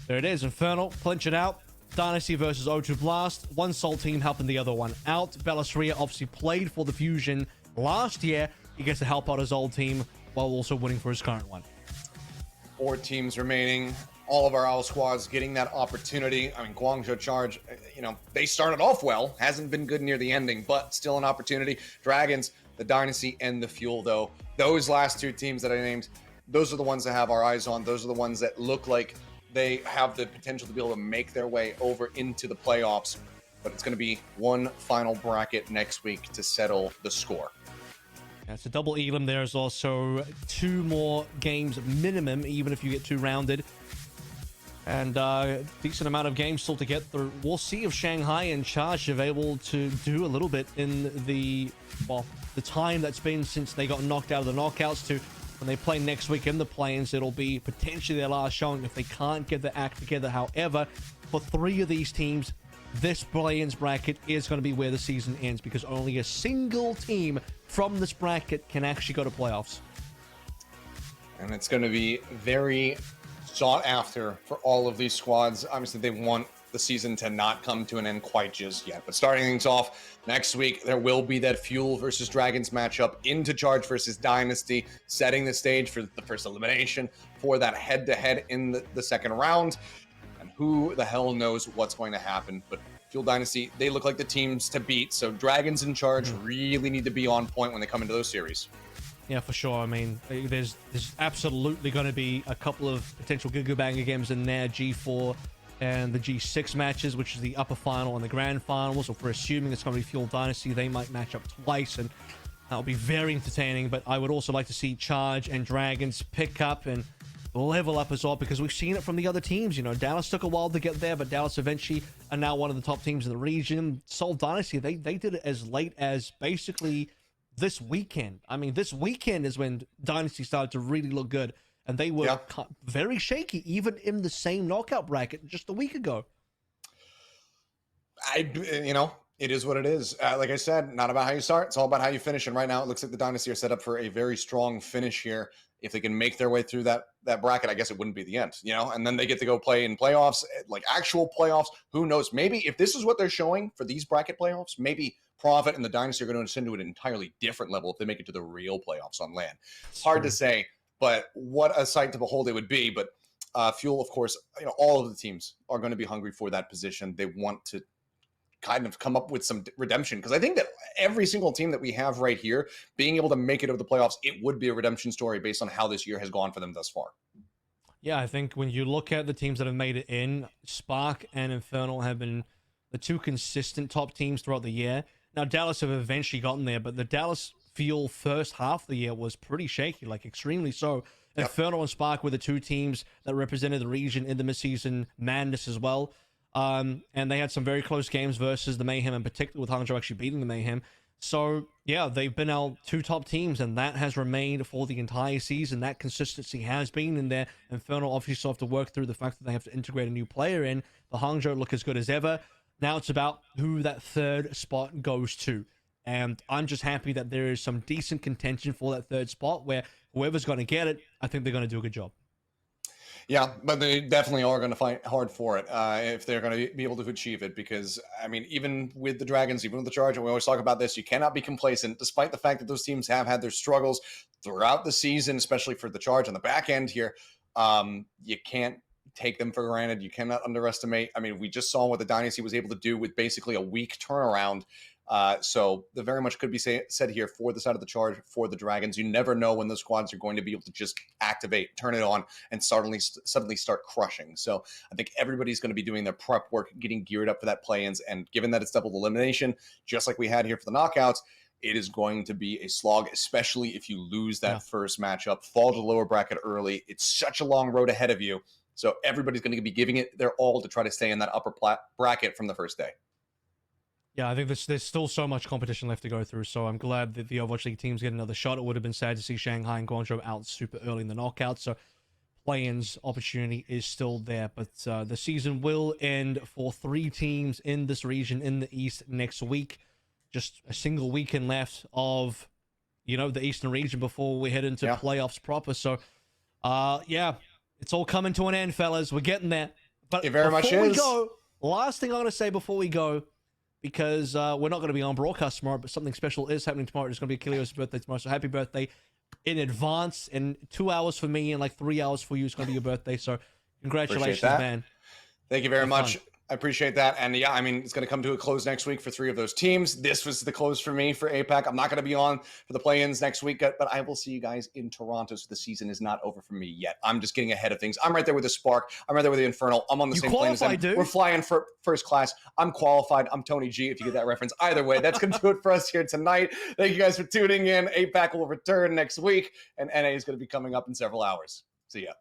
there it is, Infernal, clinch it out. Dynasty versus O2 Blast. One Soul team helping the other one out. Belastria obviously played for the Fusion last year. He gets to help out his old team while also winning for his current one. 4 teams remaining. All of our OWL squads getting that opportunity. I mean, Guangzhou Charge, you know, they started off well. Hasn't been good near the ending, but still an opportunity. Dragons, the Dynasty, and the Fuel, though. Those last 2 teams that I named, those are the ones that have our eyes on. Those are the ones that look like they have the potential to be able to make their way over into the playoffs. But it's going to be one final bracket next week to settle the score. Yeah, it's a double elim. There's also 2 more games minimum, even if you get 2 rounded. And decent amount of games still to get through. We'll see if Shanghai and Charge are able to do a little bit in the, well, the time that's been since they got knocked out of the knockouts to when they play next week in the play-ins. It'll be potentially their last showing if they can't get the act together. However, for 3 of these teams, this play-ins bracket is going to be where the season ends because only a single team from this bracket can actually go to playoffs. And it's going to be very sought after for all of these squads. Obviously, they want the season to not come to an end quite just yet. But starting things off next week, there will be that Fuel versus Dragons matchup into Charge versus Dynasty, setting the stage for the first elimination for that head-to-head in the second round. And who the hell knows what's going to happen. But Fuel Dynasty, they look like the teams to beat. So Dragons and Charge really need to be on point when they come into those series. Yeah, for sure. I mean, there's absolutely going to be a couple of potential Gigabanger games in there. G4 and the G6 matches, which is the upper final and the grand finals. So if we're assuming it's going to be Fuel Dynasty, they might match up twice, and that'll be very entertaining. But I would also like to see Charge and Dragons pick up and level up as well, because we've seen it from the other teams. You know, Dallas took a while to get there, but Dallas eventually are now one of the top teams in the region. Seoul Dynasty, they did it as late as basically this weekend. I mean, this weekend is when Dynasty started to really look good, and they were very shaky, even in the same knockout bracket just a week ago. You know, it is what it is. Like I said, not about how you start. It's all about how you finish. And right now, it looks like the Dynasty are set up for a very strong finish here. If they can make their way through that bracket, I guess it wouldn't be the end, you know? And then they get to go play in playoffs, like actual playoffs. Who knows? Maybe if this is what they're showing for these bracket playoffs, maybe Profit and the Dynasty are going to ascend to an entirely different level if they make it to the real playoffs on LAN. Hard to say, but what a sight to behold it would be. But Fuel, of course, you know, all of the teams are going to be hungry for that position. They want to kind of come up with some redemption, because I think that every single team that we have right here being able to make it over the playoffs, it would be a redemption story based on how this year has gone for them thus far. Yeah, I think when you look at the teams that have made it in, Spark and Infernal have been the two consistent top teams throughout the year. Now, Dallas have eventually gotten there, but the Dallas Fuel first half of the year was pretty shaky, like extremely so. Yep. Infernal and Spark were the two teams that represented the region in the midseason madness as well. And they had some very close games versus the Mayhem, in particular with Hangzhou actually beating the Mayhem. So, yeah, they've been our two top teams, and that has remained for the entire season. That consistency has been in there. Infernal obviously still have to work through the fact that they have to integrate a new player in. The Hangzhou look as good as ever. Now it's about who that third spot goes to. And I'm just happy that there is some decent contention for that third spot, where whoever's going to get it, I think they're going to do a good job. Yeah, but they definitely are going to fight hard for it if they're going to be able to achieve it. Because, I mean, even with the Dragons, even with the Charge, and we always talk about this, you cannot be complacent, despite the fact that those teams have had their struggles throughout the season, especially for the Charge on the back end here. You can't take them for granted. You cannot underestimate. I mean, we just saw what the Dynasty was able to do with basically a week turnaround. So the very much could be said here for the side of the Charge, for the Dragons. You never know when those squads are going to be able to just activate, turn it on, and suddenly start crushing. So I think everybody's going to be doing their prep work, getting geared up for that play-ins. And given that it's double elimination, just like we had here for the knockouts, it is going to be a slog, especially if you lose that first matchup, fall to the lower bracket early. It's such a long road ahead of you. So everybody's going to be giving it their all to try to stay in that upper bracket from the first day. Yeah, I think there's still so much competition left to go through, so I'm glad that the Overwatch League teams get another shot. It would have been sad to see Shanghai and Guangzhou out super early in the knockout, so play-ins opportunity is still there. But the season will end for 3 teams in this region in the East next week. Just a single weekend left of, you know, the Eastern region before we head into playoffs proper. So, yeah, it's all coming to an end, fellas. We're getting there. But it very much is. Last thing I'm going to say before we go, because we're not going to be on broadcast tomorrow, but something special is happening tomorrow. It's going to be Achilleos' birthday tomorrow, so happy birthday in advance. And 2 hours for me and like 3 hours for you. It's going to be your birthday, so congratulations, man. Thank you very much. I appreciate that. And yeah, I mean, it's going to come to a close next week for 3 of those teams. This was the close for me for APAC. I'm not going to be on for the play-ins next week, but I will see you guys in Toronto. So the season is not over for me yet. I'm just getting ahead of things. I'm right there with the Spark. I'm right there with the Infernal. I'm on the same plane as them. Dude. We're flying for first class. I'm qualified. I'm Tony G, if you get that reference. Either way, that's going to do it for us here tonight. Thank you guys for tuning in. APAC will return next week, and NA is going to be coming up in several hours. See ya.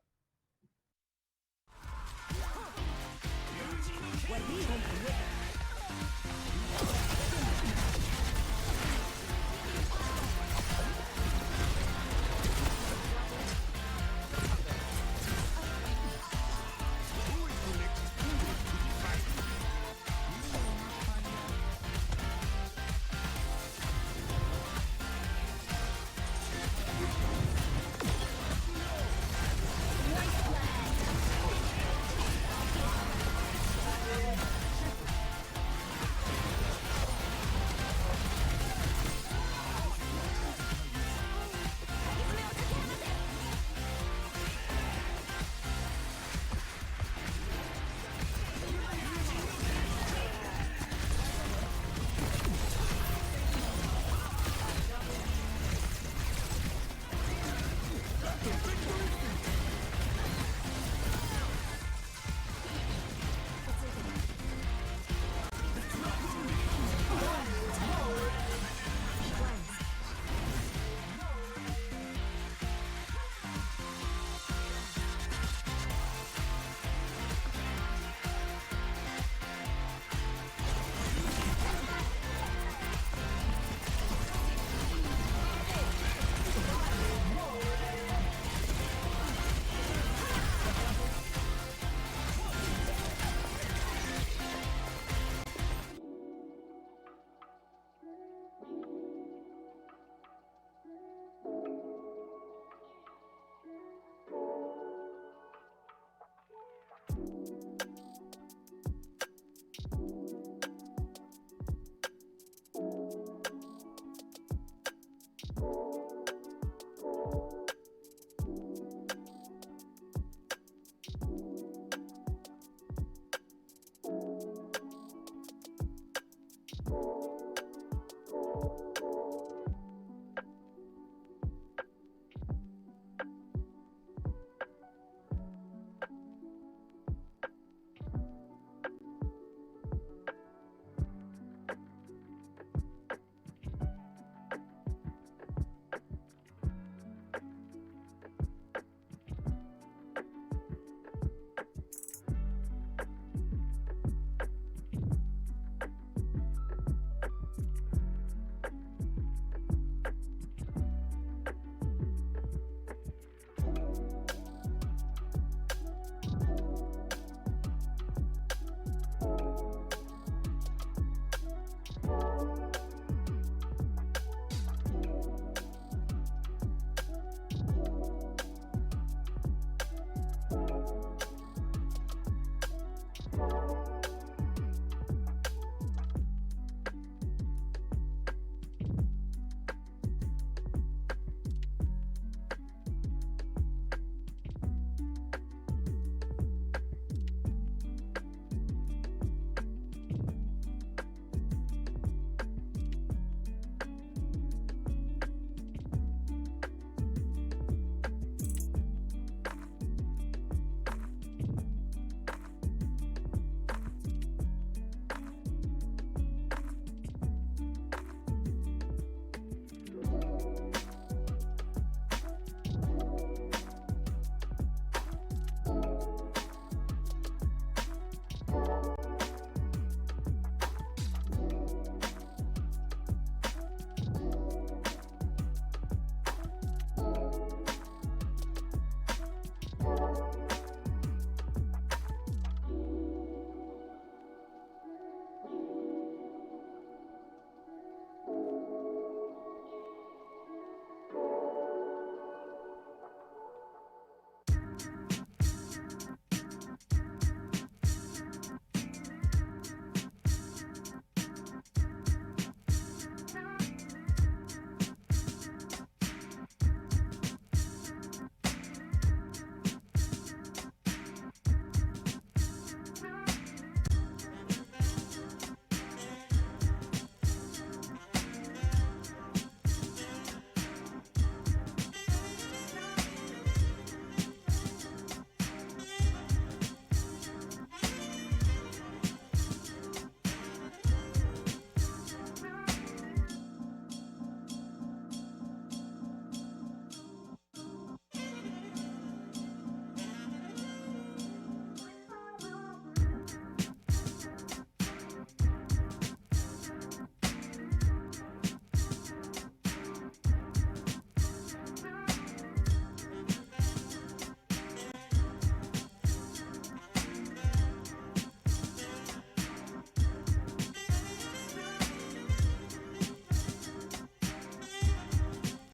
어,